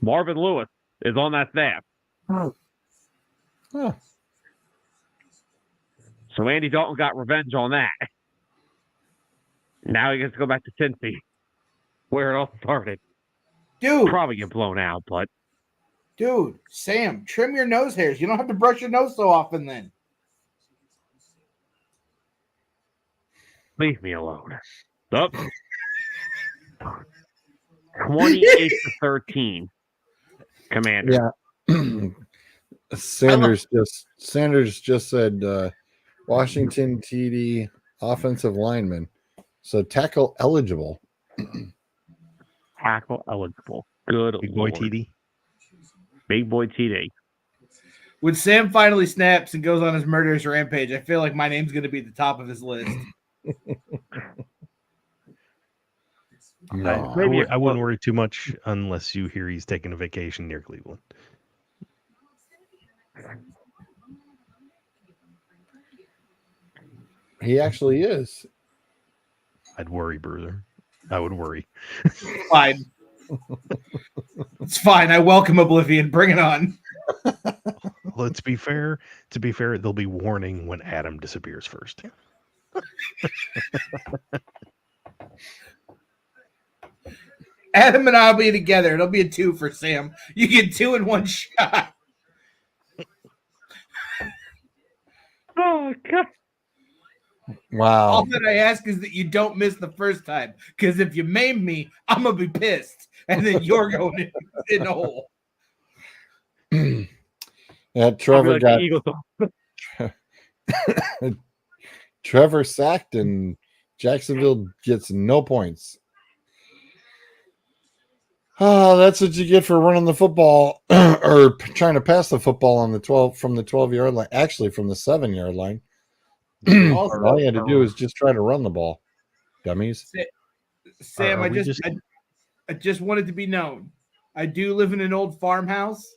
Marvin Lewis is on that staff. Oh. So Andy Dalton got revenge on that. Now he gets to go back to Cincy, where it all started. Dude. Probably get blown out, but. Dude, Sam, trim your nose hairs. You don't have to brush your nose so often then. Leave me alone. Up. 28-13. Commander. Yeah. Sanders just said Washington TD offensive lineman. So tackle eligible. Tackle eligible. Good. Big boy TD. Big boy TD. When Sam finally snaps and goes on his murderous rampage, I feel like my name's going to be at the top of his list. No, I wouldn't worry too much unless you hear he's taking a vacation near Cleveland. He actually is. I'd worry, Bruiser. I would worry. Fine. It's fine. I welcome Oblivion. Bring it on. Let's be fair. To be fair, there'll be warning when Adam disappears first. Adam and I'll be together. It'll be a 2 for Sam. You get 2 in one shot. Oh, God. Wow. All that I ask is that you don't miss the first time. Because if you maim me, I'm going to be pissed. And then you're going in the hole. Yeah, Trevor got Trevor sacked and Jacksonville gets no points. Oh, that's what you get for running the football or trying to pass the football on the 12-yard line. Actually, from the 7-yard line. All you had to do is just try to run the ball, dummies. Sam, I just wanted to be known. I do live in an old farmhouse.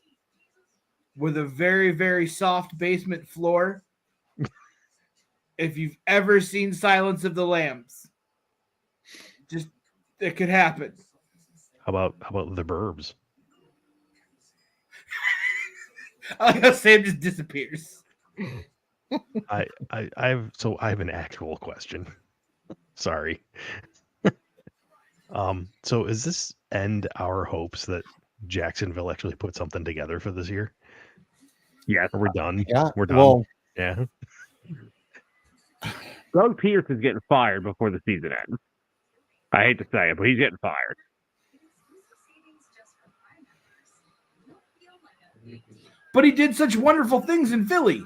with a very, very soft basement floor. If you've ever seen Silence of the Lambs, just it could happen. How about the Burbs? I like how Sam just disappears. I have an actual question. Sorry. So is this end our hopes that Jacksonville actually put something together for this year? Yes. Are we done? Yeah. We're done. Well, Yeah. Doug Peterson's getting fired before the season ends. I hate to say it, but he's getting fired. But he did such wonderful things in Philly.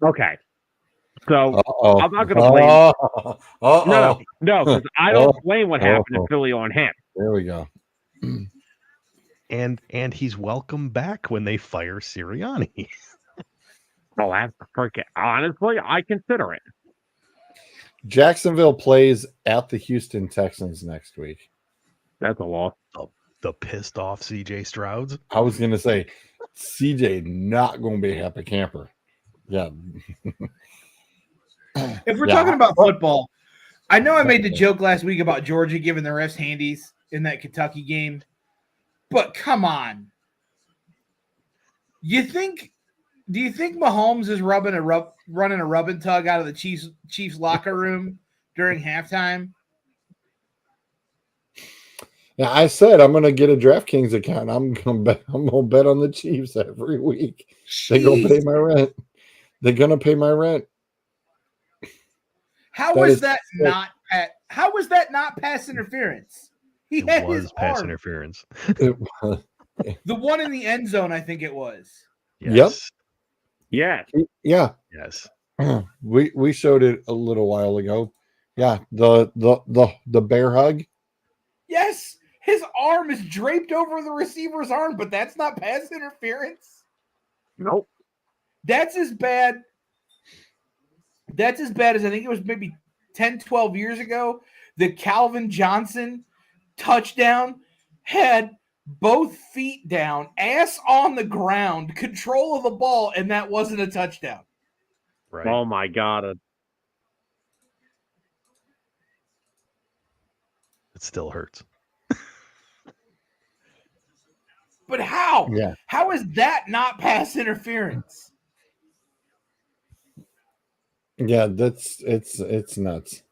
Okay. So uh-oh. I'm not going to blame. Uh-oh. No, because I don't blame what happened in Uh-oh. Philly on him. There we go. And he's welcome back when they fire Sirianni. Oh, that's freaking. Honestly, I consider it. Jacksonville plays at the Houston Texans next week. That's a loss. The pissed off CJ Strouds. I was going to say, CJ not going to be a happy camper. Yeah. If we're talking about football, I know I made the joke last week about Georgia giving the refs handies in that Kentucky game, but come on. Do you think Mahomes is running a rub and tug out of the Chiefs locker room during halftime? Yeah, I said I'm going to get a DraftKings account. I'm going to bet on the Chiefs every week. They're going to pay my rent. They're going to pay my rent. How was that not pass interference? He had his pass arm. interference. It was. The one in the end zone, I think it was. Yes. Yes. Yeah. Yes. We showed it a little while ago. Yeah, the bear hug. Yes, his arm is draped over the receiver's arm, but that's not pass interference. Nope. That's as bad as I think it was maybe 10, 12 years ago. The Calvin Johnson touchdown had both feet down, ass on the ground, control of the ball, and that wasn't a touchdown. Right. Oh my God. It still hurts. But how? Yeah. How is that not pass interference? Yeah, it's nuts.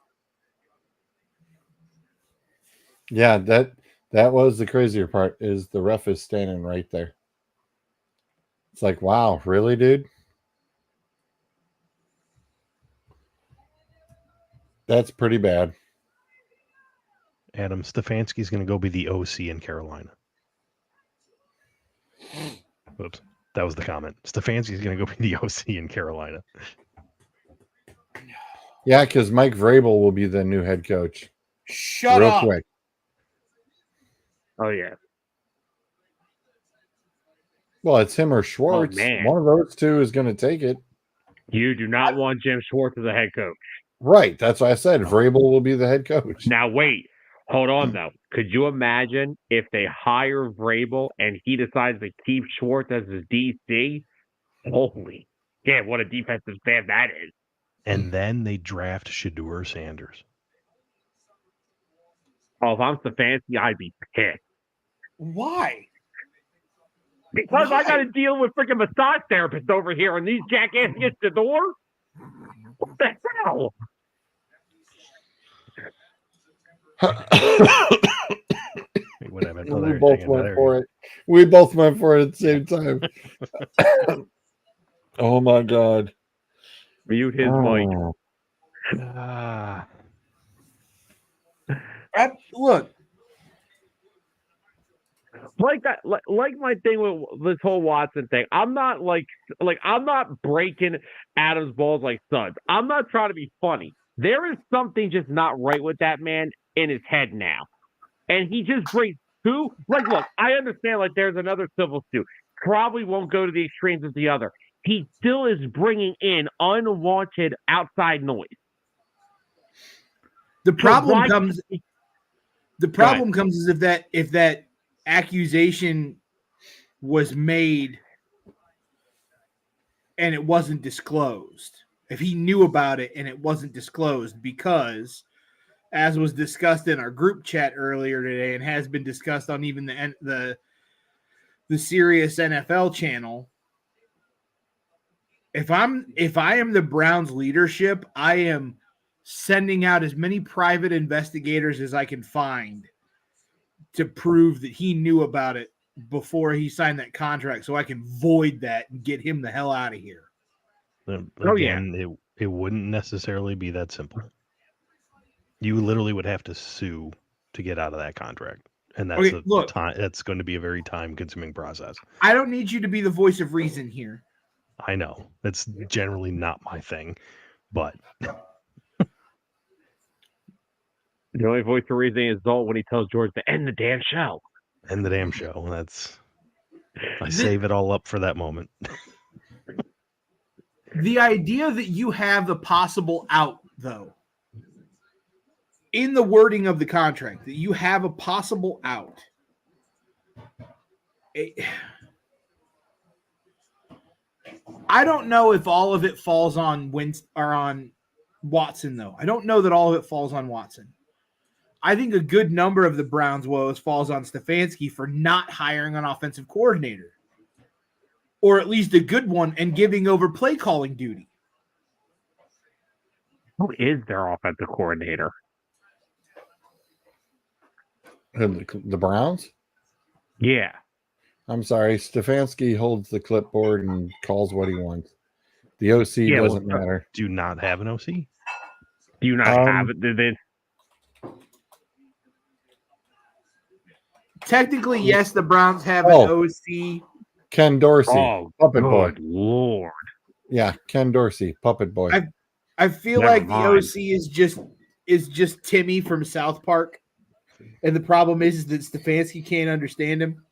Yeah, that was the crazier part is the ref is standing right there. It's like, wow, really, dude? That's pretty bad. Adam Stefanski's going to go be the OC in Carolina. Oops, that was the comment. Stefanski's going to go be the OC in Carolina. Yeah, because Mike Vrabel will be the new head coach. Shut Real up. quick. Oh yeah. Well, it's him or Schwartz. man. One of those two is going to take it. You do not want Jim Schwartz as a head coach. Right. That's why I said Vrabel will be the head coach. Now wait. Hold on though. Could you imagine if they hire Vrabel and he decides to keep Schwartz as his DC? Holy, yeah! What a defensive band that is. And then they draft Shedeur Sanders. Oh, if I'm Stefanski, I'd be pissed. Why? Because I got to deal with freaking massage therapists over here, and these jackasses get the door. What the hell? Whatever. We both went for it. We both went for it at the same time. Oh my God. Mute his mic. Look. Like that, like my thing with this whole Watson thing. I'm not I'm not breaking Adam's balls like Suds. I'm not trying to be funny. There is something just not right with that man in his head now, and he just brings two. Like, look, I understand. Like, there's another civil suit. Probably won't go to the extremes of the other. He still is bringing in unwanted outside noise. The problem comes is if that accusation was made and it wasn't disclosed. If he knew about it and it wasn't disclosed, because as was discussed in our group chat earlier today and has been discussed on even the Sirius NFL channel, if I am the Browns leadership, I am sending out as many private investigators as I can find to prove that he knew about it before he signed that contract, so I can void that and get him the hell out of here. Again, it wouldn't necessarily be that simple. You literally would have to sue to get out of that contract, and that's that's going to be a very time-consuming process. I don't need you to be the voice of reason here. I know that's generally not my thing, but the only voice of reason is Zolt when he tells George to end the damn show. End the damn show. I save it all up for that moment. The idea that you have the possible out, though, in the wording of the contract, that you have a possible out. I don't know if all of it falls on on Watson, though. I don't know that all of it falls on Watson. I think a good number of the Browns' woes falls on Stefanski for not hiring an offensive coordinator, or at least a good one, and giving over play calling duty. Who is their offensive coordinator? The Browns? Yeah. I'm sorry. Stefanski holds the clipboard and calls what he wants. The OC doesn't matter. Do you not have an OC? Do you not have it? Technically, yes, the Browns have an OC. Ken Dorsey. Oh, puppet boy. Lord. Yeah, Ken Dorsey, puppet boy. I feel like the OC is just Timmy from South Park. And the problem is that Stefanski can't understand him.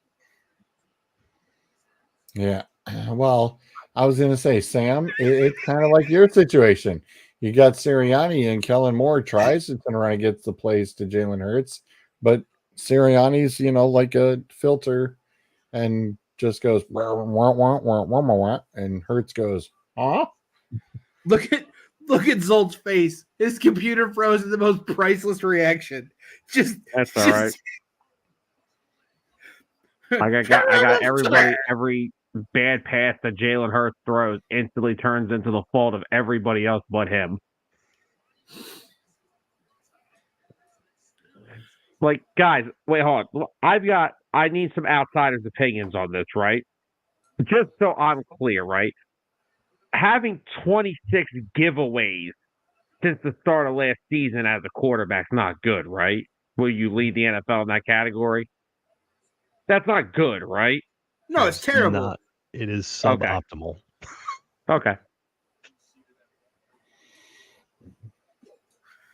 Yeah. Well, I was going to say, Sam, it's kind of like your situation. You got Sirianni and Kellen Moore tries to turn around and gets the plays to Jalen Hurts, but Sirianni's, like a filter and just goes, wah, wah, wah, wah, wah, wah, and Hurts goes, huh? Look at Zolt's face. His computer froze in the most priceless reaction. That's all right. I got everybody. Every bad pass that Jalen Hurts throws instantly turns into the fault of everybody else but him. Like, guys, wait, hold on. I need some outsiders' opinions on this, right? Just so I'm clear, right? Having 26 giveaways since the start of last season as a quarterback's not good, right? Will you lead the NFL in that category? That's not good, right? No, it's terrible. It is suboptimal. Okay.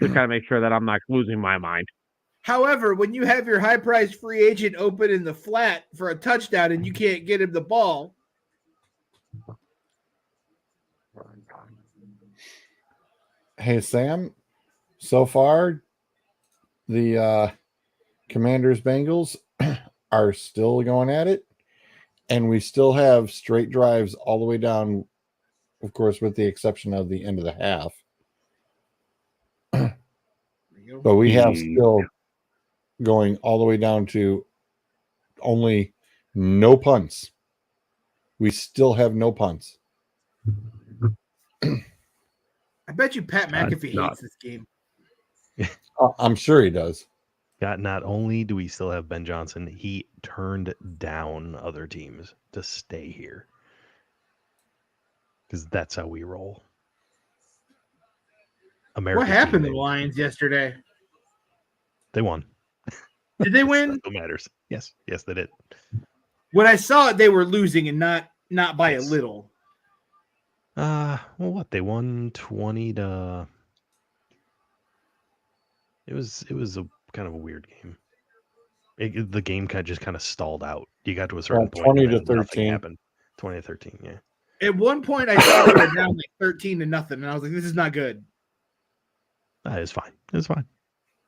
Just gotta make sure that I'm not losing my mind. However, when you have your high-priced free agent open in the flat for a touchdown and you can't get him the ball. Hey, Sam, so far, the Commanders Bengals are still going at it, and we still have straight drives all the way down, of course, with the exception of the end of the half. But we have still going all the way down to only no punts. We still have no punts. I bet you Pat McAfee hates this game. I'm sure he does. Not only do we still have Ben Johnson, he turned down other teams to stay here. Because that's how we roll. What happened to the Lions yesterday? They won. Did they win? That's what matters. Yes, they did. When I saw it, they were losing and not by a little. Well, what they won 20 to. It was a kind of a weird game. The game kind of stalled out. You got to a certain point. 20 to 13 happened. 20 to 13. Yeah. At one point, I saw they were down like 13 to nothing, and I was like, "This is not good." It's fine. It's fine.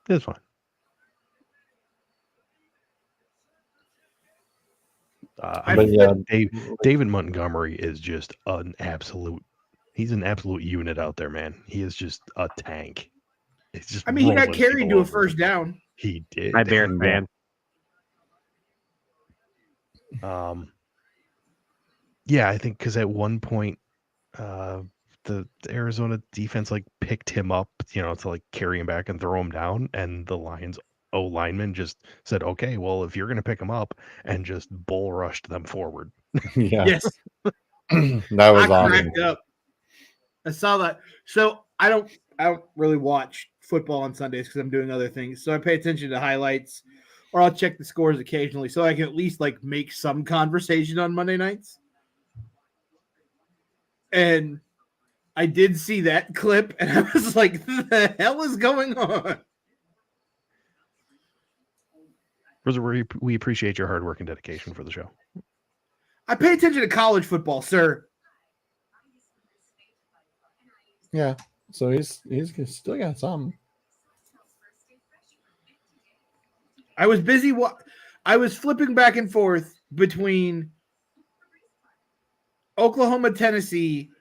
It's fine. David Montgomery is just an absolute. He's an absolute unit out there, man. He is just a tank. It's just. I mean, he got rolling carried people to a over. first down. He did. I Bears fan. Yeah, I think because at one point, the Arizona defense like picked him up, to like carry him back and throw him down, and the Lions O lineman just said, "Okay, well, if you're gonna pick him up," and just bull rushed them forward. Yeah. Yes, That was I awesome. cracked up. I saw that. So I don't really watch football on Sundays because I'm doing other things. So I pay attention to highlights, or I'll check the scores occasionally, so I can at least like make some conversation on Monday nights. And I did see that clip, and I was like, "The hell is going on?" Rosa, we appreciate your hard work and dedication for the show. I pay attention to college football, sir. Yeah. So he's still got some. I was busy. I was flipping back and forth between Oklahoma, Tennessee,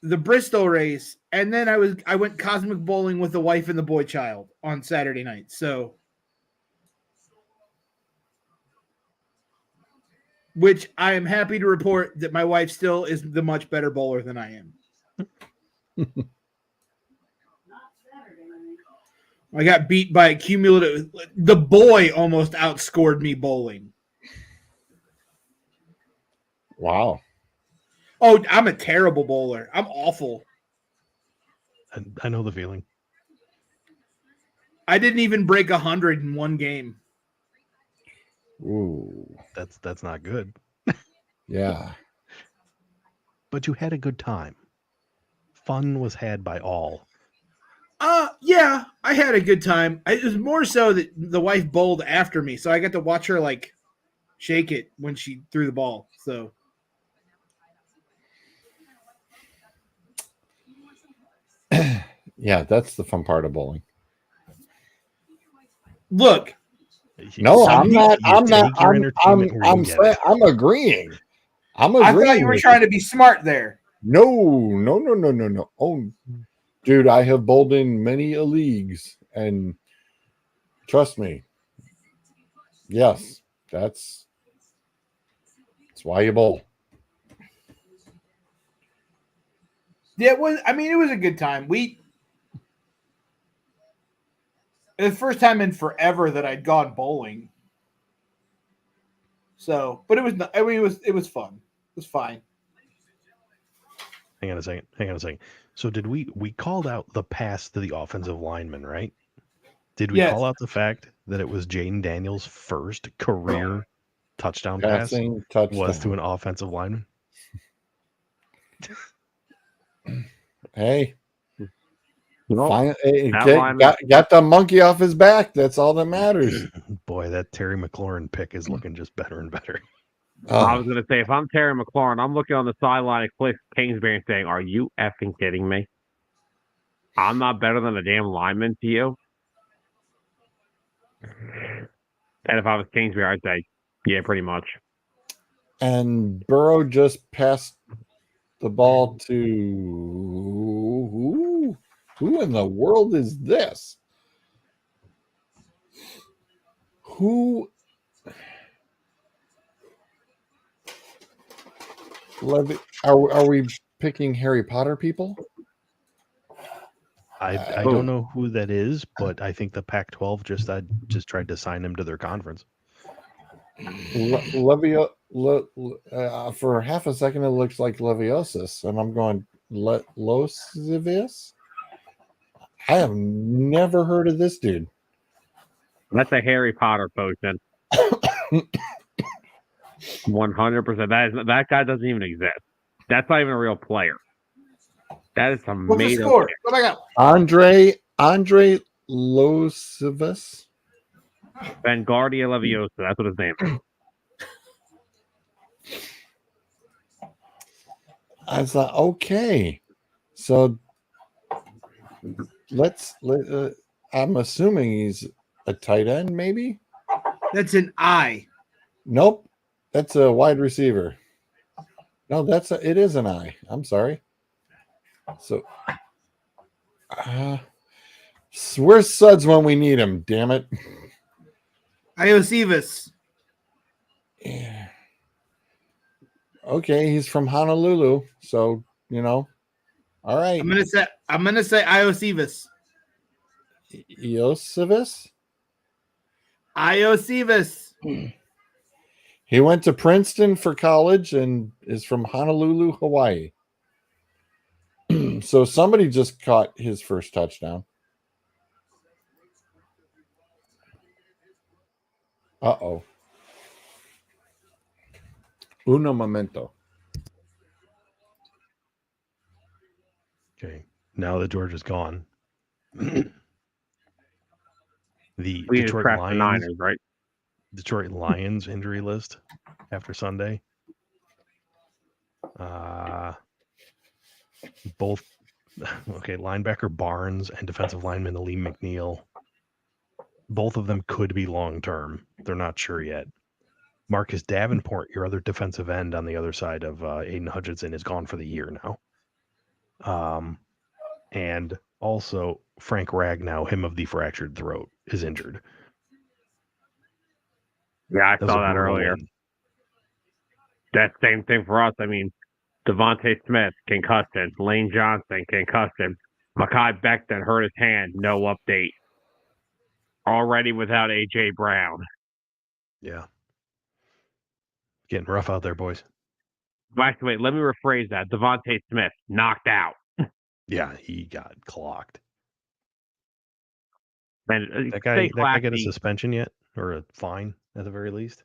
the Bristol race, and then I went cosmic bowling with the wife and the boy child on Saturday night. So, which I am happy to report that my wife still is the much better bowler than I am. I got beat by a cumulative. The boy almost outscored me bowling. Wow. Oh, I'm a terrible bowler. I'm awful. I know the feeling. I didn't even break 100 in one game. Ooh. That's not good. Yeah. But you had a good time. Fun was had by all. Yeah, I had a good time. It was more so that the wife bowled after me, so I got to watch her like shake it when she threw the ball. So Yeah, that's the fun part of bowling. look, No, Some I'm not. you I'm not. take your entertainment where you I'm get saying, it. I'm agreeing. I'm I agreeing. thought you were with trying to be smart there. No. Oh, dude, I have bowled in many a leagues, and trust me, yes, that's why you bowl. Yeah, it was. I mean, it was a good time. It was the first time in forever that I'd gone bowling. So, but it was. I mean, it was fun. It was fine. Hang on a second. So did we called out the pass to the offensive lineman, right? Did we Yes. call out the fact that it was Jaden Daniels' first career touchdown pass Passing touchdown was to an offensive lineman? Hey, Nope. fine, hey, That get- lineman- got the monkey off his back. That's all that matters. Boy, that Terry McLaurin pick is looking just better and better. I was going to say, if I'm Terry McLaurin, I'm looking on the sideline at Cliff Kingsbury and saying, "Are you effing kidding me? I'm not better than a damn lineman to you." And if I was Kingsbury, I'd say, "Yeah, pretty much." And Burrow just passed the ball to who in the world is this? Who? Are we picking Harry Potter people? I don't know who that is, but I think the Pac-12 just tried to sign him to their conference. For half a second, it looks like Leviosis, and I'm going Losivius. I have never heard of this dude. That's a Harry Potter potion. 100%. That guy doesn't even exist. That's not even a real player. That is some What's the made score? up. Go back up. Andre Losivus. Vanguardia Leviosa. That's what his name is. I thought, okay, so I'm assuming he's a tight end, maybe. That's an I. Nope, That's a wide receiver. No, it is an I. I'm sorry. So, where's Suds when we need him? Damn it. Iosivas. Yeah. Okay, he's from Honolulu, so all right. I'm gonna say Iosivas. Iosivas. Iosivas. He went to Princeton for college and is from Honolulu, Hawaii. So somebody just caught his first touchdown. Uh-oh. Uno momento. Okay. Now that George is gone, the We just cracked the Niners, right? Detroit Lions injury list after Sunday. Both linebacker Barnes and defensive lineman Aleem McNeil. Both of them could be long term. They're not sure yet. Marcus Davenport, your other defensive end on the other side of Aiden Hutchinson, is gone for the year now. And also Frank Ragnow, him of the fractured throat, is injured. Yeah, I saw that earlier. That same thing for us. I mean, Devontae Smith, concussion. Lane Johnson, concussion. Mekhi Becton hurt his hand, no update. Already without A.J. Brown. Yeah. Getting rough out there, boys. Actually, wait, let me rephrase that. Devontae Smith, knocked out. Yeah, he got clocked. And that guy got a suspension yet? Or a fine, at the very least?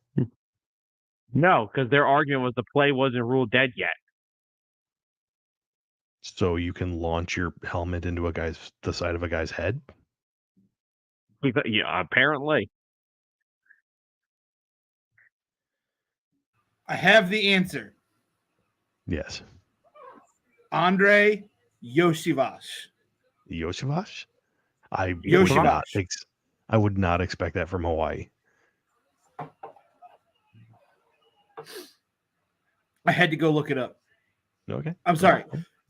No, because their argument was the play wasn't ruled dead yet. So you can launch your helmet into the side of a guy's head? Yeah, apparently. I have the answer. Yes. Andre Yoshivash. Yoshivash? I would not expect that from Hawaii. I had to go look it up. Okay. I'm sorry.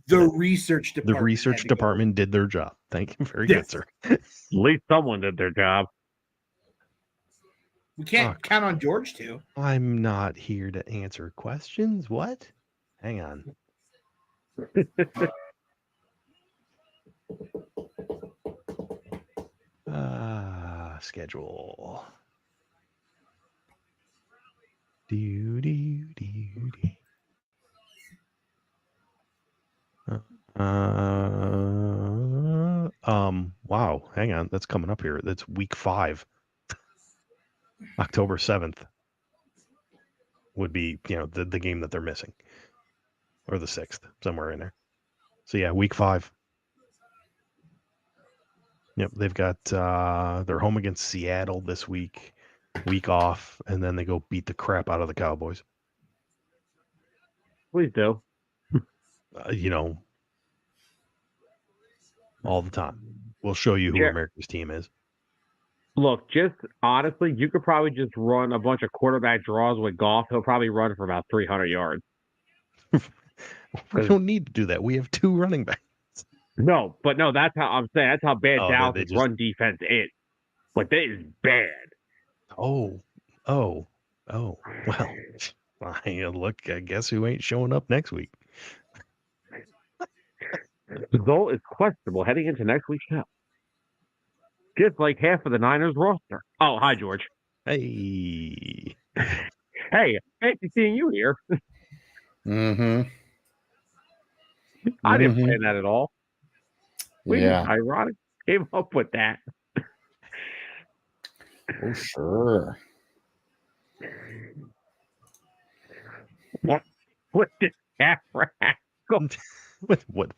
The research department. The research department did their job. Thank you. Very good, sir. At least someone did their job. We can't count on George to. I'm not here to answer questions. What? Hang on. Schedule. Wow. Hang on. That's coming up here. That's week 5. October 7th would be, the game that they're missing. Or the 6th, somewhere in there. So yeah, week 5. Yep, they've got they're home against Seattle this week off, and then they go beat the crap out of the Cowboys. Please do. All the time. We'll show you who America's team is. Look, just honestly, you could probably just run a bunch of quarterback draws with Goff. He'll probably run for about 300 yards. We don't need to do that. We have 2 running backs. No, that's how I'm saying. That's how bad Dallas' run defense is. Like, that is bad. Oh. Well, look, I guess who ain't showing up next week? Zoll is questionable heading into next week's show. Just like half of the Niners roster. Oh, hi, George. Hey. Hey, fancy seeing you here. Mm-hmm. I didn't plan that at all. Yeah. Ironic. Came up with that. Oh, sure. What did that What?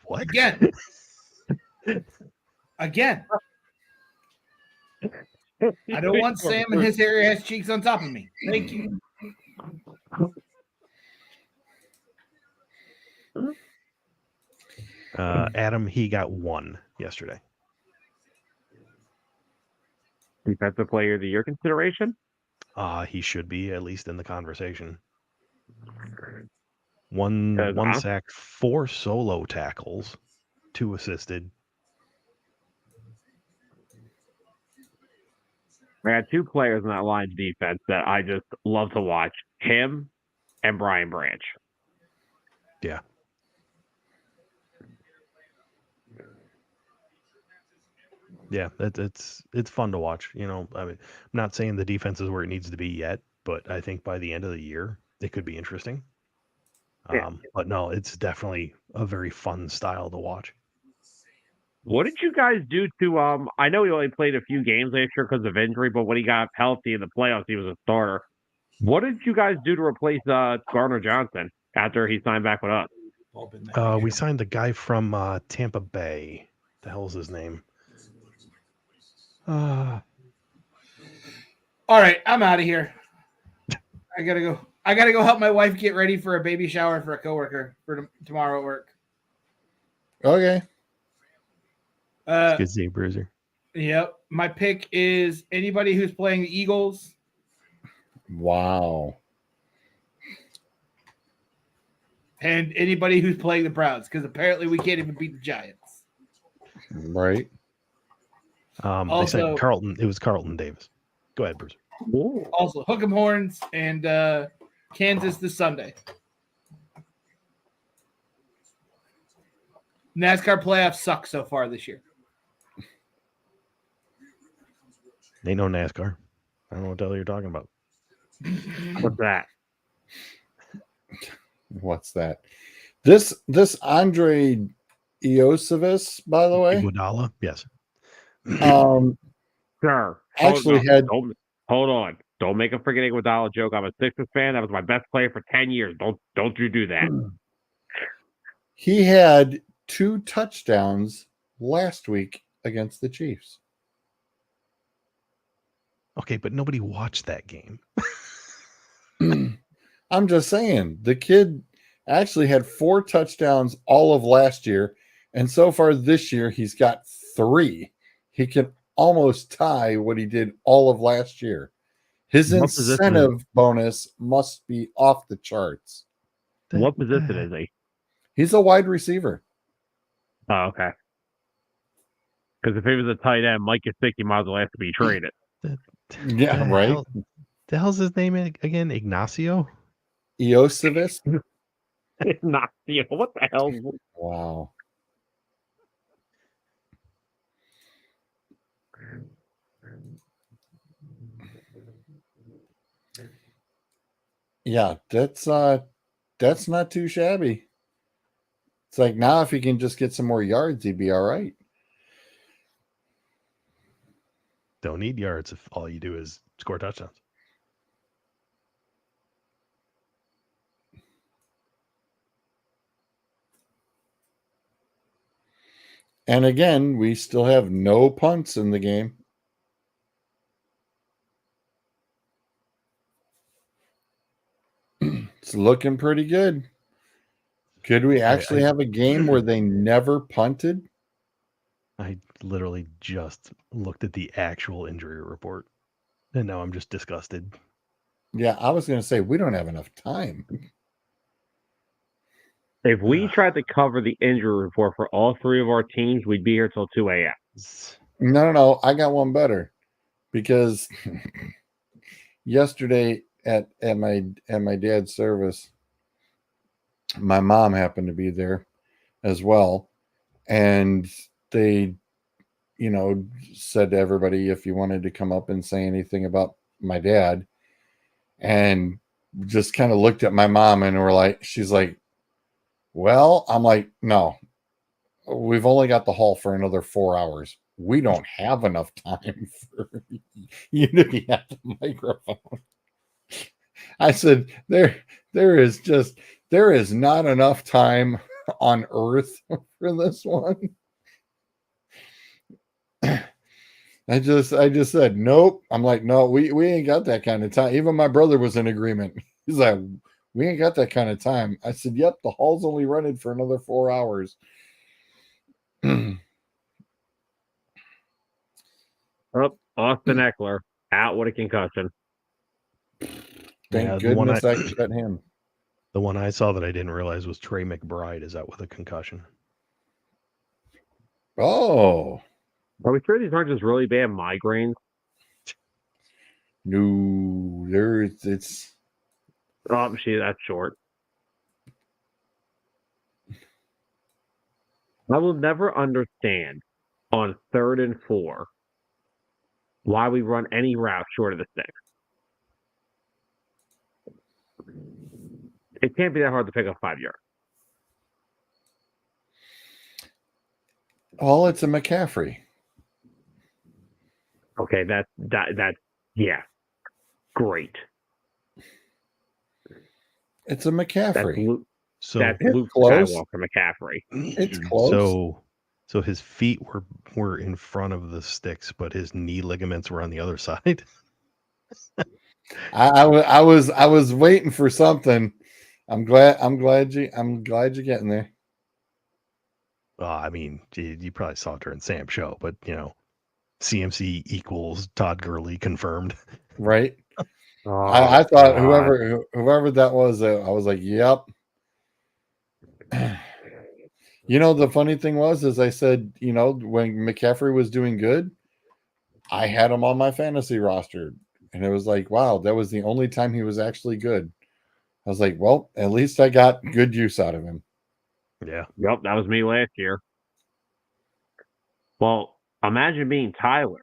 Again. I don't want Sam and his hairy ass cheeks on top of me. Thank you. Adam, he got 1 yesterday. Defensive player of the year consideration? He should be at least in the conversation. One sack, 4 solo tackles, 2 assisted. I had 2 players in that Lions defense that I just love to watch. Him and Brian Branch. Yeah. Yeah, it's fun to watch. You know, I mean, I'm not saying the defense is where it needs to be yet, but I think by the end of the year, it could be interesting. Yeah. But no, it's definitely a very fun style to watch. What did you guys do to I know he only played a few games last year because of injury, but when he got healthy in the playoffs, he was a starter. What did you guys do to replace Garner Johnson after he signed back with us? We signed the guy from Tampa Bay. The hell's his name? All right, I'm out of here. I gotta go. I gotta go help my wife get ready for a baby shower for a coworker for tomorrow at work. Okay. It's good to see you, Bruiser. Yep. My pick is anybody who's playing the Eagles. Wow. And anybody who's playing the Browns, because apparently we can't even beat the Giants. Right. They said Carlton. It was Carlton Davis. Go ahead, Bruce. Also, Hook 'em Horns and Kansas this Sunday. NASCAR playoffs suck so far this year. They know NASCAR. I don't know what the hell you're talking about. What's that? What's that? This Andre Iosivas, by the way. Iguodala, yes. Sir, hold on. Don't make a freaking Iguodala joke. I'm a Sixers fan. That was my best player for 10 years. Don't you do that. He had 2 touchdowns last week against the Chiefs. Okay, but nobody watched that game. I'm just saying, the kid actually had 4 touchdowns all of last year, and so far this year he's got 3. He can almost tie what he did all of last year. His incentive bonus must be off the charts. What position is he? He's a wide receiver. Oh, okay. Because if he was a tight end, Mike Gesicki might as well have to be traded. Yeah, right. The hell's his name again? Ignacio? Iosivas? Ignacio, what the hell? Wow. Yeah, that's not too shabby. It's like now if he can just get some more yards, he'd be all right. Don't need yards if all you do is score touchdowns. And again, we still have no punts in the game. It's looking pretty good. Could we actually have a game where they never punted? I literally just looked at the actual injury report, and now I'm just disgusted. Yeah, I was going to say, we don't have enough time. If we tried to cover the injury report for all 3 of our teams, we'd be here till 2 a.m. No. I got one better. Because yesterday at my dad's service, my mom happened to be there as well. And they, said to everybody if you wanted to come up and say anything about my dad, and just kind of looked at my mom and she's like, well, I'm like, no, we've only got the hall for another 4 hours. We don't have enough time for you to be at the microphone. I said, there is not enough time on earth for this one. I just said, nope. I'm like, no, we ain't got that kind of time. Even my brother was in agreement. He's like, we ain't got that kind of time. I said, yep, the hall's only running for another 4 hours. Austin Eckler out with a concussion. Thank goodness I cut him. The one I saw that I didn't realize was Trey McBride is out with a concussion. Oh Are we sure these aren't just really bad migraines? no, it's Oh, shit, that's short. I will never understand on 3rd and 4 why we run any route short of the 6. It can't be that hard to pick up 5 yards. all it's a McCaffrey. Okay, that's yeah, great. It's a That's McCaffrey. Luke. So That's It's Luke close. Skywalker McCaffrey. It's close. So his feet were in front of the sticks, but his knee ligaments were on the other side. I was waiting for something. I'm glad you're getting there. I mean, you probably saw it during Sam's show, but CMC equals Todd Gurley confirmed. Right. Oh, I thought God. whoever that was, I was like, yep. The funny thing is I said, when McCaffrey was doing good, I had him on my fantasy roster. And it was like, wow, that was the only time he was actually good. I was like, well, at least I got good use out of him. Yeah. Yep, that was me last year. Well, imagine being Tyler.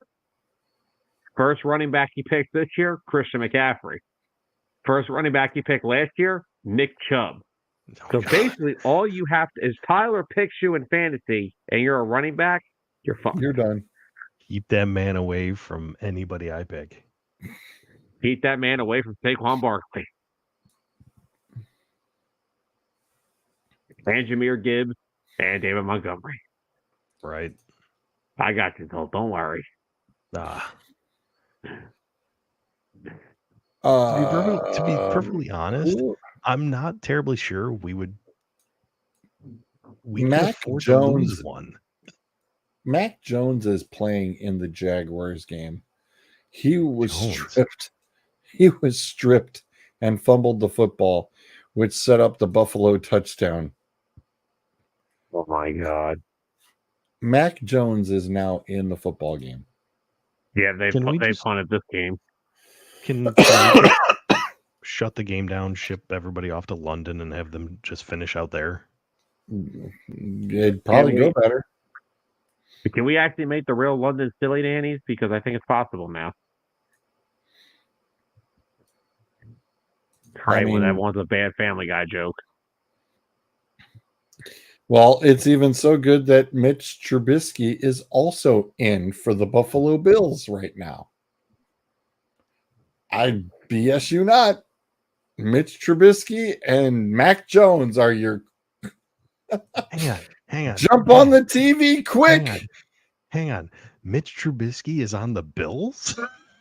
First running back he picked this year, Christian McCaffrey. First running back he picked last year, Nick Chubb. So basically, all you have to is Tyler picks you in fantasy, and you're a running back, you're fucked. You're done. Keep that man away from anybody I pick. Keep that man away from Saquon Barkley. And Jahmyr Gibbs and David Montgomery. Right. I got you, Cole. Don't worry. To be perfectly honest, I'm not terribly sure we could afford to lose one. Mac Jones is playing in the Jaguars game. He was stripped. He was stripped and fumbled the football, which set up the Buffalo touchdown. Oh my God. Mac Jones is now in the football game. Yeah, they punted this game. Can we just shut the game down, ship everybody off to London, and have them just finish out there? It'd probably go better. Can we actually make the real London silly nannies? Because I think it's possible now. Right, when that one's a bad Family Guy joke. Well, it's even so good that Mitch Trubisky is also in for the Buffalo Bills right now. I BS you not. Mitch Trubisky and Mac Jones are your. Hang on. Jump on the TV quick. Hang on. Mitch Trubisky is on the Bills?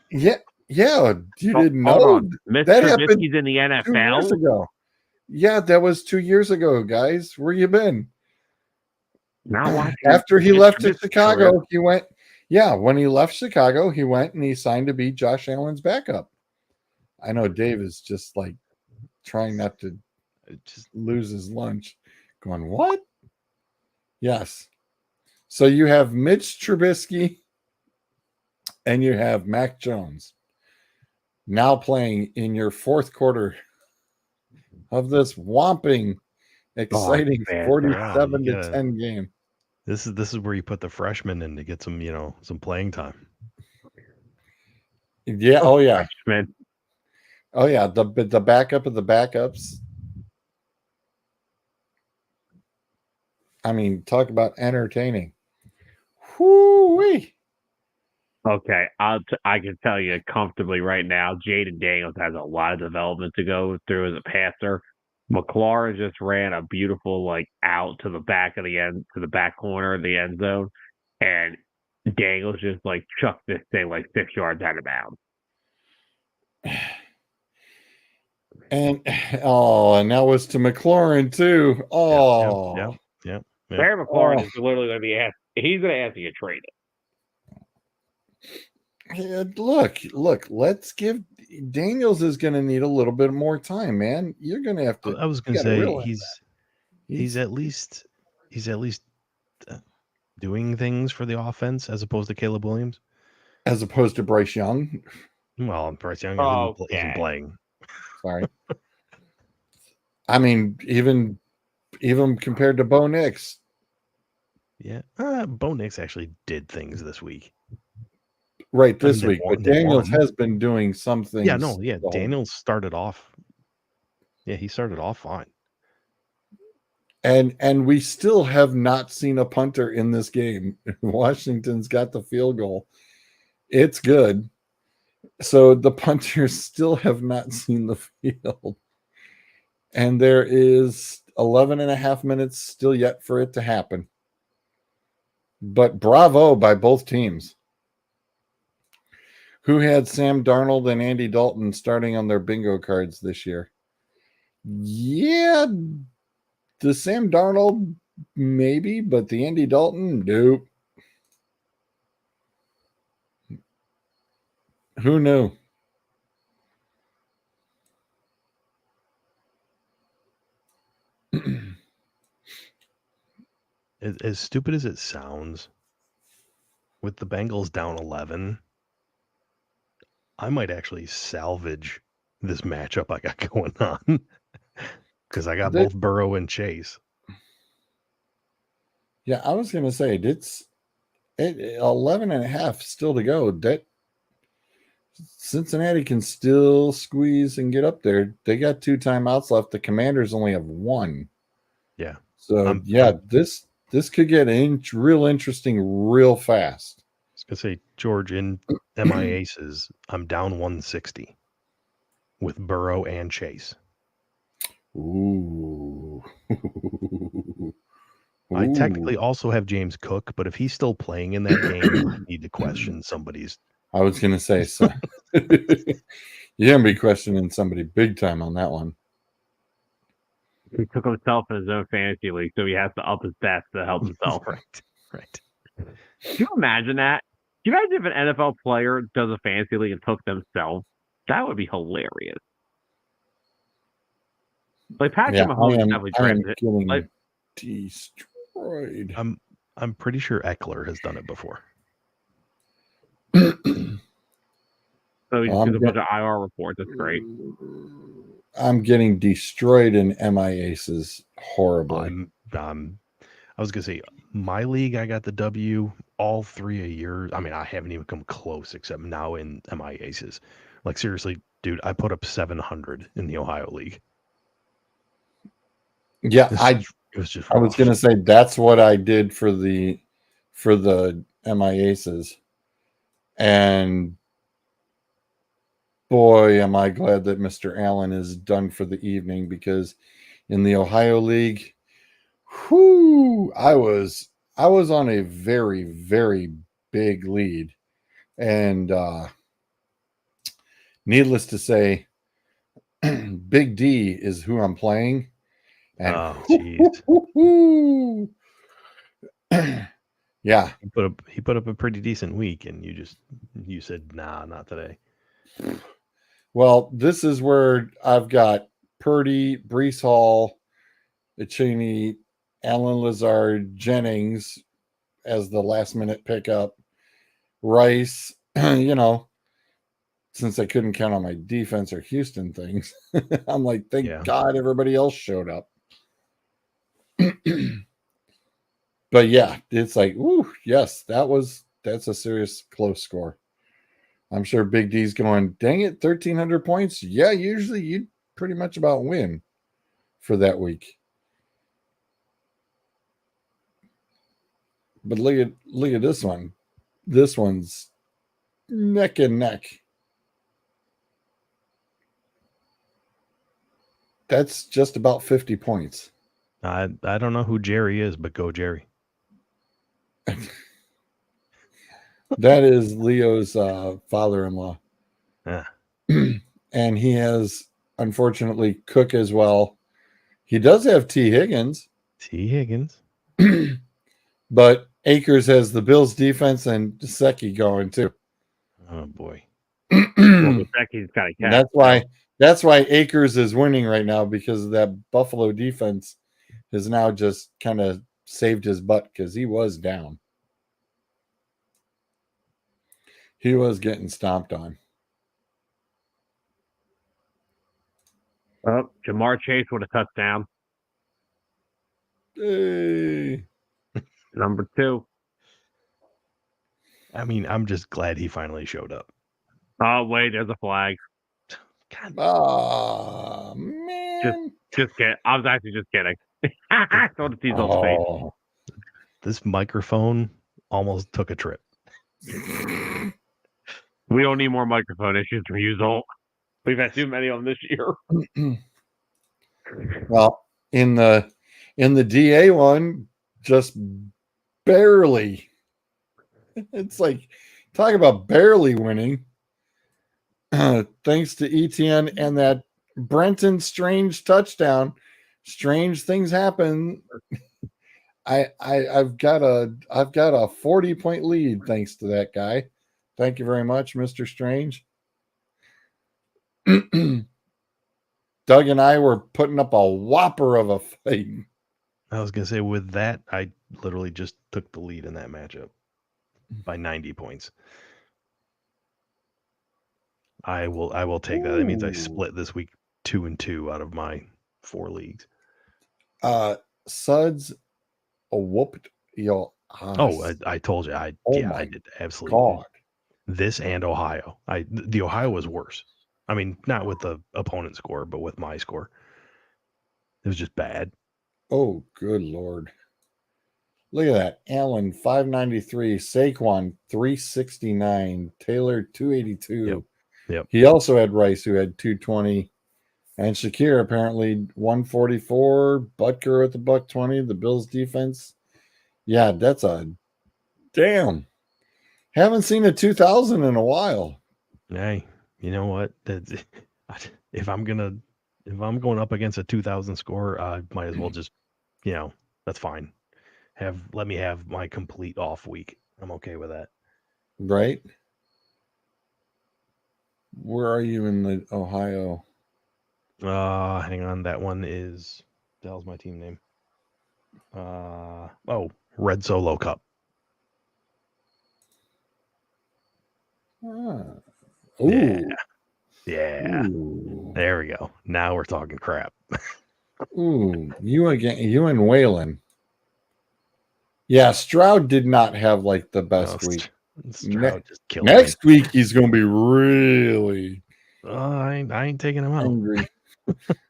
Yeah. You didn't know Mitch that Trubisky's happened in the NFL 2 years ago. Yeah, that was 2 years ago, guys. Where you been? Now after he left to Chicago, he went. Yeah, when he left Chicago, he went and he signed to be Josh Allen's backup. I know Dave is just like trying not to just lose his lunch, going, what? Yes. So you have Mitch Trubisky and you have Mac Jones now playing in your fourth quarter of this whomping, exciting 47-10 game. This is where you put the freshmen in to get some, some playing time. Yeah. Oh yeah. Freshman. Oh yeah. The backup of the backups. I mean, talk about entertaining. Whoo-wee. Okay, I can tell you comfortably right now, Jaden Daniels has a lot of development to go through as a passer. McLaurin just ran a beautiful out to the back of the end, to the back corner of the end zone, and Daniels just chucked this thing 6 yards out of bounds. And that was to McLaurin too. Oh, Yep. Barry McLaurin is literally going to be asked. He's going to ask you to trade it. Look, let's give Daniels is going to need a little bit more time, man. You're going to have to. I was you going to gotta say realize he's at least uh, doing things for the offense as opposed to Caleb Williams. as opposed to Bryce Young. Well, Bryce Young isn't Okay. playing. Sorry. I mean, even compared to Bo Nix, Yeah, Bo Nix actually did things this week. right I mean, this week, but they Daniels won. has been doing some things. Yeah, no, yeah. the whole- Daniels started off. Yeah, he started off fine. and we still have not seen a punter in this game. Washington's got the field goal. It's good. So the punters still have not seen the field. And there is 11 and a half minutes still yet for it to happen. But bravo by both teams. Who had Sam Darnold and Andy Dalton starting on their bingo cards this year? Yeah, the Sam Darnold, maybe, but the Andy Dalton, nope. Who knew? As stupid as it sounds, with the Bengals down 11, I might actually salvage this matchup I got going on because I got both Burrow and Chase. Yeah, I was going to say, it's 11 and a half still to go. That Cincinnati can still squeeze and get up there. They got 2 timeouts left. The Commanders only have 1. Yeah. So this could get real interesting real fast. I was gonna say, George, in MI Aces, I'm down 160 with Burrow and Chase. Ooh. I technically also have James Cook, but if he's still playing in that game, I need to question somebody's. I was going to say, so. You're going to be questioning somebody big time on that one. He took himself in his own fantasy league, so he has to up his best to help himself. Right. Can you imagine that? Can you imagine if an NFL player does a fantasy league and took themselves? That would be hilarious. Like Patrick Mahomes definitely I am drafted it. getting Like, destroyed. I'm pretty sure Eckler has done it before. so he just gets a bunch of IR reports. That's great. I'm getting destroyed in MI Aces horribly. I was gonna say my league, I got the W all 3 a year. I mean, I haven't even come close except now in MI Aces. Like seriously, dude, I put up 700 in the Ohio League. Yeah, it was just rough. I was gonna say that's what I did for the MI Aces. And boy, am I glad that Mr. Allen is done for the evening, because in the Ohio League, I was on a very, very big lead. And needless to say, Big D is who I'm playing. And yeah. He put up a pretty decent week, and you said, nah, not today. Well, this is where I've got Purdy, Brees Hall, Cheney, Allen Lazard, Jennings as the last minute pickup, Rice, since I couldn't count on my defense or Houston things, I'm like, thank God everybody else showed up. But yeah, it's like, ooh, yes, that's a serious close score. I'm sure Big D's going, dang it, 1,300 points. Yeah, usually you'd pretty much about win for that week. But look at this one. This one's neck and neck. That's just about 50 points. I don't know who Jerry is, but go Jerry. That is Leo's father-in-law. Yeah. And he has, unfortunately, Cook as well. He does have T. Higgins. But Akers has the Bills defense and Gesicki going too. Oh boy. Well, the Becky's got a cat. That's why Akers is winning right now, because that Buffalo defense has now just kind of saved his butt, because he was down. He was getting stomped on. Oh, Jamar Chase with a touchdown. Hey. Number 2. I mean, I'm just glad he finally showed up. Oh, wait, there's a flag. God. Oh, man. Just kidding. I was actually just kidding. I saw the tea's on face. Oh. This microphone almost took a trip. We don't need more microphone issues from you, Zolt. We've had too many of them this year. Well, in the DA one, just barely. It's like, talk about barely winning. Thanks to ETN and that Brenton Strange touchdown. Strange things happen. I've got a 40-point lead thanks to that guy. Thank you very much, Mr. Strange. Doug and I were putting up a whopper of a fight. I was gonna say, with that, I literally just took the lead in that matchup by 90 points. I will take that. That means I split this week 2-2 out of my 4 leagues. Suds whooped your ass. Oh, I told you. I did absolutely. God. This and Ohio. The Ohio was worse. I mean, not with the opponent score, but with my score. It was just bad. Oh, good Lord. Look at that. Allen, 593. Saquon, 369. Taylor, 282. Yep. He also had Rice, who had 220. And Shakir, apparently, 144. Butker at the $120. The Bills defense. Yeah, that's a damn. Haven't seen a 2,000 in a while. Hey, you know what? If I'm going up against a 2,000 score, I might as well just, that's fine. Let me have my complete off week. I'm okay with that. Right? Where are you in the Ohio? Hang on. That one is, the hell's my team name? Red Solo Cup. Ooh. Yeah. Ooh. There we go. Now we're talking crap. Ooh, you and Whalen. Yeah, Stroud did not have like the best week. Stroud just killed next week he's going to be really I ain't taking him out. angry.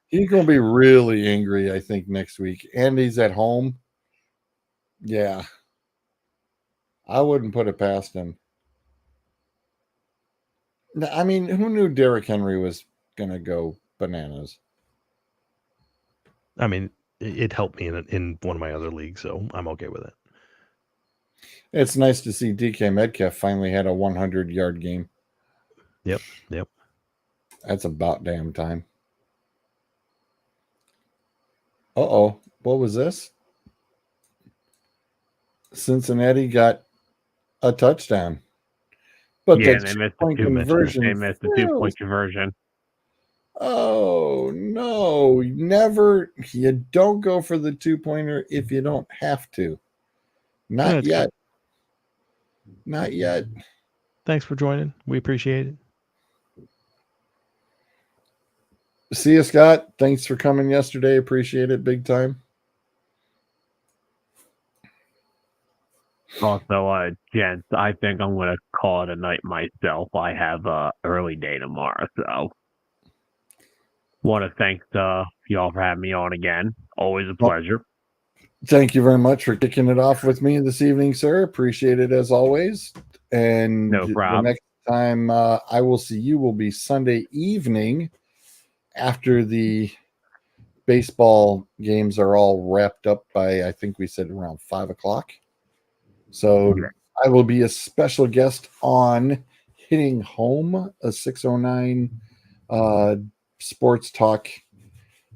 He's going to be really angry, I think, next week. And he's at home. Yeah. I wouldn't put it past him. I mean, who knew Derrick Henry was going to go bananas? I mean, it helped me in one of my other leagues, so I'm okay with it. It's nice to see DK Metcalf finally had a 100-yard game. Yep. That's about damn time. Uh-oh. What was this? Cincinnati got a touchdown. But yeah, the they missed two-point conversion. They missed the 2-point conversion. Oh, no. Never. You don't go for the 2-pointer if you don't have to. Not yet. Good. Not yet. Thanks for joining. We appreciate it. See you, Scott. Thanks for coming yesterday. Appreciate it big time. Also, gents, I think I'm going to call it a night myself. I have a early day tomorrow, so want to thank y'all for having me on again. Always a pleasure. Thank you very much for kicking it off with me this evening, sir. Appreciate it as always. And no problem. The next time I will see you will be Sunday evening after the baseball games are all wrapped up by, I think we said around 5 o'clock. So I will be a special guest on Hitting Home, a 609 Sports Talk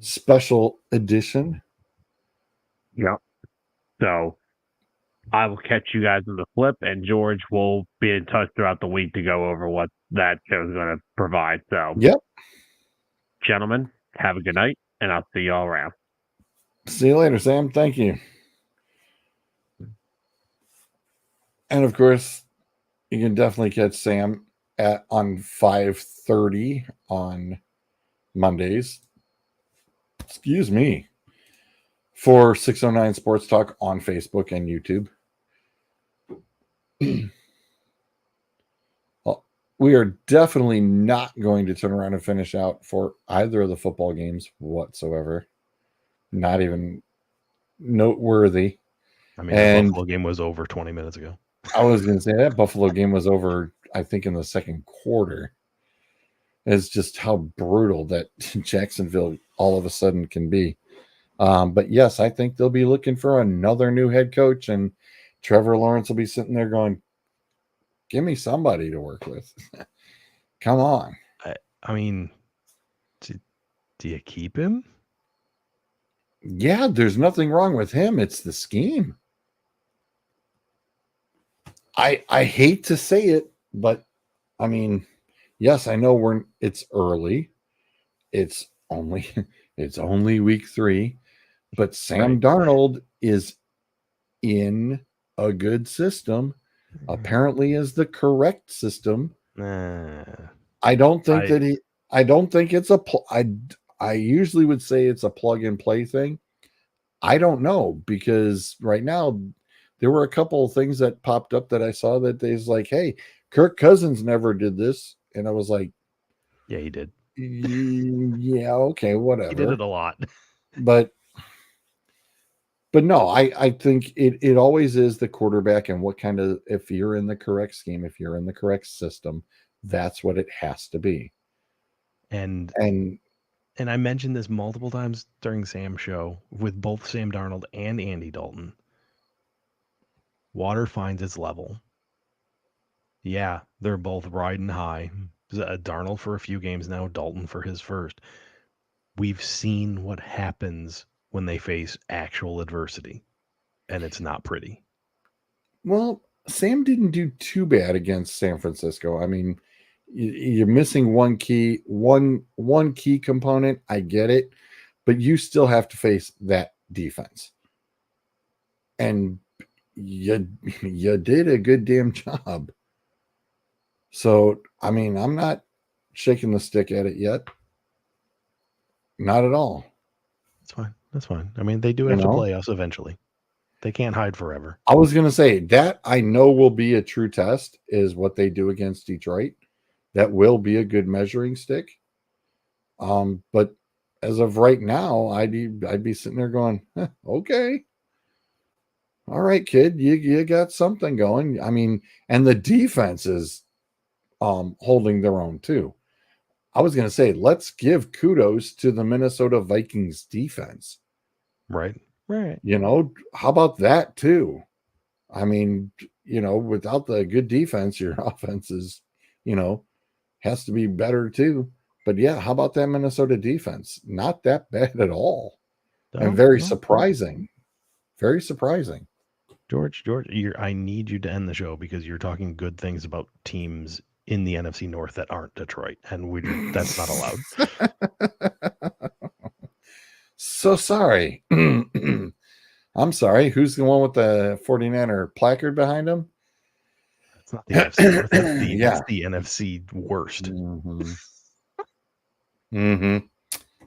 special edition. Yep. So I will catch you guys in the flip, and George will be in touch throughout the week to go over what that show is going to provide. So, Yep. gentlemen, have a good night, and I'll see you all around. See you later, Sam. Thank you. And of course, you can definitely catch Sam on 5:30 on Mondays. Excuse me. For 609 Sports Talk on Facebook and YouTube. Well, we are definitely not going to turn around and finish out for either of the football games whatsoever. Not even noteworthy. I mean, the Buffalo game was over 20 minutes ago. I was going to say that Buffalo game was over, I think, in the second quarter. It's just how brutal that Jacksonville all of a sudden can be. But yes, I think they'll be looking for another new head coach, and Trevor Lawrence will be sitting there going, give me somebody to work with. Come on. I mean, do you keep him? Yeah, there's nothing wrong with him. It's the scheme. I hate to say it, but I mean, yes, I know it's early. It's only week 3, but Sam Darnold is in a good system. Apparently is the correct system. I don't think it's I usually would say it's a plug and play thing. I don't know, because right now there were a couple of things that popped up that I saw that they's like, hey, Kirk Cousins never did this. And I was like, yeah, he did. Yeah, okay, whatever. He did it a lot. But no, I think it always is the quarterback and what kind of, if you're in the correct scheme, if you're in the correct system, that's what it has to be. And I mentioned this multiple times during Sam's show with both Sam Darnold and Andy Dalton. Water finds its level. Yeah, they're both riding high. Darnold for a few games now, Dalton for his first. We've seen what happens when they face actual adversity, and it's not pretty. Well, Sam didn't do too bad against San Francisco. I mean, you're missing one key component. I get it, but you still have to face that defense, and you did a good damn job. So, I mean, I'm not shaking the stick at it yet. Not at all. That's fine. I mean, they do have to play us eventually. They can't hide forever. I was going to say that I know will be a true test is what they do against Detroit. That will be a good measuring stick. But as of right now, I'd be sitting there going, okay. All right, kid, you got something going. I mean, and the defense is holding their own too. I was going to say, let's give kudos to the Minnesota Vikings defense. Right. You know, how about that too? I mean, you know, without the good defense, your offense is, you know, has to be better too. But yeah, how about that Minnesota defense? Not that bad at all. And very surprising. Very surprising. George, I need you to end the show because you're talking good things about teams in the NFC North that aren't Detroit, and that's not allowed. So sorry. I'm sorry. Who's the one with the 49er placard behind him? That's not the NFC North. That's the NFC worst. Mm-hmm.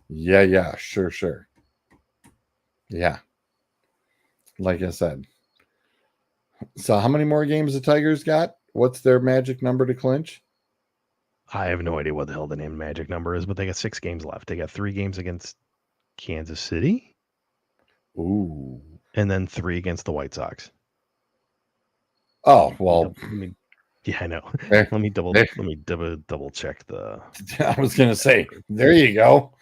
Yeah. Sure. Yeah. Like I said. So how many more games the Tigers got? What's their magic number to clinch? I have no idea what the hell the name magic number is, but they got 6 games left. They got 3 games against Kansas City. Ooh. And then 3 against the White Sox. Oh, well. Yeah, I know. Let me double check the. I was gonna say, there you go.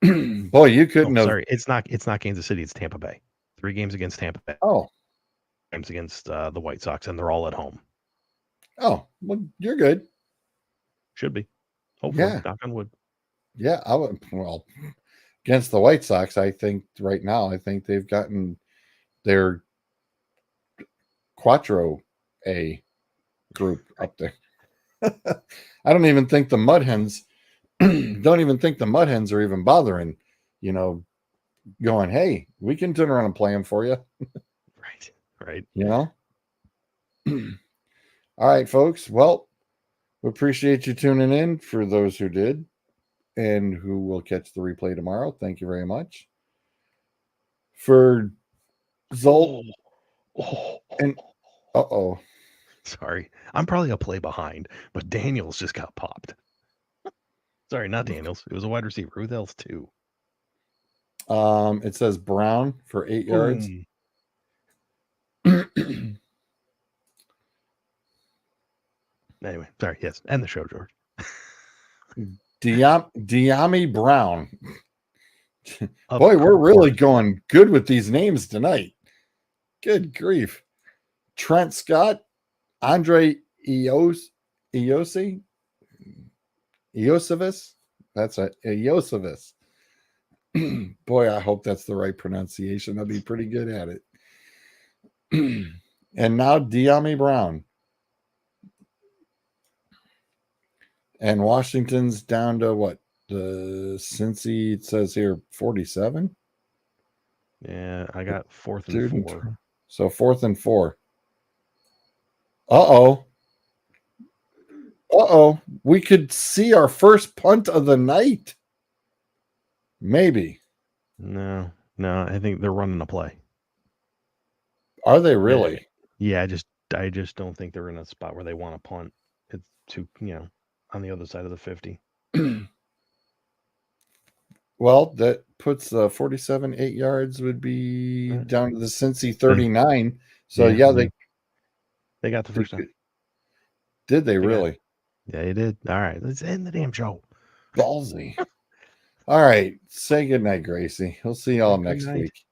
Boy, you couldn't have. Sorry, it's not Kansas City, it's Tampa Bay. 3 games against Tampa Bay. Oh. Games against the White Sox, and they're all at home. Oh, well, you're good. Should be. Hopefully, yeah. Knock on wood. Yeah, against the White Sox, I think right now, I think they've gotten their Quattro A group up there. I don't even think the Mud Hens don't even think the Mud Hens are even bothering, going, hey, we can turn around and play them for you. Right. All right, folks. Well, we appreciate you tuning in for those who did and who will catch the replay tomorrow. Thank you very much. For Zolt and Sorry, I'm probably a play behind, but Daniels just got popped. Sorry, not Daniels. It was a wide receiver. Who else too? It says Brown for 8 yards. Anyway, sorry. Yes, end the show, George. Diami Brown. Of Boy, we're really course. going good with these names tonight. Good grief. Trent Scott, Andre Iosivas. That's it. Iosivas. Boy, I hope that's the right pronunciation. I'll be pretty good at it. And now Diami Brown. And Washington's down to what? The Cincy, it says here 47. Yeah, I got 4th and 4. So 4th and 4. Uh-oh. We could see our first punt of the night. Maybe. No, I think they're running a play. Are they really? Yeah, I just don't think they're in a spot where they want to punt. It's too, on the other side of the 50. Well, that puts 47, 8 yards would be down to the Cincy 39. So they got the first down. Did they really? Yeah, they did. All right, let's end the damn show. Ballsy. All right. Say goodnight, Gracie. We'll see y'all next week.